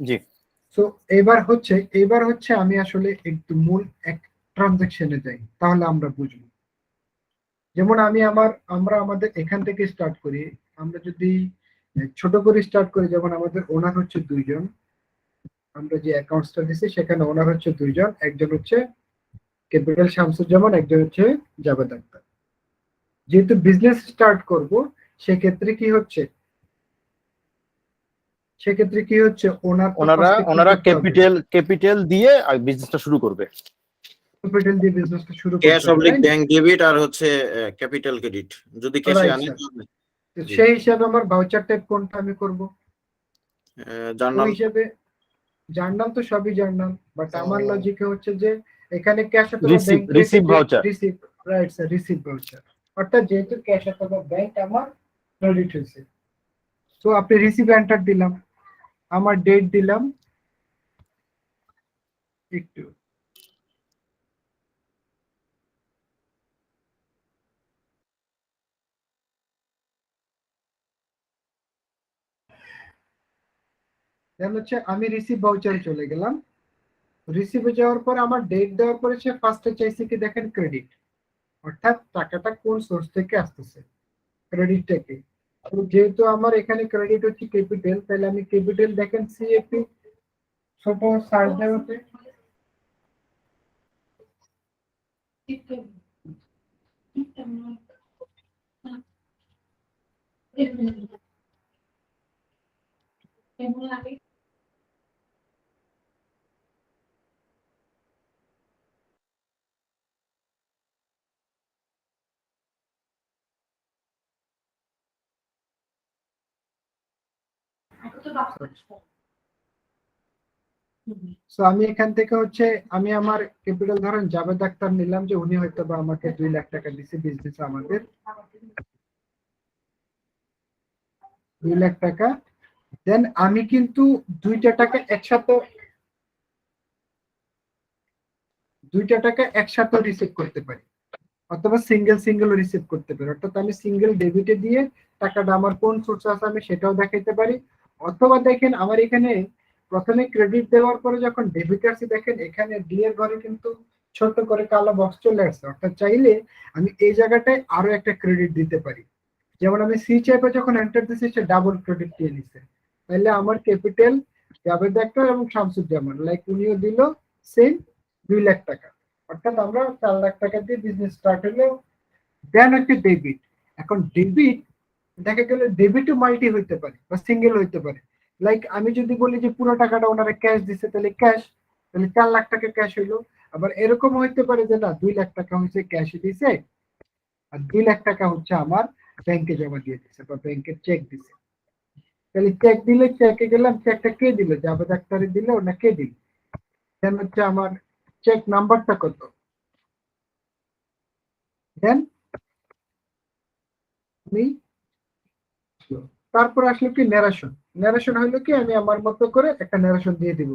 Speaker 2: জি,
Speaker 1: তো এবার হচ্ছে আমি আসলে একটু মূল এক ট্রানজাকশনে যাই, তাহলে আমরা বুঝবো। যেমন আমরা আমাদের এখান থেকে স্টার্ট করি। আমরা যদি ছোট করে স্টার্ট করি, যেমন আমাদের ওনার হচ্ছে 2 জন, আমরা যে অ্যাকাউন্টসটা দিছি সেখানে ওনার হচ্ছে 2 জন, একজন হচ্ছে ক্যাপিটাল শামসুজ্জামান, একজন হচ্ছে জাভেদ আক্তার। যেহেতু বিজনেস স্টার্ট করব, সেক্ষেত্রে কি হচ্ছে
Speaker 2: ওনারা ক্যাপিটাল দিয়ে বিজনেসটা শুরু করবে।
Speaker 1: ক্যাপিটাল দিয়ে বিজনেসটা শুরু করতে
Speaker 3: ক্যাশ
Speaker 1: হবে,
Speaker 3: অবলিক
Speaker 1: তাই না?
Speaker 3: ব্যাংক ডেবিট আর হচ্ছে ক্যাপিটাল ক্রেডিট যদি ক্যাশে
Speaker 1: Right,
Speaker 3: আনি
Speaker 1: sir. তো সেই হিসাবে আমার ভাউচার টাইপ কোনটা আমি করব? ওই
Speaker 3: জার্নাল
Speaker 1: হিসাবে জার্নাল তো সবই জার্নাল, বাট আমার লজিকে হচ্ছে যে এখানে ক্যাশ অথবা
Speaker 2: receive voucher.
Speaker 1: Right sir, receive voucher. অর্থাৎ যেহেতু ক্যাশ অথবা ব্যাংক আমার ক্রেডিট হয়েছে, তো আপনি রিসিভ এন্টার দিলাম, আমার ডেট দিলাম একটু, দেন হচ্ছে আমি রিসিভ ভাউচারে চলে গেলাম। রিসিভে যাওয়ার পর আমার ডেট দেওয়ার পরে সে ফার্স্টে চাইছে কি দেখেন ক্রেডিট, অর্থাৎ টাকাটা কোন সোর্স থেকে আসতেছে, ক্রেডিটটাকে। তো যেহেতু আমার এখানে ক্রেডিট হচ্ছে ক্যাপিটাল, তাহলে আমি ক্যাপিটাল দেখেন সিএপি ছোট সার্চ দেওয়াতে সো আমি এখান থেকে হচ্ছে আমি আমার ক্যাপিটাল ধরেন জাভেদ আক্তার নিলাম যে উনি হয়তো বা আমাকে 2 লাখ টাকা দিছে বিজনেস আমাদের 2 লাখ টাকা। দেন আমি কিন্তু দুইটা টাকা একসাথে রিসিভ করতে পারি, অথবা সিঙ্গেল রিসিভ করতে পারি। অর্থাৎ আমি সিঙ্গেল ডেবিটে দিয়ে টাকাটা আমার কোন সোর্স আছে আমি সেটাও দেখাইতে পারি। অথবা দেখেন আমার এখানে প্রথমে ক্রেডিট দেওয়ার পরে যখন ডেবিট আসছে দেখেন এখানে ডি এর ঘরে কিন্তু ছোট করে কালো বক্স চলে আসছে। অর্থাৎ চাইলে আমি এই জায়গাটায় আরো একটা ক্রেডিট দিতে পারি। যেমন আমি সি চাইপে যখন এন্টার দিচ্ছি সে ডাবল ক্রেডিট দিয়ে নিছে, তাহলে আমার ক্যাপিটাল জাভেদ আক্তার এবং শামসুজ্জামান লাইক উনিও দিল সেম 2 লাখ টাকা। অর্থাৎ আমরা 4 লাখ টাকা দিয়ে বিজনেস স্টার্ট হলো। দেন একটা ডেবিট। এখন ডেবিট দেখা গেল ডেবিটও মাল্টি হইতে পারে বা সিঙ্গেল হইতে পারে। লাইক আমি যদি বলি যে পুরো টাকাটা ওনারা ক্যাশ দিছে তাহলে ক্যাশ, তাহলে 4 লাখ টাকা ক্যাশ হইলো। আবার এরকম হইতে পারে যে না 2 লাখ টাকা হচ্ছে ক্যাশে দিছে আর 2 লাখ টাকা হচ্ছে আমার ব্যাংকে জমা দিয়ে দিছে বা ব্যাংকে চেক দিছে। তাহলে চেক দিলে চেকে গেলাম, চেকটা কে দিল, জাভেদ আক্তারে দিল না কে দিল, দেন হচ্ছে আমার চেক নাম্বারটা কত, দেন আমি তারপর আসলো কি ন্যারেশন। ন্যারেশন হইলো কি আমি আমার মতো করে একটা ন্যারেশন দিয়ে দিব।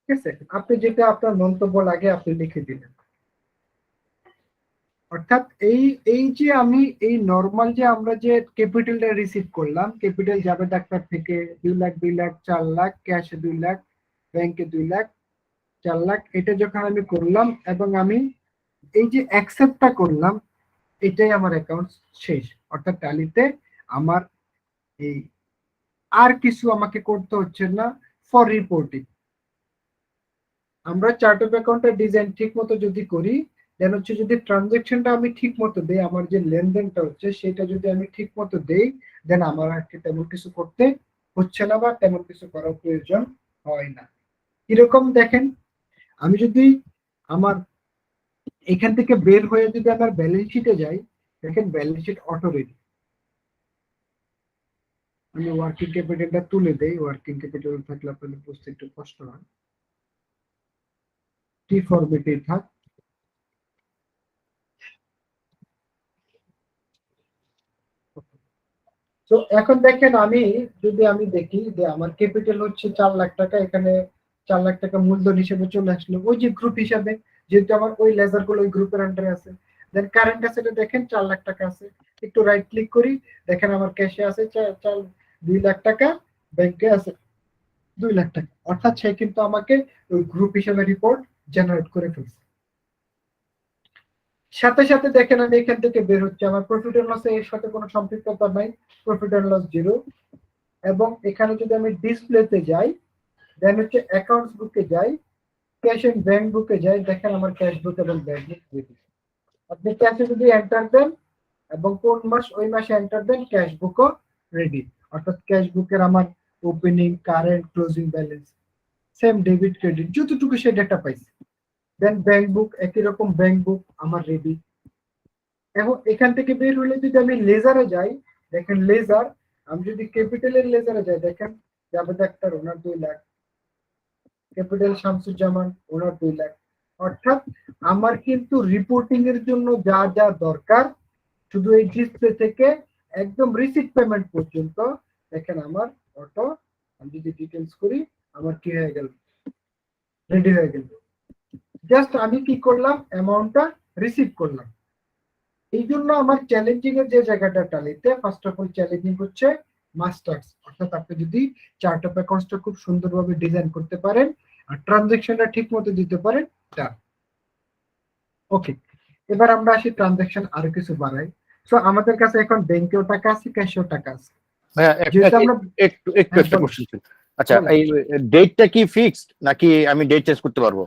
Speaker 1: ঠিক আছে, আপনি যেটা আপনার মন্তব্য লাগে আপনি লিখে দিলেন। অর্থাৎ এই এই যে আমি এই নর্মাল যে আমরা যে ক্যাপিটালটা রিসিভ করলাম, ক্যাপিটাল যাবে ডাক্তার থেকে 2 লাখ 2 লাখ 4 লাখ ক্যাশে 2 লাখ ব্যাংকে 2 লাখ 4 লাখ, এটা যখন আমি করলাম এবং আমি এই যে অ্যাকসেপ্টটা করলাম, এটাই আমার অ্যাকাউন্ট শেষ। অর্থাৎ ট্যালিতে আমার এই আর কিছু আমাকে করতে হচ্ছে না ফর রিপোর্টিং। আমরা চার্ট অফ অ্যাকাউন্টের ডিজাইন ঠিক মতো যদি করি, দেন হচ্ছে যদি ট্রানজেকশনটা আমি ঠিক মতো দেই, আমার যে লেনদেনটা হচ্ছে সেটা যদি আমি ঠিক মতো দেই, দেন আমার আর কি তেমন কিছু করতে হচ্ছে না বা তেমন কিছু করার প্রয়োজন হয় না। কিরকম দেখেন, আমি যদি আমার এখান থেকে বের হয়ে যদি আমার ব্যালেন্স শিটে যাই, দেখেন ব্যালেন্স শিট অটো রেডি। আমি ওয়ার্কিং ক্যাপিটালটা তুলে দেই, ওয়ার্কিং ক্যাপিটাল থাকলে আপনাদের বুঝতে একটু কষ্ট হয়, টি ফরম্যাটে থাক। তো এখন দেখেন আমি যদি আমি দেখি যে আমার ক্যাপিটাল হচ্ছে 4 লাখ টাকা, এখানে 4 লাখ টাকা মূলধন হিসেবে চলে আসলো ওই যে গ্রুপ হিসাবে, যেহেতু আমার ওই লেজার গুলো ওই গ্রুপের আন্ডারে আছে। দেন কারেন্ট অ্যাসেটে দেখেন 4 লাখ টাকা আছে, একটু রাইট ক্লিক করি, দেখেন আমার ক্যাশে আছে 2 লাখ টাকা, ব্যাংকে আছে 2 লাখ টাকা। অর্থাৎ সে কিন্তু আমাকে ওই গ্রুপ হিসেবে রিপোর্ট জেনারেট করে ফেলছে। সাথে সাথে দেখেন আমি এখান থেকে বের হচ্ছে, আমার প্রফিট এন্ড লস এর সাথে কোনো সম্পৃক্ততা নাই, প্রফিট এন্ড লস 0। এবং এখানে যদি আমি ডিসপ্লেতে যাই, দেন হচ্ছে অ্যাকাউন্টস বুকে যাই, ক্যাশ এন্ড ব্যাংক বুকে যাই, দেখেন আমার ক্যাশ বুক এবং ব্যাংক বুক রেডি। আপনি ক্যাশে যদি এন্টার দেন এবং কোন মাস ওই মাসে এন্টার দেন, ক্যাশ বুকও রেডি। অর্থাৎ ক্যাশ বুকের আমার opening, current, closing balance same, debit credit যতটুকু সে ডেটা পাইছে। দেন ব্যাংক বুক একই রকম, ব্যাংক বুক আমার রেডি। এখন এখান থেকে বের হলে যদি আমি লেজারে যাই, দেখেন লেজার, আমি যদি ক্যাপিটালের লেজারে যাই, দেখেন জাভেদ আক্তার ওনার 2 লাখ, ক্যাপিটাল শামসুজ্জামান ওনার 2 লাখ। অর্থাৎ আমার কিন্তু রিপোর্টিং এর জন্য যা যা দরকার শুধু এই ডিসপ্লে থেকে একদম রিসিট পেমেন্ট পর্যন্ত দেখেন আমার অটো, আমি যদি ডিটেলস করি আমার কি হয়ে গেল, রেডি হয়ে গেল। জাস্ট আমি কি করলাম, অ্যামাউন্টটা রিসিভ করলাম। এই জন্য আমার চ্যালেঞ্জিং এর যে জায়গাটা টালিতে, ফার্স্ট অফ অল চ্যালেঞ্জিং হচ্ছে মাস্টার্স, অর্থাৎ আপনি যদি চার্ট অফ অ্যাকাউন্টসটা খুব সুন্দরভাবে ডিজাইন করতে পারেন আর ট্রানজেকশনটা ঠিক মতো দিতে পারেন, ডান। ওকে, এবার আমরা আসি ট্রানজেকশন আরো কিছু বাড়াই। সো আমাদের কাছে এখন ব্যাংকেও টাকা আছে, ক্যাশেও টাকা আছে।
Speaker 7: ভাইয়া
Speaker 1: যেহেতু আমরা
Speaker 7: একটু
Speaker 1: হ্যাঁ,
Speaker 7: একটা
Speaker 1: বলুন।
Speaker 7: কোশ্চেন ছিল। আচ্ছা,
Speaker 1: বলেন।
Speaker 7: এই ডেটটা কি ফিক্সড নাকি আমি ডেট চেঞ্জ করতে পারবো?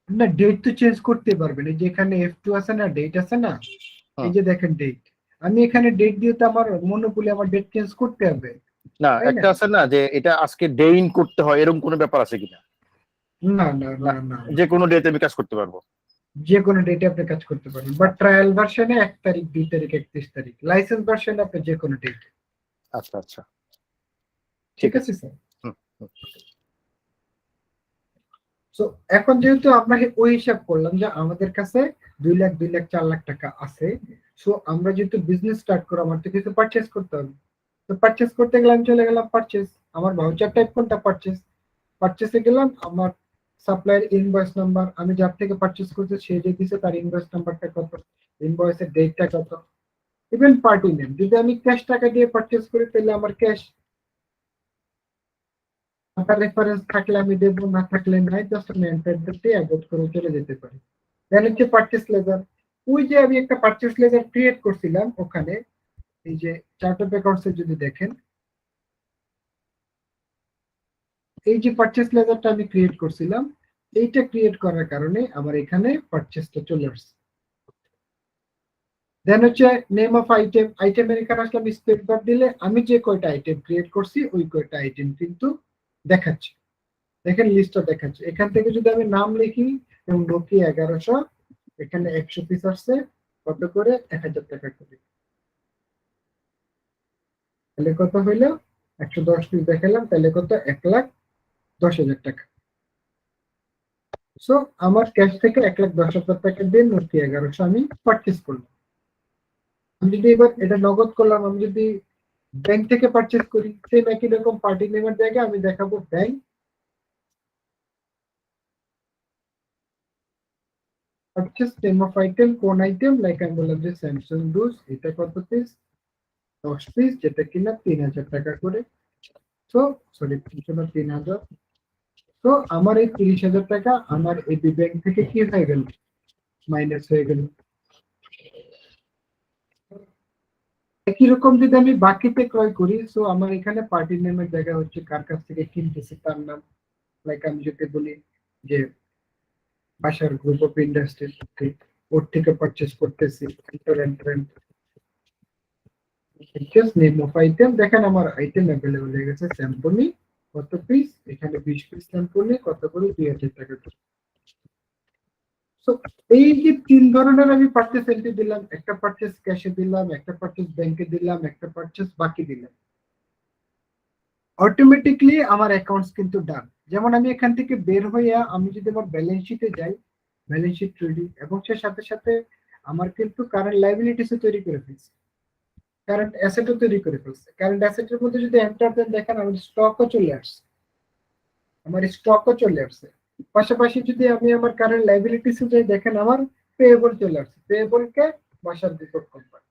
Speaker 1: না, ডেট তো চেঞ্জ করতে পারবেন। এই যে এখানে F2 আছে না, ডেট আছে না, এই যে দেখেন ডেট, আমি এখানে ডেট দিয়ে তো আমার মনোপলি আমার ডেট চেঞ্জ করতে হবে,
Speaker 7: না,
Speaker 1: তাই না?
Speaker 7: একটা আছে না যে এটা আজকে ডেইন করতে হয়, এরকম কোনো ব্যাপার আছে কিনা?
Speaker 1: না না না না,
Speaker 7: যে কোনো ডেটে আমি কাজ করতে পারবো?
Speaker 1: যে কোনো ডেটে আপনি কাজ করতে পারবেন, বাট ট্রায়াল ভার্সনে 1 তারিখ, 2 তারিখ, 31 তারিখ, লাইসেন্স ভার্সনে আপনি যে কোনো ডেট।
Speaker 7: আচ্ছা আচ্ছা,
Speaker 1: ঠিক আছে স্যার।
Speaker 7: হুম, হুম।
Speaker 1: সো এখন যেহেতু আমরা ওই হিসাব করলাম যে আমাদের কাছে 2 লাখ, 2 লাখ, 4 লাখ টাকা আছে, সো আমরা যেহেতু বিজনেস স্টার্ট করব, আমার তো কিছু পারচেজ করতে হবে। তো পারচেজ করতে গেলে আমি চলে গেলাম পারচেজ, আমার ভাউচার টাইপ কোনটা, পারচেজ। পারচেজে গেলাম, আমার সাপ্লায়ার ইনভয়েস নাম্বার, আমি যার থেকে পারচেজ করছি সে যে দিছে তার ইনভয়েস নাম্বারটা কত, ইনভয়েসের ডেটটা কত, ইভেন পার্টি নেম। যদি আমি ক্যাশ টাকা দিয়ে পারচেজ করি তাহলে আমার ক্যাশ, আমার রেফারেন্স থাকলে আমি দেবো, না থাকলে নাই, জাস্ট আমি এন্টার দিতে অ্যাডট করে চলে যেতে পারি। দেন হচ্ছে পারচেজ লেজার। ওই যে আমি একটা পারচেজ লেজার ক্রিয়েট করছিলাম ওখানে, এই যে চার্ট অফ অ্যাকাউন্টসে যদি দেখেন, এই যে পারচেজ লেজারটা আমি ক্রিয়েট করছিলাম, এইটা ক্রিয়েট করার কারণে আমার এখানে পারচেজটা চলে আসছে। দেন হচ্ছে নেম অফ আইটেম, আইটেমের এখানে আসলে আমি স্পেস বার দিলে আমি যে কয়টা আইটেম ক্রিয়েট করছি ওই কয়টা আইটেম কিন্তু দেখাচ্ছে। দেখেন লিস্টটা দেখাচ্ছে। এখান থেকে যদি আমি নাম লিখি, এবং নোকিয়া 1100, এখানে 100 পিস আসছে, কত করে, 1000 টাকা করে, তাহলে কত হইলো, 110 পিস দেখালাম, তাহলে কত, 1,10,000 টাকা। সো আমার ক্যাশ থেকে 1,10,000 টাকা দিয়ে নোকিয়া 1100 আমি পারচেস করলাম। আমি যদি এবার এটা নগদ করলাম, আমি যদি ব্যাংক থেকে পারচেস করি, সেম একই রকম পার্টি নেমের জায়গায় আমি দেখাবো bank, purchase, name of item, কোন আইটেম, লাইক আমি বললাম যে স্যামসাং ডুস, এটা কত পিস, 10 পিস, যেটা কিনা 3,000 টাকা করে। তো সরি, 3,000। তো আমার এই 30,000 টাকা আমার এই ব্যাংক থেকে কি হয়ে গেল, মাইনাস হয়ে গেল। একই রকম যদি আমি বাকিতে ক্রয় করি, সো আমার এখানে পার্টি নেমের জায়গা হচ্ছে কার কাছ থেকে কিনতেছি তার নাম, লাইক আমি যদি বলি যে বাসার গ্রুপ অফ ইন্ডাস্ট্রি, ওর থেকে পারচেস করতেছি, নেম অফ আইটেম, দেখেন আমার আইটেম অ্যাভেলেবল হয়ে গেছে, স্যাম্পলি কত পিস, এখানে 20 পিস স্যাম্পলি কত করে, 2,000 টাকা করে। সো এই যে 3 ধরনের আমি পারচেস এন্ট্রি দিলাম, একটা পারচেস ক্যাশে দিলাম, একটা পারচেস ব্যাংকে দিলাম, একটা পারচেস বাকি দিলাম, অটোমেটিকলি আমার অ্যাকাউন্টস কিন্তু ডান। যেমন আমি এখান থেকে বের হয়ে আমি যদি আমার ব্যালেন্স শিটে যাই, ব্যালেন্স শিট রেডি, এবং সে সাথে সাথে আমার কিন্তু কারেন্ট লাইবিলিটিসও তৈরি করে ফেলছে, কারেন্ট অ্যাসেটও তৈরি করে ফেলছে। কারেন্ট অ্যাসেটের মধ্যে যদি এন্টার দেন, দেখেন আমার স্টকও চলে আসছে, আমার স্টকও চলে আসছে। পাশাপাশি যদি আমি আমার কারেন্ট লাইবিলিটিসে যাই, দেখেন আমার পেয়েবল চলে আসছে, পেয়েবলকে বাসার রিপোর্ট কোম্পানি,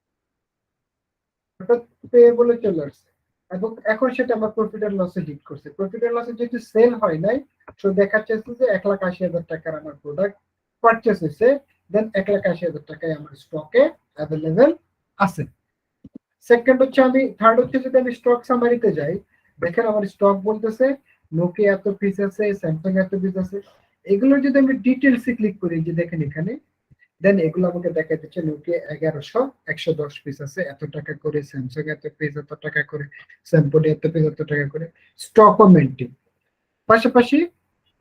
Speaker 1: অর্থাৎ পেয়েবলে চলে আসছে। এবং এখন সেটা আমার প্রফিট এন্ড লসে হিট করছে, প্রফিট এন্ড লসে যেহেতু সেল হয় নাই, সো দেখাচ্ছে যে 1,80,000 টাকার আমার প্রোডাক্ট পারচেস হয়েছে, দেন 1,80,000 টাকায় আমার স্টকে অ্যাভেলেবেল আছে। সেকেন্ড হচ্ছে আমি, থার্ড হচ্ছে যদি আমি স্টক সামারিতে যাই, দেখেন আমার স্টক বলতেছে নোকিয়া এত পিস আছে, স্যামসাং এত পিস আছে। এগুলো যদি আমি ডিটেলসে ক্লিক করি, যে দেখেন এখানে, দেন এগুলো আমাকে দেখা যাচ্ছে নোকিয়া 1100 110 পিস আছে এত টাকা করে, স্যামসাং এত পিস এত টাকা করে, স্যামসং এত পিস এত টাকা করে, স্টকও মেনটেন। পাশাপাশি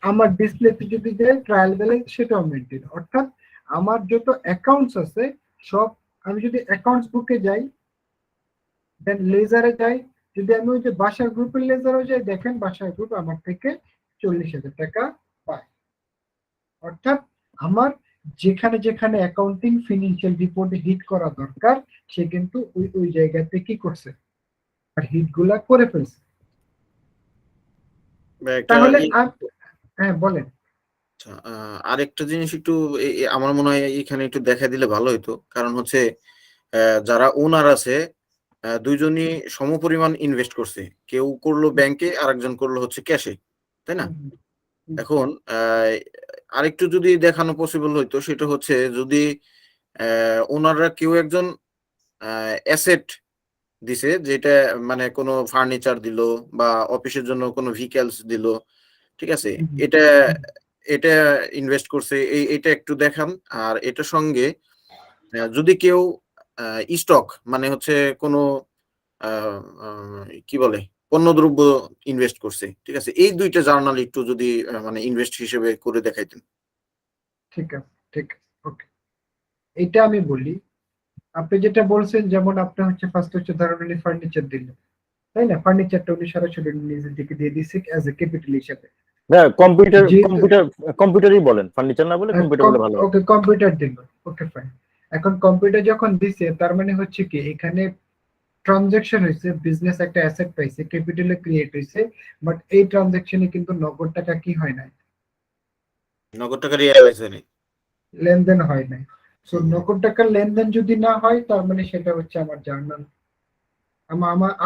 Speaker 1: আমার ডিসপ্লেতে যদি যাই, ট্রায়াল ব্যালেন্স সেটাও মেনটেন, অর্থাৎ আমার যত অ্যাকাউন্টস আছে সব, আমি যদি অ্যাকাউন্টস বুকে যাই, দেন লেজারে যাই, যদি আমি ওই যে বাসার গ্রুপের লেজারে যাই, দেখেন বাসার গ্রুপ আমার থেকে 40,000 টাকা পায়। অর্থাৎ আমার যেখানে যেখানে অ্যাকাউন্টিং ফিনান্সিয়াল রিপোর্টে হিট করা দরকার, সে কিন্তু ওই ওই জায়গাতে কি করছে, আর হিট গুলা করে ফেলছে। তাহলে হ্যাঁ বলেন।
Speaker 3: আচ্ছা, আরেকটা জিনিস একটু আমার মনে হয় এখানে একটু দেখা দিলে ভালো হতো, কারণ হচ্ছে যারা ওনার আছে দুইজনই সমপরিমাণ ইনভেস্ট করছে, কেউ করলো ব্যাংকে আর একজন করলো হচ্ছে ক্যাশে, তাই না? এখন আরেকটু যদি দেখানো পসিবল হইতো সেটা হচ্ছে যদি ওনারা কেউ একজন অ্যাসেট দিছে, যেটা মানে কোনো ফার্নিচার দিল বা অফিসের জন্য কোনো ভেহিকেলস দিল, ঠিক আছে, এটা এটা ইনভেস্ট করছে, এটা একটু দেখান। আর এটার সঙ্গে যদি কেউ স্টক মানে হচ্ছে কোনো কি বলে পণ্যদ্রব্য ইনভেস্ট করছে, ঠিক আছে, এই দুইটা জার্নাল একটু যদি মানে ইনভেস্ট হিসেবে করে দেখাইতেন।
Speaker 1: ঠিক আছে, ঠিক আছে, ওকে। এটা আমি বলি, আপনি যেটা বলছেন, যেমন আপনি হচ্ছে ফার্স্ট হচ্ছে ধরেন উনি ফার্নিচার দিলেন, তাই না? ফার্নিচারটা উনি সরাসরি নিজের দিকে দিয়ে দিচ্ছে অ্যাজ এ ক্যাপিটাল হিসাবে।
Speaker 7: না, কম্পিউটার
Speaker 1: যেহেতু
Speaker 7: কম্পিউটার কম্পিউটারই বলেন, ফার্নিচার না বলে কম্পিউটার বলে ভালো হবে।
Speaker 1: ওকে, কম্পিউটার দিল, ওকে ফাইন। এখন কম্পিউটার যখন দিছে তার মানে হচ্ছে কি এখানে ট্রানজাকশন হয়েছে, বিজনেস একটা অ্যাসেট পাইছে, ক্যাপিটালে ক্রিয়েট হয়েছে, বাট এই ট্রানজাকশনে কিন্তু নগদ টাকা কি হয় নাই,
Speaker 3: নগদ টাকা রিয়ালাইজ হয়নি।
Speaker 1: লেনদেন হয় নাই। সো নগদ টাকার লেনদেন যদি না হয় তার মানে সেটা হচ্ছে আমার জার্নাল,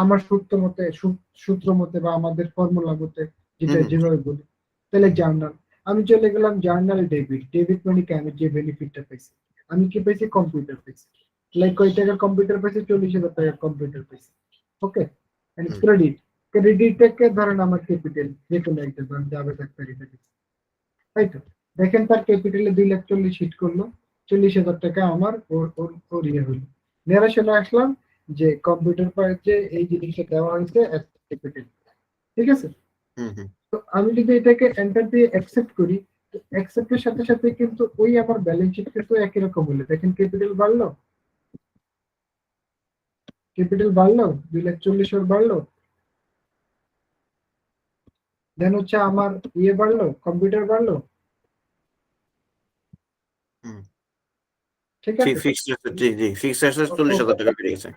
Speaker 1: আমার সূত্র মতে বা আমাদের ফর্মুলা মতে যেটা যেভাবে বলি, তাহলে জার্নাল। আমি চলে গেলাম জার্নাল ডেবিট। ডেবিট মানে কি, আমি যে বেনিফিটটা পাইছি, আমি কি পাইছি? কম্পিউটার পাইছি। লাইক কয় টাকার কম্পিউটার পাইছি? 40,000 টাকার কম্পিউটার পাইছি। ওকে, এন্ড ক্রেডিট। ক্রেডিটটাকে ধরেন আমার ক্যাপিটাল, যে কোনো একটা ধরেন যাবে ফ্যাক্টরি থেকে, তাই তো? দেখেন তার ক্যাপিটালে 2,40,000 হিট করলো, 40,000 টাকা আমার ওর ইয়ে হলো। নেড়া চলে আসলাম যে কম্পিউটার পার যে এই জিনিসটা দেওয়া হয়েছে ক্যাপিটাল, ঠিক আছে? তো আমি যদি এটাকে এন্টার দিয়ে অ্যাকসেপ্ট করি, তো অ্যাকসেপ্টের সাথে সাথে কিন্তু ওই আমার ব্যালেন্স শিট কিন্তু একই রকম হলো। দেখেন ক্যাপিটাল বাড়লো, ক্যাপিটাল বাড়লো, 2,40,000 বাড়লো, দেন হচ্ছে আমার ইয়ে বাড়লো, কম্পিউটার বাড়লো, ঠিক আছে?
Speaker 3: ফিক্সড অ্যাসেট 40,000 টাকা বেড়ে গেছে।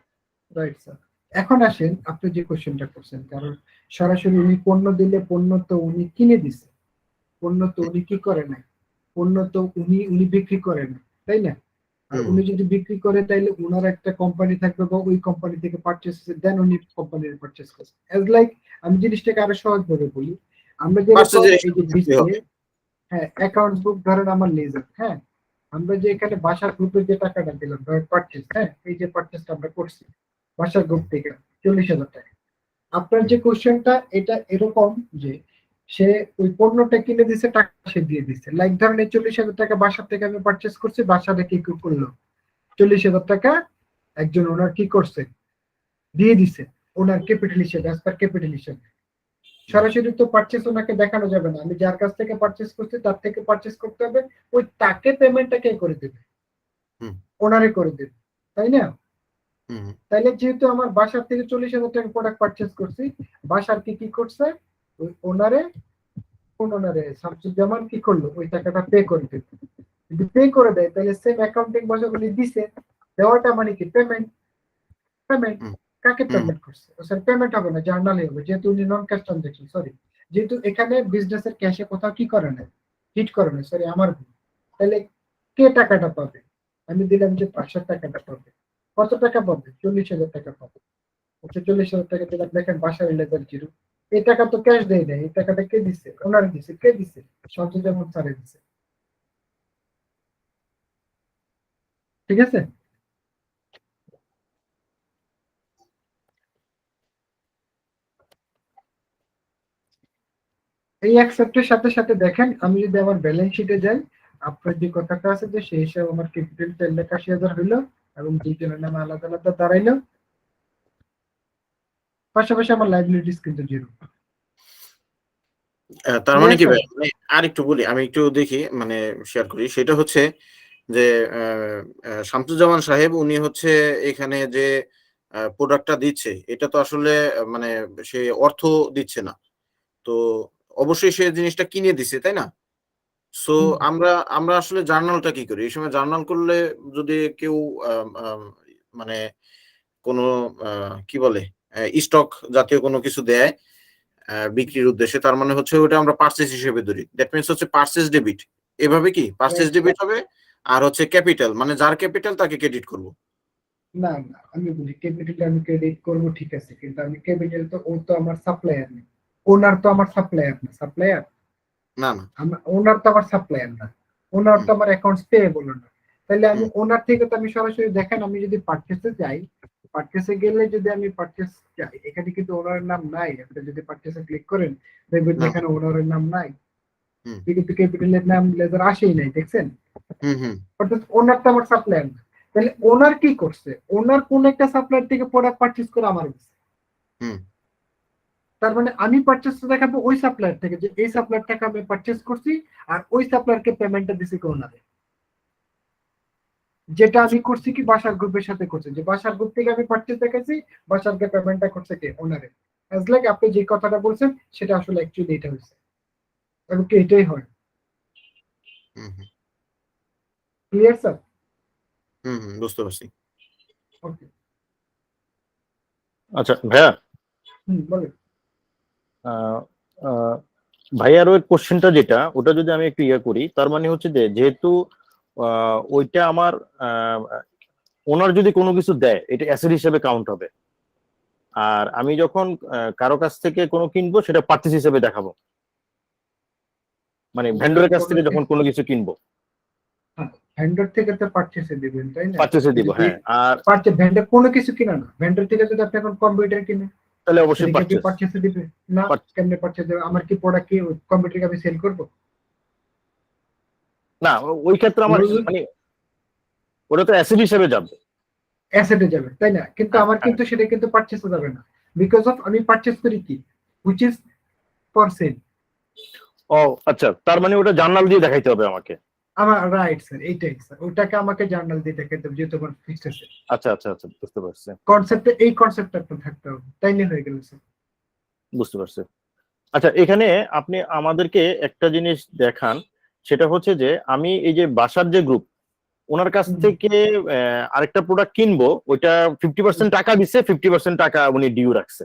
Speaker 1: Right sir. এখন আসেন আপনি যে কোশ্চেনটা করছেন, কারণ সরাসরি উনি পণ্য দিলে পণ্য তো উনি কিনে দিছে, পণ্য তো উনি কি করে নাই, পণ্য তো উনি বিক্রি করে না, তাই না? আর উনি যদি বিক্রি করে তাইলে উনার একটা কোম্পানি থাকবে বা ওই কোম্পানি থেকে পারচেস দেন উনি কোম্পানির পারচেস করছে। অ্যাজ লাইক আমি জিনিসটাকে আরো সহজ ভাবে বলি, আমরা যেরকম এই যে ডিসপ্লে, হ্যাঁ অ্যাকাউন্ট বুক ধরেন আমার লেজার, হ্যাঁ আমরা যে এখানে বাসার গ্রুপে যে টাকাটা দিলাম ধরেন পারচেস, হ্যাঁ এই যে পারচেসটা আমরা করছি বাসার গ্রুপ থেকে 40,000 টাকা। আপনার যে কোশ্চেনটা এটা এরকম যে সে ওই পণ্যটা কিনে দিছে, টাকা সে দিয়ে দিচ্ছে। লাইক ধরেন এই 40,000 টাকা বাসার থেকে আমি পারচেস করছি, বাসাটা কি করলো, 40,000 টাকা একজন ওনার কি করছে, দিয়ে দিছে ওনার ক্যাপিটাল হিসেবে, অ্যাজ পার ক্যাপিটাল হিসেবে। সরাসরি তো পারচেস ওনাকে দেখানো যাবে না, আমি যার কাছ থেকে পারচেস করছি তার থেকে পারচেস করতে হবে, ওই তাকে পেমেন্টটা কে করে দেবে, ওনারে করে দেবে, তাই না? তাইলে যেহেতু আমার বাসার থেকে 40,000 টাকা প্রোডাক্ট পারচেস করছি, বাসার কি করছে, ওই ওনারে শামসুজ্জামান কি করলো, ওই টাকাটা পে করে দেবে। যদি পে করে দেয় তাহলে সেম অ্যাকাউন্টিং ভাষা উনি দিছে, দেওয়াটা মানে কি পেমেন্ট। পেমেন্ট কাকে পেমেন্ট করছে? স্যার পেমেন্ট হবে না, জার্নালে হবে, যেহেতু উনি নন ক্যাশ ট্রানজাকশন, সরি, যেহেতু এখানে বিজনেসের ক্যাশে কোথাও কি করে না, হিট করে না, সরি আমার ভুল। তাহলে কে টাকাটা পাবে? আমি দিলাম যে বাসার টাকাটা পাবে। কত টাকা পাবে? 40,000 টাকা পাবে। 40,000 টাকা দিলাম, দেখেন বাসার লেভেল জিরো। এই টাকা তো ক্যাশ দেয় না, এই টাকাটা কে দিচ্ছে? ওনার দিচ্ছে। কে দিচ্ছে? শামসুজ্জামান স্যারে দিচ্ছে, ঠিক আছে? এই অ্যাকসেপ্টের সাথে সাথে দেখেন আমি যদি আমার ব্যালেন্স শিটে যাই, আপনার যে কথাটা আছে যে সেই হিসাবে আমার ক্যাপিটাল 4,80,000 হইলো এবং দুইজনের নামে আলাদা আলাদা দাঁড়াইলো, পাশাপাশি আমার লাইবিলিটিস কিন্তু জিরো।
Speaker 3: তার মানে কি ভাই, মানে আর একটু বলি, আমি একটু দেখি মানে শেয়ার করি, সেটা হচ্ছে যে শামসুজ্জামান সাহেব উনি হচ্ছে এখানে যে প্রোডাক্টটা দিচ্ছে এটা তো আসলে মানে সে অর্থ দিচ্ছে না, তো অবশ্যই সে জিনিসটা কিনে দিছে, তাই না? সো আমরা আমরা আসলে জার্নালটা কি করি এই সময়? জার্নাল করলে যদি কেউ মানে কোনো কি বলে স্টক জাতীয় কোনো কিছু দেয় বিক্রির উদ্দেশ্যে, তার মানে হচ্ছে ওটা আমরা পারচেজ হিসেবে ধরি, দ্যাট মিনস হচ্ছে পারচেজ ডেবিট। এভাবে কি পারচেজ ডেবিট হবে, আর হচ্ছে ক্যাপিটাল মানে যার ক্যাপিটাল তাকে ক্রেডিট করব।
Speaker 1: না না, আমি বলি ক্যাপিটাল আমি ক্রেডিট করব, ঠিক আছে, কিন্তু আমি ক্যাপিটাল তো, ও তো আমার সাপ্লায়ার নেই, ওনার তো আমার সাপ্লায়ার না, সাপ্লায়ার
Speaker 3: না না।
Speaker 1: ওনার তো আমার সাপ্লায়ার না, ওনার তো আমার অ্যাকাউন্টস পেয়েবল না। তাহলে আমি
Speaker 3: হুম।
Speaker 1: ওনার থেকে তো আমি সরাসরি, দেখেন আমি যদি পারচেসে যাই, পারচেসে গেলে যদি আমি পারচেস যাই, এখানে কিন্তু ওনারের নাম নাই। আপনি যদি পারচেসে ক্লিক করেন দেখবেন
Speaker 3: না।
Speaker 1: এখানে ওনারের নাম নাই,
Speaker 3: হুম
Speaker 1: কিন্তু ক্যাপিটালের নাম লেজার আসেই নাই, দেখছেন?
Speaker 3: হুম হুম
Speaker 1: অর্থাৎ ওনার তো আমার সাপ্লায়ার না। তাহলে ওনার কি করছে, ওনার কোন একটা সাপ্লায়ার থেকে প্রোডাক্ট পারচেস করে আমার দিচ্ছে।
Speaker 3: হুম
Speaker 1: তার মানে আমি পারচেস দেখাবো ওই সাপ্লায়ার থেকে, যে এই সাপ্লায়ার থেকে আমি পারচেস করছি, আর ওই সাপ্লায়ারকে পেমেন্টটা দিছি কি ওনারে। যেটা আমি করছি কি বাসার গ্রুপের সাথে করছি, যে বাসার গ্রুপ থেকে আমি পারচেস দেখাইছি, বাসারকে পেমেন্টটা করছে কে, ওনারে। অ্যাজ লাইক আপনি যে কথাটা বলছেন সেটা আসলে অ্যাকচুয়ালি এটা হয়েছে, এবং কি এটাই হয়।
Speaker 3: হুম হুম
Speaker 1: ক্লিয়ার স্যার?
Speaker 3: বুঝতে পারছি।
Speaker 1: ওকে।
Speaker 7: আচ্ছা ভাইয়া,
Speaker 1: বলেন।
Speaker 7: আহ, আহ, ভাইয়ার ওই কোশ্চেনটা যেটা, ওটা যদি আমি একটু করি, তার মানে হচ্ছে যে যেহেতু ওইটা আমার ওনার যদি কোনো কিছু দেয় এটা অ্যাসেট হিসেবে কাউন্ট হবে, আর আমি যখন কারো কাছ থেকে কোনো কিনবো সেটা পার্চেস হিসেবে দেখাবো, মানে ভেন্ডরের কাছ থেকে যখন কোনো কিছু কিনবো
Speaker 1: ভেন্ডর থেকে তো পারচেসে দিবেন, তাই না?
Speaker 7: পার্চেসে দিব, হ্যাঁ। আর
Speaker 1: পারচেস ভেন্ডর কোনো কিছু কিনা না, ভেন্ডর থেকে যদি আপনি এখন কম্পিউটার কিনেন
Speaker 7: তাহলে অবশ্যই
Speaker 1: সেটা কি আপনি
Speaker 7: পার্চেস।
Speaker 1: পারচেসে দিবে না? কেমনে পারচেস দেবে? আমার কি প্রোডাক্ট কি কম্পিউটারকে আমি সেল করবো?
Speaker 7: না, ওই ক্ষেত্রে আমার মানে ওটা তো অ্যাসেট হিসেবে যাবে।
Speaker 1: অ্যাসেটে যাবে, তাই না? কিন্তু
Speaker 7: হ্যাঁ,
Speaker 1: আমার
Speaker 7: হ্যাঁ।
Speaker 1: কিন্তু সেটা কিন্তু পারচেসে যাবে না, বিকজ অফ আমি পারচেস করি কি, হুইচ ইজ ফর সেল।
Speaker 7: ও আচ্ছা, তার মানে ওটা জার্নাল দিয়ে দেখাইতে হবে আমাকে।
Speaker 1: আমার রাইট স্যার, এইটাই স্যার, ওটাকে আমাকে জার্নাল দিয়ে দেখাতে হবে, যেহেতু আমার ফিক্সড আছে।
Speaker 7: আচ্ছা আচ্ছা আচ্ছা, বুঝতে পারছি।
Speaker 1: কনসেপ্টে এই কনসেপ্টটা আপনার থাকতে হবে, তাইলে হয়ে গেল স্যার।
Speaker 7: বুঝতে পারছি। আচ্ছা, এখানে আপনি আমাদেরকে একটা জিনিস দেখান, সেটা হচ্ছে যে আমি এই যে বাসার যে গ্রুপ, ওনার কাছ থেকে আরেকটা প্রোডাক্ট কিনবো, ওইটা 50% টাকা দিচ্ছে, 50% টাকা উনি ডিউ রাখছে।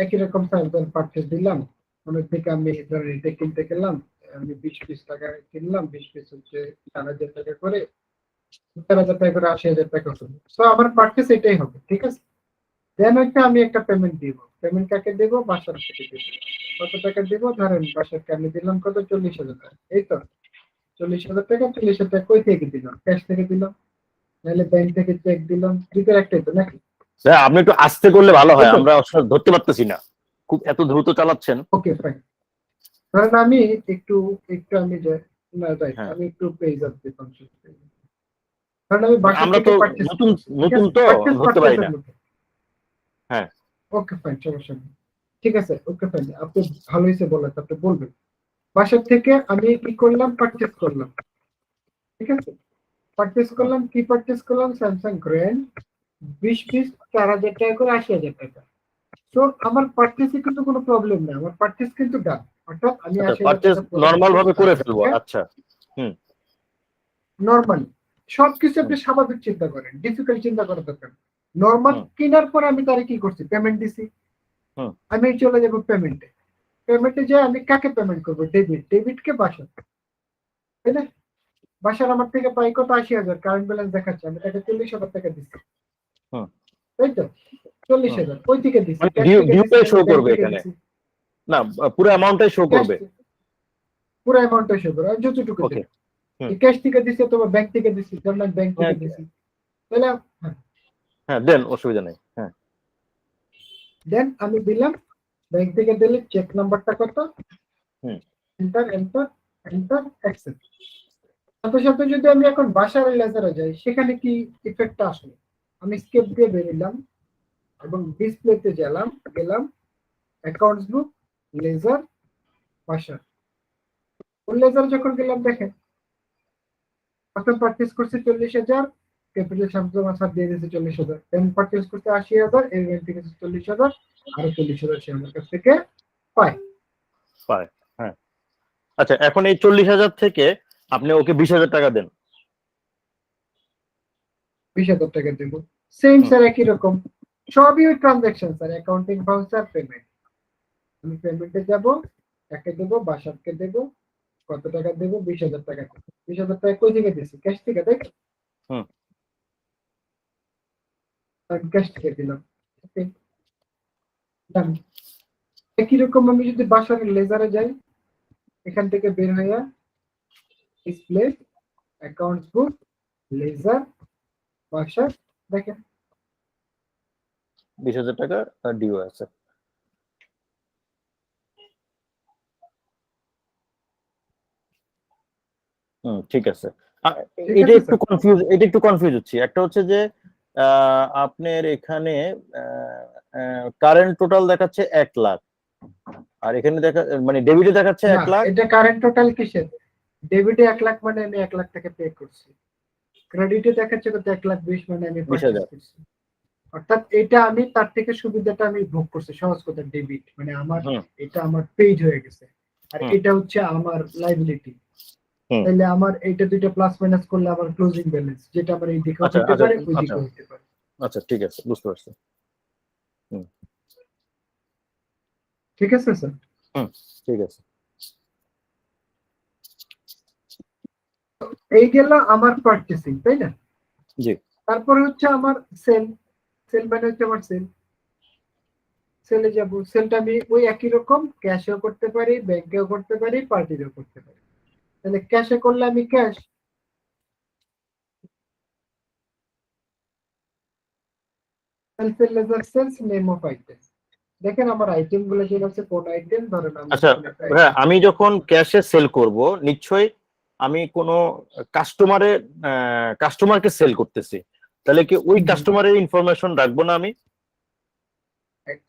Speaker 1: একই রকম স্যার, পারচেস দিলাম ওনার থেকে, আমি ধরেন এটা কিনতে গেলাম, আমি 20 পিস টাকা কিনলাম, 20 পিস হচ্ছে 4,000 টাকা করে, 4,000 টাকা করে 80,000 টাকা হলো। তো আমার পারচেস এটাই হবে, ঠিক আছে। দেন হচ্ছে আমি একটা পেমেন্ট দিব, পেমেন্ট কাকে দেবো, বাসার থেকে দেবো। কত টাকা দেবো, ধরেন বাসারকে আমি দিলাম কত, 40,000 টাকা, এই তো 40,000 টাকা। 40,000 টাকা কই থেকে দিলাম, ক্যাশ থেকে দিলাম, নাহলে ব্যাংক থেকে চেক দিলাম, দুটোর একটাই তো নাকি?
Speaker 7: স্যার আপনি একটু আস্তে করলে ভালো হয়, আমরা আসলে ধরতে পারতেছি না, খুব এত দ্রুত চালাচ্ছেন।
Speaker 1: Okay fine. ধরেন আমি একটু একটু আমি যাই, না রাইট,
Speaker 7: হ্যাঁ,
Speaker 1: আমি একটু পেজ আপ দিতাম। কারণ আমি বাসা
Speaker 7: আমরা
Speaker 1: থেকে
Speaker 7: তো
Speaker 1: পারচেস
Speaker 7: নতুন
Speaker 1: করছি, ঠিক
Speaker 7: নতুন
Speaker 1: আছে,
Speaker 7: তো
Speaker 1: পারচেস
Speaker 7: ধরতে পারি না।
Speaker 1: মধ্যে।
Speaker 7: হ্যাঁ।
Speaker 1: ওকে ফাইন, সমস্যা নেই, ঠিক আছে, ওকে ফাইন, আপনি ভালো হয়েছে বলেন, আপনি বলবেন। বাসার থেকে আমি কি করলাম, পারচেস করলাম, ঠিক আছে। পারচেস করলাম, কি পারচেস করলাম, স্যামসাং গ্র্যান্ড 20 পিস 4,000 টাকা করে, 80,000 টাকা। তো আমার পারচেসে কিন্তু কোনো প্রবলেম নেই, আমার পারচেস কিন্তু ডান, অর্থাৎ আমি
Speaker 7: আচ্ছা,
Speaker 1: 80,000
Speaker 7: পারচেজ
Speaker 1: টাকা
Speaker 7: নর্মাল ভাবে করে ফেলবো।
Speaker 1: প্রোডাক্ট,
Speaker 7: আচ্ছা। হুম।
Speaker 1: নর্মালি সবকিছু
Speaker 7: হুম।
Speaker 1: আপনি স্বাভাবিক চিন্তা করেন, ডিফিকাল্ট চিন্তা করার দরকার। নর্মাল
Speaker 7: হুম।
Speaker 1: কেনার পর আমি তারে কি করছি, পেমেন্ট দিছি।
Speaker 7: হুম।
Speaker 1: আমি চলে যাব পেমেন্টে, পেমেন্টে যে আমি কাকে পেমেন্ট করবো, ডেবিটকে বাসার, তাই না? বাসার আমার থেকে পাই কত, 80,000, কারেন্ট ব্যালেন্স দেখাচ্ছে, আমি তাকে 40,000 টাকা দিচ্ছি,
Speaker 7: হুম।
Speaker 1: তাই তো? 40,000 ওই থেকে দিচ্ছি,
Speaker 7: মানে
Speaker 1: ক্যাশ থেকে দিচ্ছি,
Speaker 7: ডিউটাই শো
Speaker 1: আমি ব্যাংক
Speaker 7: করবে
Speaker 1: থেকে
Speaker 7: এখানে,
Speaker 1: দিচ্ছি,
Speaker 7: না পুরো অ্যামাউন্টটাই শো
Speaker 1: ক্যাশ
Speaker 7: করবে।
Speaker 1: পুরো অ্যামাউন্টটা শো করে, আর যতটুকু
Speaker 7: ওকে। হুম।
Speaker 1: ক্যাশ থেকে দিচ্ছি অথবা ব্যাংক থেকে দিচ্ছি, জনধন ব্যাংক থেকে
Speaker 7: হ্যাঁ,
Speaker 1: দিচ্ছি, তাহলে হ্যাঁ,
Speaker 7: হ্যাঁ দেন, অসুবিধা নেই। হ্যাঁ।
Speaker 1: দেন আমি দিলাম, ব্যাংক থেকে দিলে চেক নাম্বারটা কত,
Speaker 7: hmm.
Speaker 1: Enter enter enter accept. সাথে সাথে যদি আমি এখন বাসার লেজারে যাই, সেখানে কি ইফেক্টটা আসলে, আমি স্কেপ দিয়ে বেরিলাম এবং ডিসপ্লেতে গেলাম অ্যাকাউন্টস গ্রুপ, লেজার, বাসা। লেজার যখন গেলাম, দেখেন প্রথম পারচেস করছে 40,000, ক্যাপিটাল স্যামসাং আসার দিয়ে দিয়েছে 40,000, দেন পারচেস করছে 80,000, এর ব্যাংক থেকে 40,000, আরো 40,000 সে আমার কাছ থেকে পায়।
Speaker 7: পায়। হ্যাঁ। আচ্ছা, এখন এই 40,000 থেকে আপনি ওকে 20,000 টাকা দেন।
Speaker 1: 20,000 টাকা দেবো, সেম স্যার, একই রকম, সবই ওই transaction sir, accounting voucher payment. আমি পেমেন্টে যাব, কাকে দেবো, বাসারকে দেবো, কত টাকা দেবো, 20,000 টাকা। 20,000 টাকা কই থেকে দিচ্ছি, ক্যাশ থেকে, তাই তো?
Speaker 7: হুম।
Speaker 1: ক্যাশ থেকে দিলাম। ওকে, done। একই রকম আমি যদি বাসার লেজারে যাই, এখান থেকে বের হইয়া ডিসপ্লে অ্যাকাউন্টস বুক লেজার বাসা, দেখেন
Speaker 7: 20,000 টাকা ডিউ আছে। ঠিক আছে।
Speaker 1: ঠিক
Speaker 7: এটা
Speaker 1: আছে,
Speaker 7: একটু কনফিউজ হচ্ছি। একটা হচ্ছে যে আপনার এখানে কারেন্ট টোটাল দেখাচ্ছে 1 লাখ, আর এখানে মানে ডেবিটে দেখাচ্ছে
Speaker 1: না
Speaker 7: 1 লাখ।
Speaker 1: এটা কারেন্ট টোটাল কিসের? ডেবিটে 1 লাখ মানে আমি 1 লাখ টাকা পে করছি, ক্রেডিটে দেখাচ্ছে কত 1,20,000 মানে আমি পারচেজ
Speaker 7: 20,000।
Speaker 1: করছি। অর্থাৎ এটা আমি তার থেকে সুবিধাটা আমি ভোগ করছি, সহজ কথা ডেবিট মানে আমার
Speaker 7: হুম
Speaker 1: এটা আমার পেইড হয়ে গেছে, আর
Speaker 7: হুম।
Speaker 1: এটা হচ্ছে আমার লাইবিলিটি।
Speaker 7: হুম।
Speaker 1: তাহলে আমার এইটা দুইটা প্লাস মাইনাস করলে আমার ক্লোজিং ব্যালেন্স, যেটা আমার এই দিকেও
Speaker 7: আচ্ছা
Speaker 1: হতে
Speaker 7: আচ্ছা
Speaker 1: পারে ওই
Speaker 7: আচ্ছা
Speaker 1: দিকেও হতে পারে।
Speaker 7: আচ্ছা, ঠিক আছে, বুঝতে পারছি।
Speaker 1: ঠিক আছে স্যার?
Speaker 7: ঠিক আছে।
Speaker 1: এই গেল আমার পারচেসিং, তাই না?
Speaker 7: জি।
Speaker 1: তারপরে হচ্ছে আমার সেল, সেল মানে হচ্ছে আমার সেল, সেলে যাব, সেলটা আমি ওই একই রকম ক্যাশেও করতে পারি, ব্যাংকেও করতে পারি, পার্টিতেও করতে পারি। তাহলে ক্যাশে করলে আমি cash, ledger sales name of item, দেখেন আমার আইটেম গুলো যে আছে কোন আইটেম, ধরেন আমি
Speaker 7: আচ্ছা
Speaker 1: কোন একটা
Speaker 7: ভাইয়া,
Speaker 1: item-
Speaker 7: আমি যখন ক্যাশে সেল করব নিশ্চয়ই আমি কোনো কাস্টমারকে সেল করতেছি, তাহলে কি ওই
Speaker 1: হুম।
Speaker 7: কাস্টমারের ইনফরমেশন রাখবো না আমি?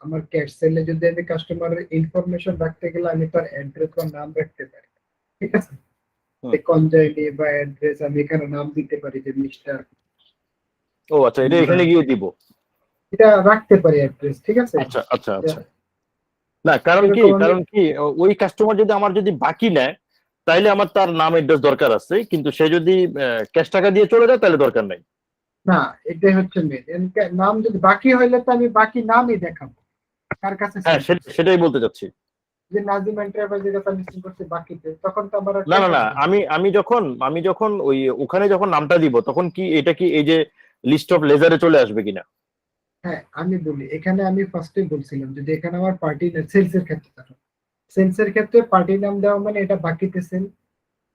Speaker 1: আমার ক্যাশ সেলে যদি আমি কাস্টমারের ইনফরমেশন রাখতে গেলে আমি তার অ্যাড্রেস বা নাম রাখতে পারি, ঠিক আছে?
Speaker 7: হুম।
Speaker 1: কনজাইনি বা অ্যাড্রেস আমি এখানে নাম দিতে পারি যে মিস্টার,
Speaker 7: ও আচ্ছা, এটা এখানে গিয়ে দিব।
Speaker 1: এটা রাখতে পারি অ্যাড্রেস, ঠিক আছে?
Speaker 7: আচ্ছা আচ্ছা আচ্ছা। না কারণ কি ওই কাস্টমার যদি আমার যদি বাকি নেয় তাইলে আমার তার নাম অ্যাড্রেস দরকার আছে, কিন্তু সে যদি ক্যাশ টাকা দিয়ে চলে যায় তাহলে দরকার নাই।
Speaker 1: না এটাই হচ্ছে মেন, নাম যদি বাকি হইলে তো আমি বাকি নামই দেখাবো কার কাছে
Speaker 7: হ্যাঁ,
Speaker 1: sell করছি।
Speaker 7: সেটাই বলতে চাচ্ছি।
Speaker 1: যে নাজিম এন্টারপ্রাইজের কাছে আমি সেল করছি বাকিতে, তখন তো আমার আর
Speaker 7: না না
Speaker 1: cash
Speaker 7: না,
Speaker 1: আসবে না।
Speaker 7: আমি যখন ওই ওখানে যখন নামটা দিব তখন কি এটা কি এই যে লিস্ট অফ লেজারে চলে আসবে কিনা?
Speaker 1: হ্যাঁ আমি বলি, এখানে আমি ফার্স্টে বলছিলাম যদি এখানে আমার পার্টি সেলস এর ক্ষেত্রে দেখো, সেলস এর ক্ষেত্রে পার্টি নাম দেওয়া মানে এটা বাকিতে সেল,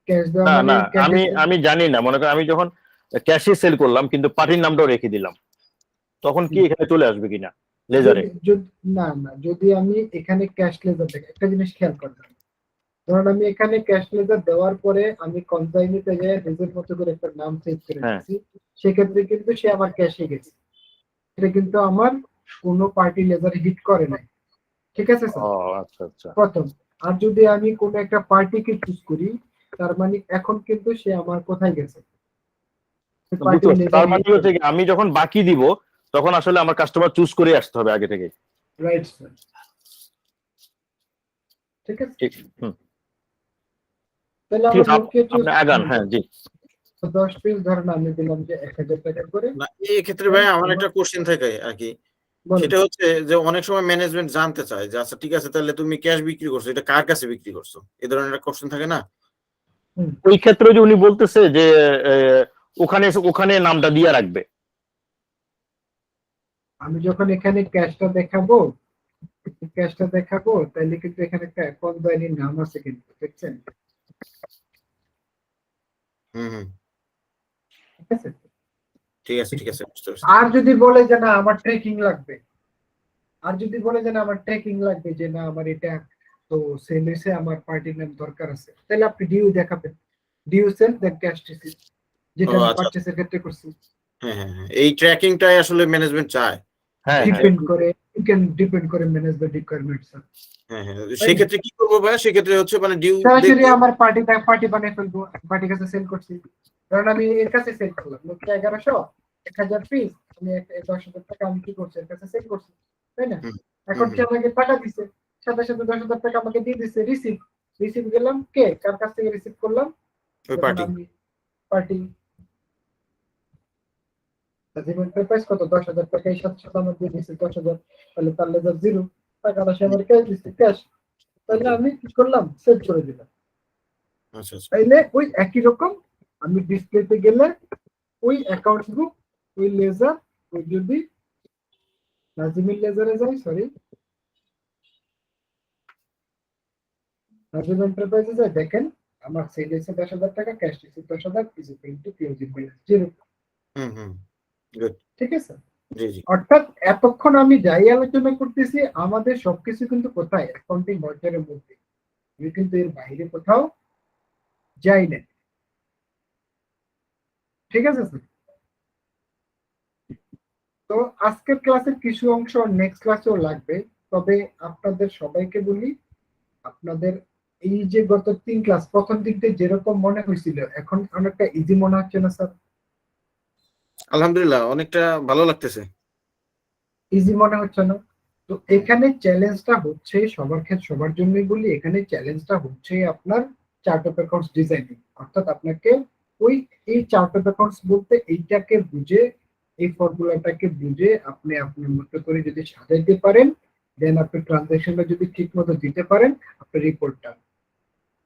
Speaker 1: ক্যাশ দেওয়া
Speaker 7: না
Speaker 1: মানে
Speaker 7: না,
Speaker 1: ক্যাশে
Speaker 7: আমি
Speaker 1: সেল।
Speaker 7: আমি জানি না, মনে করেন আমি যখন ক্যাশে সেল করলাম কিন্তু পার্টির নামটাও রেখে দিলাম, তখন কি এখানে চলে আসবে কিনা লেজারে?
Speaker 1: না না, যদি আমি এখানে ক্যাশ লেজার দেখি, একটা জিনিস খেয়াল করবেন, ধরুন আমি এখানে ক্যাশ লেজার দেওয়ার পরে আমি কনসাইনিতে গিয়ে নিজের মতো করে একটা নাম সেভ করে
Speaker 7: হ্যাঁ।
Speaker 1: দিচ্ছি, সেক্ষেত্রে কিন্তু সে আমার ক্যাশে গেছে, এটা কিন্তু আমার কোনো পার্টি লেজার হিট করে নাই, ঠিক আছে
Speaker 7: ও
Speaker 1: স্যার?
Speaker 7: আচ্ছা আচ্ছা।
Speaker 1: প্রথম। আর যদি আমি কোনো একটা পার্টিকে চুজ করি, তার মানে এখন কিন্তু সে আমার কোথায় গেছে, পার্টি
Speaker 7: বুঝতে পারছি।
Speaker 1: লেজার
Speaker 7: তার মানে
Speaker 1: হিট করে।
Speaker 7: হচ্ছে কি আমি যখন বাকি দিব তখন আসলে আমার কাস্টমার চুজ করে আসতে হবে আগে থেকে।
Speaker 1: রাইট স্যার, ঠিক আছে।
Speaker 7: ঠিক। হুম।
Speaker 1: তাহলে
Speaker 7: ঠিক
Speaker 1: আমার
Speaker 7: আছে,
Speaker 1: লোককে চুজ
Speaker 7: আপনি আগান। হ্যাঁ জি।
Speaker 1: 10 পিস ধরেন আমি দিলাম যে 1,000 টাকা করে।
Speaker 3: না এই ক্ষেত্রে ভাই আমার একটা কোশ্চেন থাকে আর কি,
Speaker 1: বলুন।
Speaker 3: সেটা হচ্ছে যে অনেক সময় ম্যানেজমেন্ট জানতে চায় যে আচ্ছা ঠিক আছে তাহলে তুমি ক্যাশ বিক্রি করছো, এটা কার কাছে বিক্রি করছো, এই ধরনের একটা কোশ্চেন থাকে না?
Speaker 7: ওই ক্ষেত্রে যে উনি বলতেছে যে ওখানে ওখানে নামটা দিয়ে রাখবে।
Speaker 1: আমি যখন এখানে ক্যাশটা দেখাবো তাহলে কিন্তু এখানে একটা অ্যাকাউন্ট বাইনির নাম আছে কিন্তু, দেখছেন?
Speaker 3: হুম,
Speaker 1: ঠিক আছে।
Speaker 3: ঠিক আছে বুঝতে পারছি।
Speaker 1: আর যদি বলে যে না আমার ট্রেকিং লাগবে, যে না আমার এটা তো সেলসে আমার পার্টির নাম দরকার আছে, তাহলে আপনি ডিউ দেখাবেন, ডিউ সেল দেন ক্যাশ রিসিট, যেটা
Speaker 3: ও
Speaker 1: আমি
Speaker 3: আচ্ছা।
Speaker 1: পারচেসের ক্ষেত্রে করছি।
Speaker 3: হ্যাঁ, এই ট্র্যাকিংটাই আসলে ম্যানেজমেন্ট চায়।
Speaker 7: হ্যাঁ হ্যাঁ।
Speaker 1: ডিপেন্ড করে ম্যানেজ দ্য রিকোয়ারমেন্টস।
Speaker 3: সেক্ষেত্রে কি করবো ভাই? সেক্ষেত্রে হচ্ছে মানে ডিউ
Speaker 1: সরাসরি আমার পার্টি বানিয়ে ফেলবো, পার্টির কাছে সেল করছি, কারণ আমি এর কাছে সেল করলাম লোকটা 1100 1000 পিস, আমি 10,000 টাকা আমি কি করছি এর কাছে সেল করছি, তাই না? এখন সে আমাকে টাকা দিছে, সাথে সাথে 10,000 টাকা আমাকে দিয়ে দিছে, রিসিভ গেলাম কে কার কাছ থেকে রিসিভ করলাম,
Speaker 3: ওই পার্টি।
Speaker 1: আমি পার্টি এন্টারপ্রাইজ কত 10,000 টাকা এই সাথে সাথে আমার দিয়ে দিছে 10,000, তাহলে তার লেজার জিরো, টাকাটা সে আমার ক্যাশ দিচ্ছে ক্যাশ, তাহলে আমি কি করলাম সেভ করে দিলাম।
Speaker 3: আচ্ছা আচ্ছা।
Speaker 1: তাইলে ওই একই রকম আমি ডিসপ্লেতে গেলে ওই অ্যাকাউন্টস বুক, ওই লেজার, ওই যদি নাজিমিল লেজারে যাই, সরি, নাজিম এন্টারপ্রাইজে যাই, দেখেন আমার সেল এসে 10,000 টাকা, cash receive 10,000, is equal to POG balance 0।
Speaker 3: Good.
Speaker 1: ঠিক আছে,
Speaker 3: জি জি।
Speaker 1: অর্থাৎ এতক্ষণ আমি যাই আলোচনা করতেছি আমাদের সবকিছু কিন্তু কোথায়, অ্যাকাউন্টিং মডেলের মধ্যে, আমি কিন্তু এর বাইরে কোথাও যাই না। ঠিক আছে স্যার? তো আজকের ক্লাসের কিছু অংশ নেক্সট ক্লাসেও লাগবে, তবে আপনাদের সবাইকে বলি, আপনাদের এই যে গত 3 ক্লাস প্রথম দিক দিয়ে যেরকম মনে হয়েছিল এখন অনেকটা ইজি মনে হচ্ছে না স্যার?
Speaker 3: আলহামদুলিল্লাহ অনেকটা ভালো লাগতেছে।
Speaker 1: ইজি মনে হচ্ছে না? তো এখানে চ্যালেঞ্জটা হচ্ছে সবার ক্ষেত্রে, সবার জন্যই বলি, এখানে চ্যালেঞ্জটা হচ্ছে আপনার চার্ট অফ অ্যাকাউন্টস ডিজাইনিং। অর্থাৎ আপনাকে এই চার্ট অফ অ্যাকাউন্টস বলতে এইটাকে বুঝে, এই ফর্মুলাটাকে বুঝে আপনি আপনার মতো করে যদি সাজাইতে পারেন, দেন আপনি ট্রানজাকশনটা যদি ঠিক মতো দিতে পারেন, আপনার রিপোর্টটা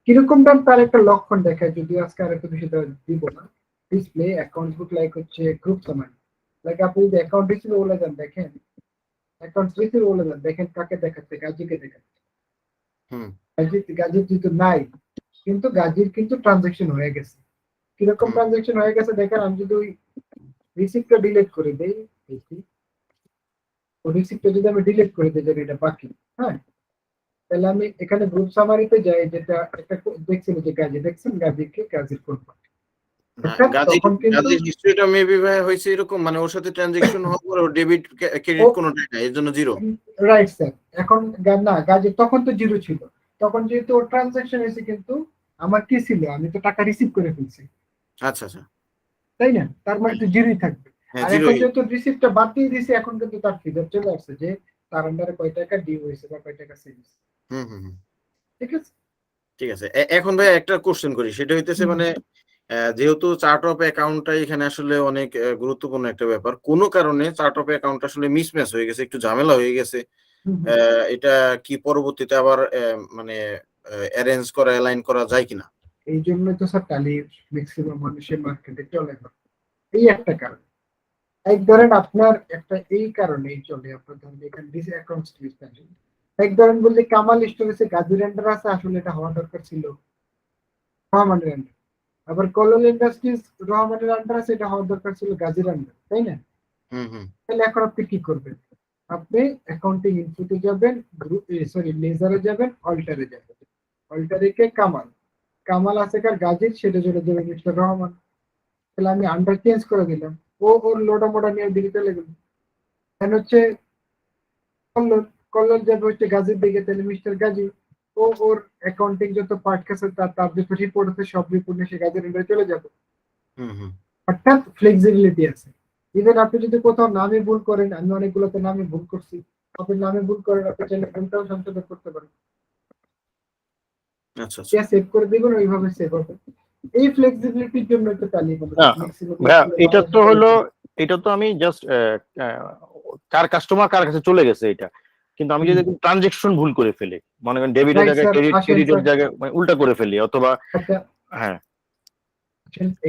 Speaker 1: কিরকম দাম তার একটা লক্ষণ দেখায়। যদি আজকে আর একটু বেশি দিব না, ডিসপ্লে অ্যাকাউন্ট বুক লাইক হচ্ছে গ্রুপ সামারি, লাইক আপনি যদি অ্যাকাউন্ট রিসিভ বলে দেন, দেখেন অ্যাকাউন্ট রিসিভ বলে দেন, দেখেন কাকে দেখাচ্ছে, গাজীকে দেখাচ্ছে। গাজীর যেহেতু নাই, কিন্তু গাজীর কিন্তু ট্রানজাকশন হয়ে গেছে। কিরকম ট্রানজাকশন হয়ে গেছে দেখেন, আমি যদি ওই রিসিপ্টটা ডিলিট করে দেই, ওই রিসিপ্টটা যদি আমি ডিলিট করে দিই, যদি এটা বাকি, হ্যাঁ, তাহলে আমি এখানে গ্রুপ সামারিতে যাই, যেটা একটা দেখছেন যে গাজী, দেখছেন গাজীকে, গাজীর কোড
Speaker 3: গাজীর হিস্ট্রিটা মেবি ভাই হয়েছে এরকম, মানে ওর সাথে ট্রানজাকশন হওয়ার পর ডেবিট ক্রেডিট কোনোটাই নাই, এর জন্য জিরো।
Speaker 1: Right sir. এখন না, গাজীর তখন তো জিরো ছিল, তখন যেহেতু ওর ট্রানজাকশন হয়েছে, কিন্তু আমার কি ছিল, আমি তো টাকা রিসিভ করে ফেলছি,
Speaker 3: আচ্ছা আচ্ছা,
Speaker 1: তাই না? তার মানে তো জিরোই থাকবে।
Speaker 3: হ্যাঁ
Speaker 1: আর
Speaker 3: জিরো।
Speaker 1: এখন যেহেতু রিসিপ্টটা বাদ দিয়ে দিয়েছে, এখন কিন্তু তার ফিগার চলে আসছে যে তার আন্ডারে কয় টাকা ডিউ হয়েছে বা কয় টাকা সেল হয়েছে। ঠিক আছে,
Speaker 3: ঠিক আছে। এখন ভাই একটা কোশ্চেন করি, সেটা হইতেছে মানে যেহেতু চার্ট অফ অ্যাকাউন্টটা এখানে আসলে অনেক গুরুত্বপূর্ণ একটা ব্যাপার, কোনো কারণে চার্ট অফ অ্যাকাউন্ট আসলে মিসম্যাচ হয়ে গেছে, একটু ঝামেলা হয়ে গেছে, এটা কি পরবর্তীতে আবার মানে অ্যারেঞ্জ করা, অ্যালাইন করা যায় কিনা?
Speaker 1: এই জন্যই তো স্যার টালি ম্যাক্সিমাম মানুষের মার্কেটে চলে না, এই একটা কারণ। এক ধরেন আপনার একটা এই কারণেই চলে, আপনার ধরেন এখানে ডিস অ্যাকাউন্টস ট্যালি। এক ধরেন বলতে কামাল স্টোরেজে গাজীর আন্ডার আছে, আসলে এটা হওয়া দরকার ছিল রহমানের আন্ডার। আবার কলোল ইন্ডাস্ট্রিজ রহমানের আন্ডার আছে, এটা হওয়ার দরকার ছিল গাজীর আন্ডার, তাই না? তাহলে এখন আপনি কি করবেন? আপনি অ্যাকাউন্টিং ইনপুটে যাবেন, সরি লেজারে যাবেন, অল্টারে যাবেন। অল্টারে কে কামাল, কামাল আছে কার গাজীর, সেটা জন্য যাবে মিস্টার রহমান। তাহলে আমি আন্ডার চেঞ্জ করে দিলাম, ও ওর লোডা মোডা নিয়ে দিকে চলে গেল। এখন হচ্ছে কল্লোল, কল্লোল যাবে হচ্ছে গাজীর দিকে, তাহলে মিস্টার গাজী, ও ওর অ্যাকাউন্টিং যত পার্ট আছে তার যত রিপোর্ট আছে সব রিপোর্ট নিয়ে সে গাজীর আন্ডারে চলে যাবে। অর্থাৎ ফ্লেক্সিবিলিটি আছে। ইভেন আপনি যদি কোথাও নামে ভুল করেন, আমি অনেকগুলোতে নামে ভুল করছি, আপনি নামে ভুল করেন, আপনি চাইলে ভুলটাও সংশোধন করতে পারেন।
Speaker 3: আচ্ছা
Speaker 1: আচ্ছা, সেভ করে দিবেন, ওইভাবে সেভ হবে। এই ফ্লেক্সিবিলিটির জন্য একটা টালি বলে।
Speaker 7: এটা তো হলো, এটা তো আমি জাস্ট কার কাস্টমার কার কাছে চলে গেছে এটা, কিন্তু আমি যদি ট্রানজেকশন ভুল করে ফেলি, মনে করেন ডেবিটের জায়গায় ক্রেডিটের জায়গায় উল্টা করে ফেলি, অথবা হ্যাঁ,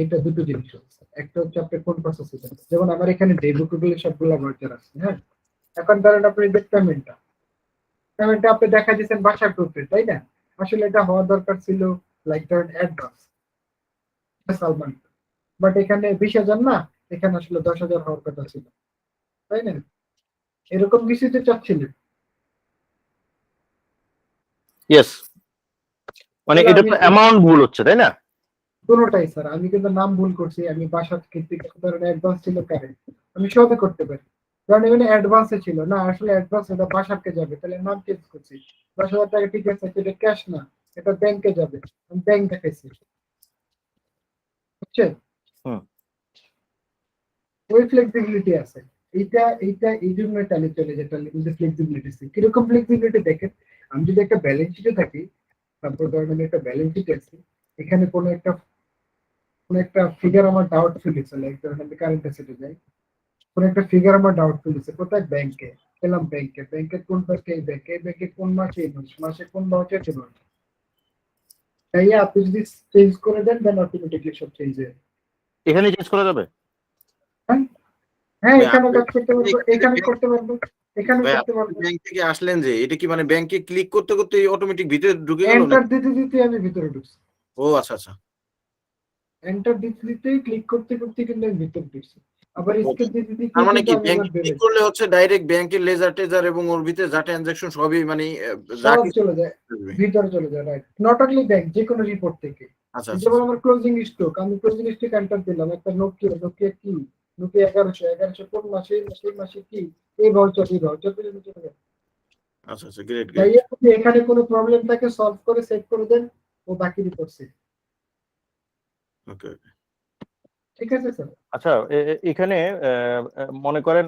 Speaker 1: এইটা দুটো জিনিস হচ্ছে। একটা হচ্ছে আপনি কোন প্রসেসে যাবেন, যেমন আমার এখানে ডেবিটেবল সবগুলো ভাউচার আছে, হ্যাঁ। এখন ধরেন আপনি পেমেন্টটা আপনি দেখা দিচ্ছেন বাসার প্রফিট, তাই না? আসলে এটা হওয়া দরকার ছিল লাইক ধরেন অ্যাডভান্স সালমান, বাট এখানে 20,000 না, এখানে আসলে 10,000 হওয়ার কথা ছিল, তাই না? এরকম কিছু তো চাচ্ছিলেন।
Speaker 7: ইয়েস, মানে এটা তো অ্যামাউন্ট ভুল হচ্ছে, তাই না?
Speaker 1: কোনোটাই স্যার, আমি কিন্তু নাম ভুল করছি, আমি বাসার ক্ষেত্রে ধরেন অ্যাডভান্স ছিল কারেন্ট, আমি সবই করতে পারি। কারণ এখানে অ্যাডভান্সে ছিল না, আসলে অ্যাডভান্স এটা বাসারকে যাবে, তাহলে নাম চেঞ্জ করছি। 10,000 টাকা ঠিক আছে, এটা ক্যাশ না, এটা ব্যাংকে যাবে, আমি ব্যাংক দেখাইছি, বুঝছেন? ওই ফ্লেক্সিবিলিটি আছে। এইটা এই জন্য টালি চলে, যেটা ফ্লেক্সিবিলিটি আছে। কিরকম ফ্লেক্সিবিলিটি দেখেন, আমি যদি একটা ব্যালেন্স শিটে থাকি, তারপর ধরেন আমি একটা ব্যালেন্স শিট আছে, এখানে কোনো একটা ফিগার আমার ডাউটফুল হচ্ছে, লাইক ধরেন আমি কারেন্ট অ্যাসেটে যাই, কোনো একটা ফিগার আমার ডাউটফুল হচ্ছে, কোথায়? ব্যাংকে পেলাম, ব্যাংকে কোন ব্যাংকে, ব্যাংকে কোন মাসে, মাসে কোন বাউচার ছিল, তাই আপনি যদি চেঞ্জ করে দেন, দেন অটোমেটিকলি সব চেঞ্জ হয়ে যাবে।
Speaker 7: এখানে চেঞ্জ করা যাবে?
Speaker 1: হ্যাঁ, এখানে কাজ করতে পারবো, এখানে করতে পারবো। এখানে
Speaker 3: ভাই
Speaker 1: করতে পারবেন।
Speaker 3: ব্যাংক থেকে আসলেন যে এটা কি মানে ব্যাংকে ক্লিক করতে করতে অটোমেটিক ভিতরে ঢুকে গেল না?
Speaker 1: এন্টার দিতে দিতে আমি ভিতরে ঢুকছি,
Speaker 3: ও আচ্ছা আচ্ছা।
Speaker 1: এন্টার দিতে দিতে ক্লিক করতে করতে কিন্তু আমি ভিতরে ঢুকছি, আবার স্কেপ দিতে দিতে
Speaker 3: তার মানে
Speaker 1: কিন্তু
Speaker 3: কি
Speaker 1: আমি
Speaker 3: ব্যাংকে
Speaker 1: আবার
Speaker 3: ক্লিক
Speaker 1: বেরোচ্ছি।
Speaker 3: করলে হচ্ছে ডাইরেক্ট ব্যাংকের লেজার টেজার এবং ওর ভিতরে যা ট্রানজাকশন সবই মানে যা
Speaker 1: সব
Speaker 3: কিছু
Speaker 1: চলে যায়,
Speaker 3: আসবে।
Speaker 1: ভিতরে চলে যায়, রাইট। নট অনলি ব্যাংক, যে কোনো রিপোর্ট থেকে।
Speaker 3: আচ্ছা আচ্ছা
Speaker 1: যেমন আমার ক্লোজিং স্টক, আমি ক্লোজিং স্টক এন্টার দিলাম, একটা নোকিয়া, নোকিয়া কি, নোকিয়া 1100 কোন মাসে, এই মাসে কি, এই ভাউচার চলে যায়।
Speaker 3: আচ্ছা আচ্ছা, গ্রেট গ্রেট।
Speaker 1: ভাইয়া যদি এখানে কোনো প্রবলেম থাকে সলভ করে সেট করে দেন, ও বাকি রিপোর্টসে।
Speaker 3: ওকে
Speaker 1: ঠিক আছে স্যার?
Speaker 7: আচ্ছা, এখানে মনে করেন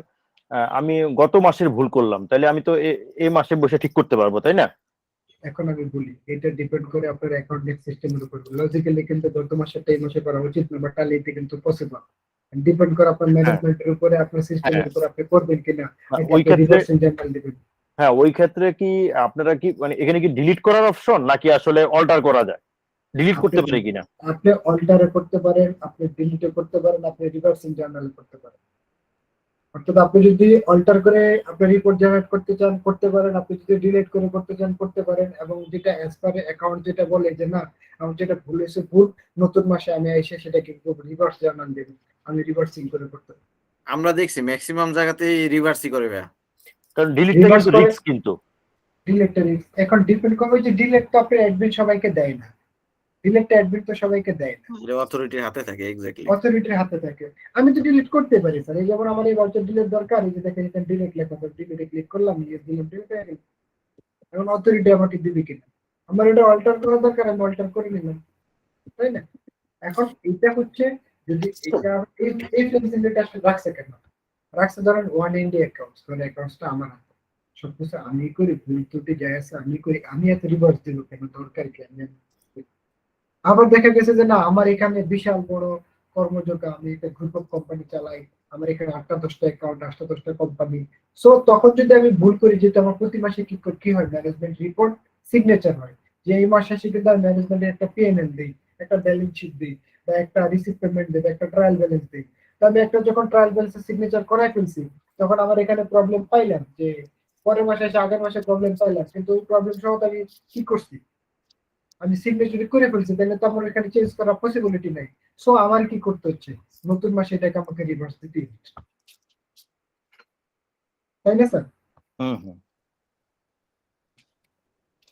Speaker 7: আমি গত মাসের ভুল করলাম, তাহলে আমি তো এই মাসে বসে ঠিক করতে পারবো, তাই না?
Speaker 1: এখন আমি বলি, এটা ডিপেন্ড করে আপনার অ্যাকাউন্টিং সিস্টেমের উপর। লজিক্যালি কিন্তু গত মাসেরটা এই মাসে করা উচিত না, বাট টালিতে কিন্তু পসিবল। ডিপেন্ড করে আপনার ম্যানেজমেন্টের উপরে, আপনার সিস্টেমের উপর, আপনি করবেন কিনা।
Speaker 7: ওই ক্ষেত্রে
Speaker 1: রিভার্স ইন্টারনাল দিবেন।
Speaker 7: হ্যাঁ, ওই ক্ষেত্রে কি আপনারা কি মানে এখানে কি ডিলিট করার অপশন নাকি আসলে অল্টার করা যায়? ডিলিট করতে পারি কিনা?
Speaker 1: আপনি অল্টারে করতে পারেন, আপনি ডিলিটে করতে পারেন, আপনি রিভার্স ইন্টারনাল করতে পারেন। অর্থাৎ আপনি যদি অল্টার করে আপনি রিপোর্ট জেনারেট করতে চান করতে পারেন, আপনি যদি ডিলিট করে করতে চান করতে পারেন, এবং যেটা অ্যাজ পার অ্যাকাউন্ট যেটা বলে যে না আমার যেটা ভুল হয়েছে ভুল, নতুন মাসে আমি এসে সেটাকে রিভার্স জার্নাল দেব, আমি রিভার্সিং করে করতে পারি।
Speaker 3: আমরা দেখছি ম্যাক্সিমাম জায়গাতে রিভার্সই করে ভাইয়া।
Speaker 7: কারণ ডিলিটটা
Speaker 1: Reverse
Speaker 7: কিন্তু
Speaker 1: করে-
Speaker 7: রিস্ক কিন্তু।
Speaker 1: ডিলেটটা এখন ডিপেন্ড করবে যে ডিলেট তো আপনি অ্যাডমিন সবাইকে দেয় না, ডিলেটটা অ্যাডমিন তো সবাইকে দেয় না,
Speaker 3: এটা অথরিটির হাতে থাকে এক্স্যাক্টলি।
Speaker 1: অথরিটির হাতে থাকে। আমি তো ডিলিট করতে পারি স্যার, এই যেমন আমার এই ভাউচার ডিলিট দরকার, এই যে দেখেন এখানে ডিলিট লেখা আছে, ডিলিটে ক্লিক করলাম, ইয়েস দিলাম, ডিলিট হয়ে গেল। এখন অথরিটি আমাকে দিবে কিনা, আমার এটা অল্টার করা দরকার, আমি অল্টার করে নিলাম, তাই না? এখন এটা হচ্ছে যদি এটা এই ফ্লেক্সিবিলিটি আসলে রাখছে কেন, রাখছে ধরেন ওয়ান এন্ডি অ্যাকাউন্টস, মানে অ্যাকাউন্টসটা আমার হাতে, সবকিছু আমি করি, ভুল ত্রুটি যায় আছে আমি করি, আমি এত রিভার্স দিব কেন, দরকার কি? আমি আবার দেখা গেছে যে না আমার এখানে বিশাল বড় কর্মযোগ্য, আমি একটা গ্রুপ অফ কোম্পানি চালাই, আমার এখানে 8টা 10টা অ্যাকাউন্ট, 8টা 10টা কোম্পানি। সো তখন যদি আমি ভুল করি, যেটা আমার প্রতি মাসে কি হয়, ম্যানেজমেন্ট রিপোর্ট সিগনেচার হয়, যে এই মাস শেষে কিন্তু আমি ম্যানেজমেন্টের একটা পিএনএল দিই, একটা ব্যালেন্স শিট দিই, বা একটা রিসিপ্ট পেমেন্ট দিই, একটা ট্রায়াল ব্যালেন্স দিই। তো আমি একটা যখন ট্রায়াল ব্যালেন্সের সিগনেচার করাই ফেলছি, তখন আমার এখানে প্রবলেম পাইলাম যে পরের মাসে এসে আগের মাসে প্রবলেম পাইলাম, কিন্তু ওই প্রবলেম সহ আমি কি করছি, আমি সিগনেচার করে ফেলছি, তাহলে তো আমার এখানে চেঞ্জ করার পসিবিলিটি নাই। সো আমার কি করতে হচ্ছে, নতুন মাসে এটাকে আমাকে রিভার্স দিতে হচ্ছে, তাই না স্যার?
Speaker 7: হুম হুম।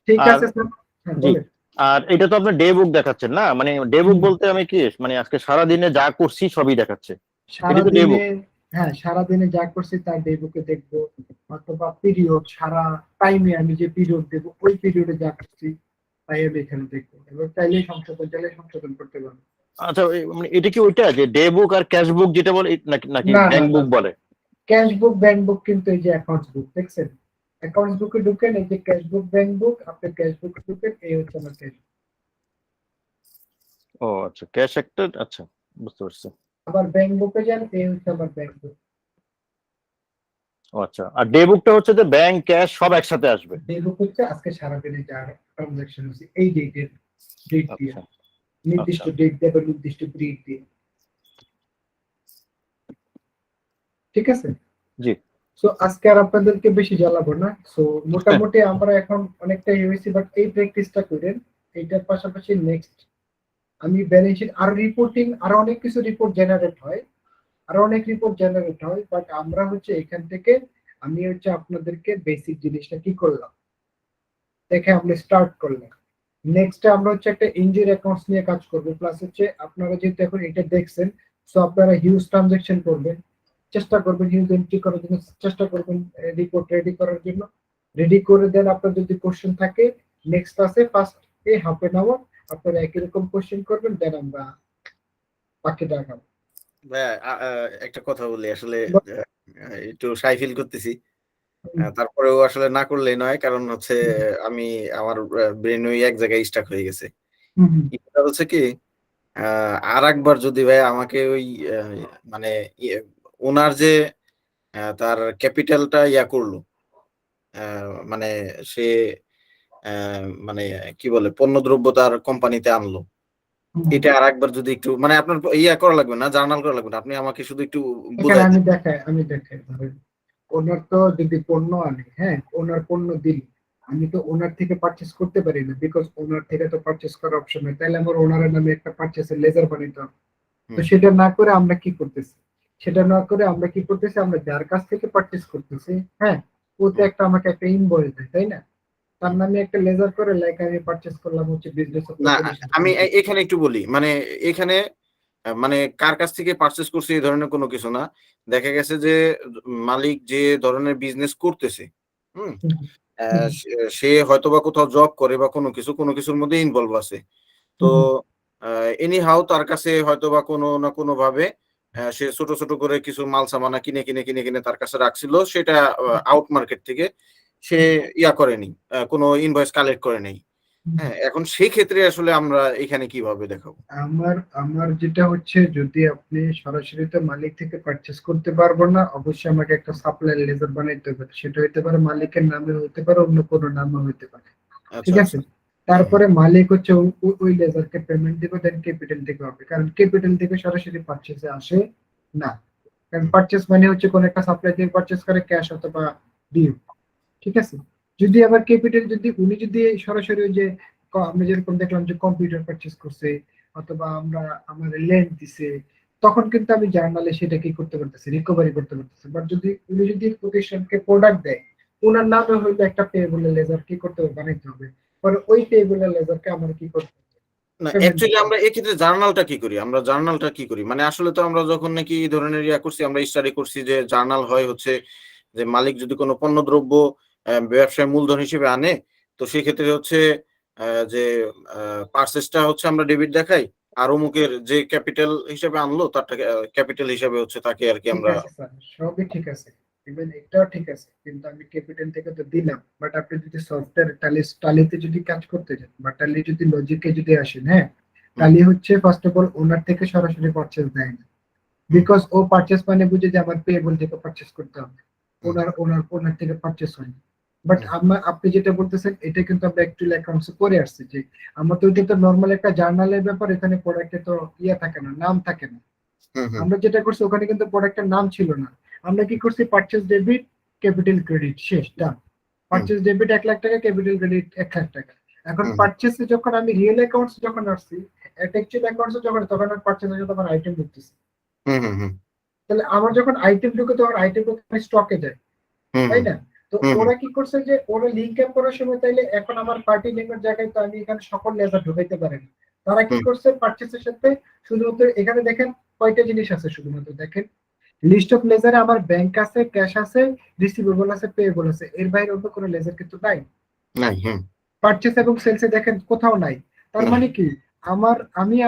Speaker 1: ঠিক
Speaker 7: আর
Speaker 1: আছে স্যার, হ্যাঁ
Speaker 7: জি,
Speaker 1: বলেন।
Speaker 7: আর এটা তো আপনি ডে বুক দেখাচ্ছেন না, মানে ডে বুক বলতে আমি কি মানে আজকে সারা দিনে যা করছি সবই দেখাচ্ছে, এটা তো ডে
Speaker 1: সারাদিনে,
Speaker 7: বুক।
Speaker 1: হ্যাঁ সারাদিনে যা করছি তার ডে বুকে দেখবো, অথবা পিরিয়ড, সারা টাইমে আমি যে পিরিয়ড দেবো ওই পিরিয়ডে যা করছি তাই আমি এখানে দেখবো, এবার চাইলে সংশোধন করতে পারবো।
Speaker 7: আচ্ছা, মানে এটা কি ওইটা যে ডে বুক আর ক্যাশ বুক যেটা বলে নাকি নাকি
Speaker 1: না,
Speaker 7: ব্যাংক
Speaker 1: না,
Speaker 7: বুক বলে?
Speaker 1: ক্যাশ বুক ব্যাংক বুক কিন্তু এই যে অ্যাকাউন্টস বুক দেখছেন, অ্যাকাউন্টস বুকে ঢুকেন, এই যে ক্যাশ বুক ব্যাংক বুক, আপনি ক্যাশ বুকে ঢুকেন, এই হচ্ছে আমার ক্যাশ।
Speaker 7: ও আচ্ছা, ক্যাশ একটা, আচ্ছা বুঝতে পারছি।
Speaker 1: আবার ব্যাংক বুকে যান, এই হচ্ছে আমার ব্যাংক বুক।
Speaker 7: ও আচ্ছা, আর ডে বুকটা হচ্ছে যে ব্যাংক ক্যাশ সব একসাথে আসবে।
Speaker 1: ডে বুক হচ্ছে আজকে সারাদিনে যা ট্রানজাকশন হচ্ছে এই ডেটের, ডেট দিয়ে,
Speaker 7: আচ্ছা
Speaker 1: নির্দিষ্ট
Speaker 7: আচ্ছা।
Speaker 1: ডেট দিয়ে বা নির্দিষ্ট পিরিয়ড দিয়ে। ঠিক আছে?
Speaker 7: জি।
Speaker 1: সো আজকে আর আপনাদেরকে বেশি জ্বালাবো না। সো মোটামুটি আমরা এখন অনেকটাই হয়েছি, বাট এই প্র্যাকটিসটা করেন। এইটার পাশাপাশি নেক্সট আমি ব্যালেন্স শিট আর রিপোর্টিং, আরো অনেক কিছু রিপোর্ট জেনারেট হয়, আরো অনেক রিপোর্ট জেনারেট হয়, বাট আমরা হচ্ছে এখান থেকে আমি হচ্ছে আপনাদেরকে বেসিক জিনিসটা কি করলাম দেখে আমরা স্টার্ট করলাম। নেক্সট আমরা হচ্ছে একটা ইঞ্জিন অ্যাকাউন্টস নিয়ে কাজ করব, প্লাস হচ্ছে আপনারা যেহেতু এখন এটা দেখছেন, সো আপনারা হিউজ ট্রানজাকশন করবেন, চেষ্টা করবেন হিউজ এন্ট্রি করার জন্য, চেষ্টা করবেন রিপোর্ট রেডি করার জন্য। রেডি করে দেন, আপনার যদি কোশ্চেন থাকে নেক্সট ক্লাসে ফার্স্ট হাফ এন আওয়ার আপনারা একই রকম কোশ্চেন করবেন, দেন আমরা বাকিটা আগাবো।
Speaker 3: ভাইয়া একটা কথা বলি আসলে, একটু শাই ফিল করতেছি, তারপরেও আসলে না করলেই নয়, কারণ হচ্ছে আমি আমার ব্রেন ওই এক জায়গায় স্টাক হয়ে গেছে। এটা হচ্ছে কি, আর একবার যদি ভাই আমাকে ওই মানে ওনার যে তার ক্যাপিটালটা করলো, মানে সে মানে কি বলে পণ্যদ্রব্য তার কোম্পানিতে আনলো, এটা আর একবার যদি একটু মানে আপনার করা লাগবে না, জার্নাল করা লাগবে না, আপনি আমাকে শুধু একটু
Speaker 1: এখানে
Speaker 3: বুঝাই
Speaker 1: আমি
Speaker 3: দেন।
Speaker 1: দেখাই ধরেন ওনার তো যদি পণ্য আনে, হ্যাঁ ওনার পণ্য দিল, আমি তো ওনার থেকে পারচেস করতে পারি না, বিকজ ওনার থেকে তো পারচেস করার অপশন নেই, তাহলে আমার ওনারের নামে একটা পারচেসের লেজার বানাইতে হবে। তো
Speaker 3: হুম।
Speaker 1: সেটা না করে আমরা কি করতেছি, আমরা যার কাছ থেকে পারচেস করতেছি, হ্যাঁ ও তো একটা আমাকে একটা ইনভয়েস দেয়, তাই না? তার নামে একটা লেজার করে লাইক আমি পারচেস করলাম হচ্ছে বিজনেস
Speaker 3: না, আমি এখানে একটু বলি, মানে এখানে মানে কার কাছ থেকে পারচেস করছে এই ধরনের কোনো কিছু না। দেখা গেছে যে মালিক যে ধরনের বিজনেস করতেছে, হুম, সে হয়তোবা কোথাও জব করে বা কোনো কিছুর মধ্যে ইনভলভ আছে। তো এনি হাউ তার কাছে হয়তোবা কোনো না কোনো ভাবে সে ছোট ছোট করে কিছু মাল সামানা কিনে তার কাছে রাখছিল, সেটা আউট মার্কেট থেকে সে ইয়া করেনি, কোনো ইনভয়েস কালেক্ট করে নেই। হ্যাঁ, এখন সেই ক্ষেত্রে আসলে আমরা এখানে কিভাবে দেখাবো?
Speaker 1: আমার আমার যেটা হচ্ছে, যদি আপনি সরাসরি তো মালিক থেকে পারচেস করতে পারবো না, অবশ্যই আমাকে একটা সাপ্লাই লেজার বানাইতে হবে, সেটা হইতে পারে মালিকের নামে, হইতে পারে অন্য কোনো নামে হইতে পারে,
Speaker 3: আচ্ছা
Speaker 1: ঠিক আছে?
Speaker 3: আচ্ছা।
Speaker 1: তারপরে মালিক হচ্ছে ওই লেজারকে পেমেন্ট দিবে, দেন ক্যাপিটাল থেকে হবে, কারণ ক্যাপিটাল থেকে সরাসরি পারচেসে আসে না, কারণ পারচেস মানে হচ্ছে কোন একটা সাপ্লাই থেকে পারচেস করে ক্যাশ অথবা ডিউ, ঠিক আছে? যদি আবার ক্যাপিটাল, যদি উনি যদি সরাসরি ওই যে আমরা যেরকম দেখলাম যে কম্পিউটার পারচেস করছে অথবা আমরা আমাদের লেন্ড দিছে, তখন কিন্তু আমি জার্নালে সেটা কি করতে পারতেছি, রিকভারি করতে পারতেছি। বাট যদি উনি যদি প্রতিষ্ঠানকে প্রোডাক্ট দেয়, ওনার নামে হইলে একটা পেয়েবল লেজার কি করতে হবে, বানাইতে হবে, পরে ওই পেয়েবল লেজারকে আমার কি করতে হবে,
Speaker 3: না,
Speaker 1: পেমেন্ট
Speaker 3: অ্যাকচুয়ালি
Speaker 1: দিতে হবে।
Speaker 3: আমরা এক্ষেত্রে জার্নালটা কি করি, মানে আসলে তো আমরা যখন নাকি এই ধরনের ইয়া করছি, আমরা স্টাডি করছি যে জার্নাল হয় হচ্ছে যে মালিক যদি কোনো পণ্যদ্রব্য ব্যবসায় মূলধন হিসেবে আনে, তো সেক্ষেত্রে হচ্ছে যে পার্সেসটা হচ্ছে আমরা ডেবিট দেখাই, আর অমুকের যে ক্যাপিটাল হিসেবে আনলো তারটা ক্যাপিটাল হিসেবে হচ্ছে তাকে আর কি
Speaker 1: ঠিক
Speaker 3: আমরা।
Speaker 1: আছে স্যার, সবই ঠিক আছে, ইভেন এটাও ঠিক আছে, কিন্তু আমি ক্যাপিটাল থেকে তো দিলাম, বাট আপনি যদি সফটওয়্যার টালিতে যদি কাজ করতে চান বা টালি যদি লজিকে যদি আসেন, হ্যাঁ টালি হচ্ছে ফার্স্ট অফ অল ওনার থেকে সরাসরি পারচেজ দেয় না, বিকজ ও পারচেজ মানে বুঝে যে আমার পেয়েবল থেকে পারচেজ করতে হবে, ওনার থেকে পারচেজ হয় না। বাট আপনি যেটা বলতেছেন এটা কিন্তু আমরা অ্যাকচুয়ালি অ্যাকাউন্টস করে আসছি, যে আমার তো এটা তো নর্মাল একটা জার্নালের ব্যাপার, এখানে প্রোডাক্টে তো ইয়া থাকে না, নাম থাকে না। আমরা যেটা করছি ওখানে কিন্তু প্রোডাক্টের নাম ছিল না, আমরা কি করছি পারচেজ ডেবিট ক্যাপিটাল ক্রেডিট, শেষ, ডান। পারচেজ ডেবিট 1 লাখ টাকা, ক্যাপিটাল ক্রেডিট 1 লাখ টাকা। এখন পারচেজে যখন আমি রিয়েল অ্যাকাউন্টস যখন আসছি, অ্যাকচুয়াল অ্যাকাউন্টস যখন, তখন আমি পারচেজে তখন আইটেম ঢুকতেছি, তাহলে আমার যখন আইটেম ঢুকে তখন আইটেম স্টকে যায়, তাই না? তো ওরা কি করছে যে ওরা লিঙ্ক আপ করার সময়, তাইলে এখন আমার পার্টি নেমের জায়গায় তো আমি এখানে সকল লেজার ঢুকাইতে পারি না, তারা কি করছে পারচেসের সাথে শুধুমাত্র এখানে দেখেন কয়টা জিনিস আছে, শুধুমাত্র দেখেন লিস্ট অফ লেজারে আমার ব্যাংক আছে, ক্যাশ আছে, রিসিভেবল আছে, পেয়েবল আছে, এর বাইরে অন্য কোনো লেজার কিন্তু নাই। পারচেস এবং সেলসে দেখেন কোথাও নাই। তার মানে কি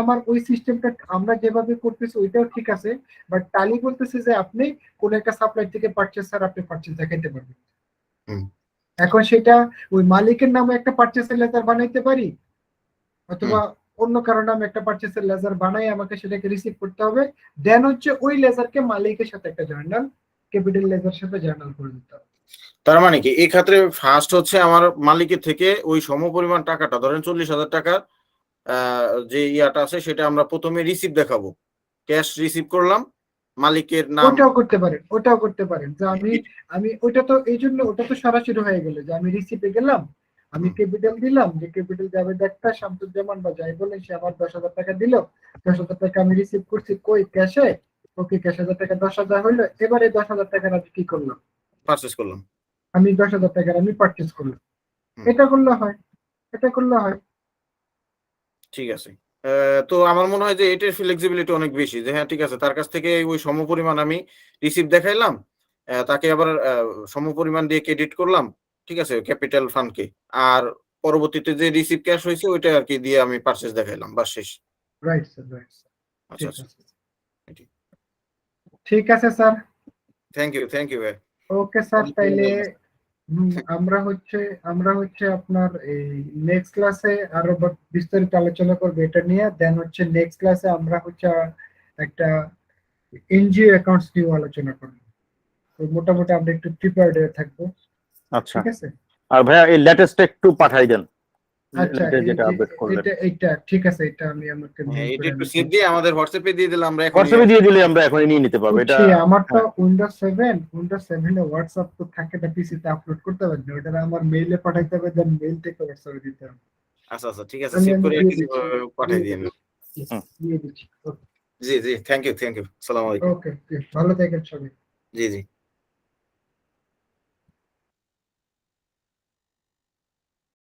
Speaker 1: আমার ওই সিস্টেমটা আমরা যেভাবে করতেছি ওইটাও ঠিক আছে, বাট টালি বলতেছে যে আপনি কোন একটা সাপ্লাই থেকে পারচেস, স্যার আপনি পারচেস দেখাইতে পারবেন। এখন সেটা ওই মালিকের নামে একটা পারচেসের লেজার বানাইতে পারি, অথবা অন্য কারো নামে একটা পারচেসের লেজার বানাই, আমাকে সেটাকে রিসিভ করতে হবে, দেন হচ্ছে ওই লেজারকে মালিকের সাথে একটা জার্নাল, ক্যাপিটাল লেজার সাথে জার্নাল করে দিতে হবে।
Speaker 3: তার মানে কি এই ক্ষেত্রে ফার্স্ট হচ্ছে আমার মালিকের থেকে ওই সমপরিমাণ টাকাটা, ধরেন 40,000 টাকার যে ইয়াটা আছে সেটা আমরা প্রথমে রিসিভ দেখাবো, ক্যাশ রিসিভ করলাম, মালিকের নাম।
Speaker 1: ওটাও করতে পারেন যে আমি ওটা তো এই জন্য ওটা তো সরাসরি হয়ে গেল যে আমি রিসিপে গেলাম, আমি ক্যাপিটাল দিলাম, যে ক্যাপিটাল যাবে একটা শামসুজ্জামান বা যাই বলে, সে আমার 10,000 টাকা দিল, 10,000 টাকা আমি রিসিভ করছি কই ক্যাশে, ওকে ক্যাশ 1000 টাকা 10,000 হইলো, এবারে 10,000 টাকার আমি কি করলাম,
Speaker 3: পারচেজ করলাম,
Speaker 1: আমি 10,000 টাকার আমি পারচেজ করলাম, এটা করলে হয়।
Speaker 3: ঠিক আছে। তো আমার মনে হয় যে এটার ফ্লেক্সিবিলিটি অনেক বেশি, যে হ্যাঁ ঠিক আছে তার কাছ থেকে ওই সমপরিমাণ আমি রিসিভ দেখাইলাম, তাকে আবার সমপরিমাণ দিয়ে ক্রেডিট করলাম, ঠিক আছে, ক্যাপিটাল ফান্ডকে, আর পরবর্তীতে যে রিসিভ ক্যাশ হয়েছে ওইটা আর কি দিয়ে আমি পারচেজ দেখাইলাম, বাস শেষ।
Speaker 1: রাইট স্যার,
Speaker 3: আচ্ছা আচ্ছা,
Speaker 1: ঠিক আছে স্যার,
Speaker 3: থ্যাংক ইউ ভাই।
Speaker 1: ওকে স্যার, তাইলে আমরা হচ্ছে আপনার এই নেক্সট ক্লাসে আরো বিস্তারিত আলোচনা করবো এটা নিয়ে, দেন হচ্ছে নেক্সট ক্লাসে আমরা হচ্ছে একটা এনজিও অ্যাকাউন্টস নিয়ে আলোচনা করবো। তো মোটামুটি আমরা একটু প্রিপেয়ার্ড হয়ে থাকবো,
Speaker 7: আচ্ছা,
Speaker 1: ঠিক আছে?
Speaker 7: আর ভাইয়া এই লেটেস্ট একটু পাঠাই দেন,
Speaker 1: আচ্ছা
Speaker 7: যেটা আপডেট করলেন।
Speaker 1: এটা ঠিক আছে, এটা আমি আমাকে
Speaker 3: হ্যাঁ,
Speaker 1: mail
Speaker 3: এটা
Speaker 1: করে
Speaker 3: একটু
Speaker 1: নিচ্ছি।
Speaker 3: সেভ দিয়ে আমাদের হোয়াটসঅ্যাপে দিয়ে দিলে আমরা এখন
Speaker 7: হোয়াটসঅ্যাপে দিয়ে দিলে আমরা এখনই নিয়ে নিতে পারবো এটা।
Speaker 1: বুঝছি, আমার তো
Speaker 7: হ্যাঁ।
Speaker 1: উইন্ডোজ 7 এ হোয়াটসঅ্যাপ তো থাকে না, পিসিতে আপলোড করতে পারি না, ওটা আমার মেইলে পাঠাইতে হবে, দেন মেইল থেকে হোয়াটসঅ্যাপে দিতে হবে।
Speaker 3: আচ্ছা আচ্ছা ঠিক আছে,
Speaker 1: আমি
Speaker 3: সেভ করে
Speaker 1: দিয়ে
Speaker 3: আর কি
Speaker 1: দিচ্ছি,
Speaker 3: পাঠিয়ে দিন।
Speaker 1: দিয়ে দিচ্ছি।
Speaker 3: জি জি, থ্যাংক ইউ, সালাম আলাইকুম।
Speaker 1: ওকে, ভালো থাকেন সবাই।
Speaker 3: জি জি।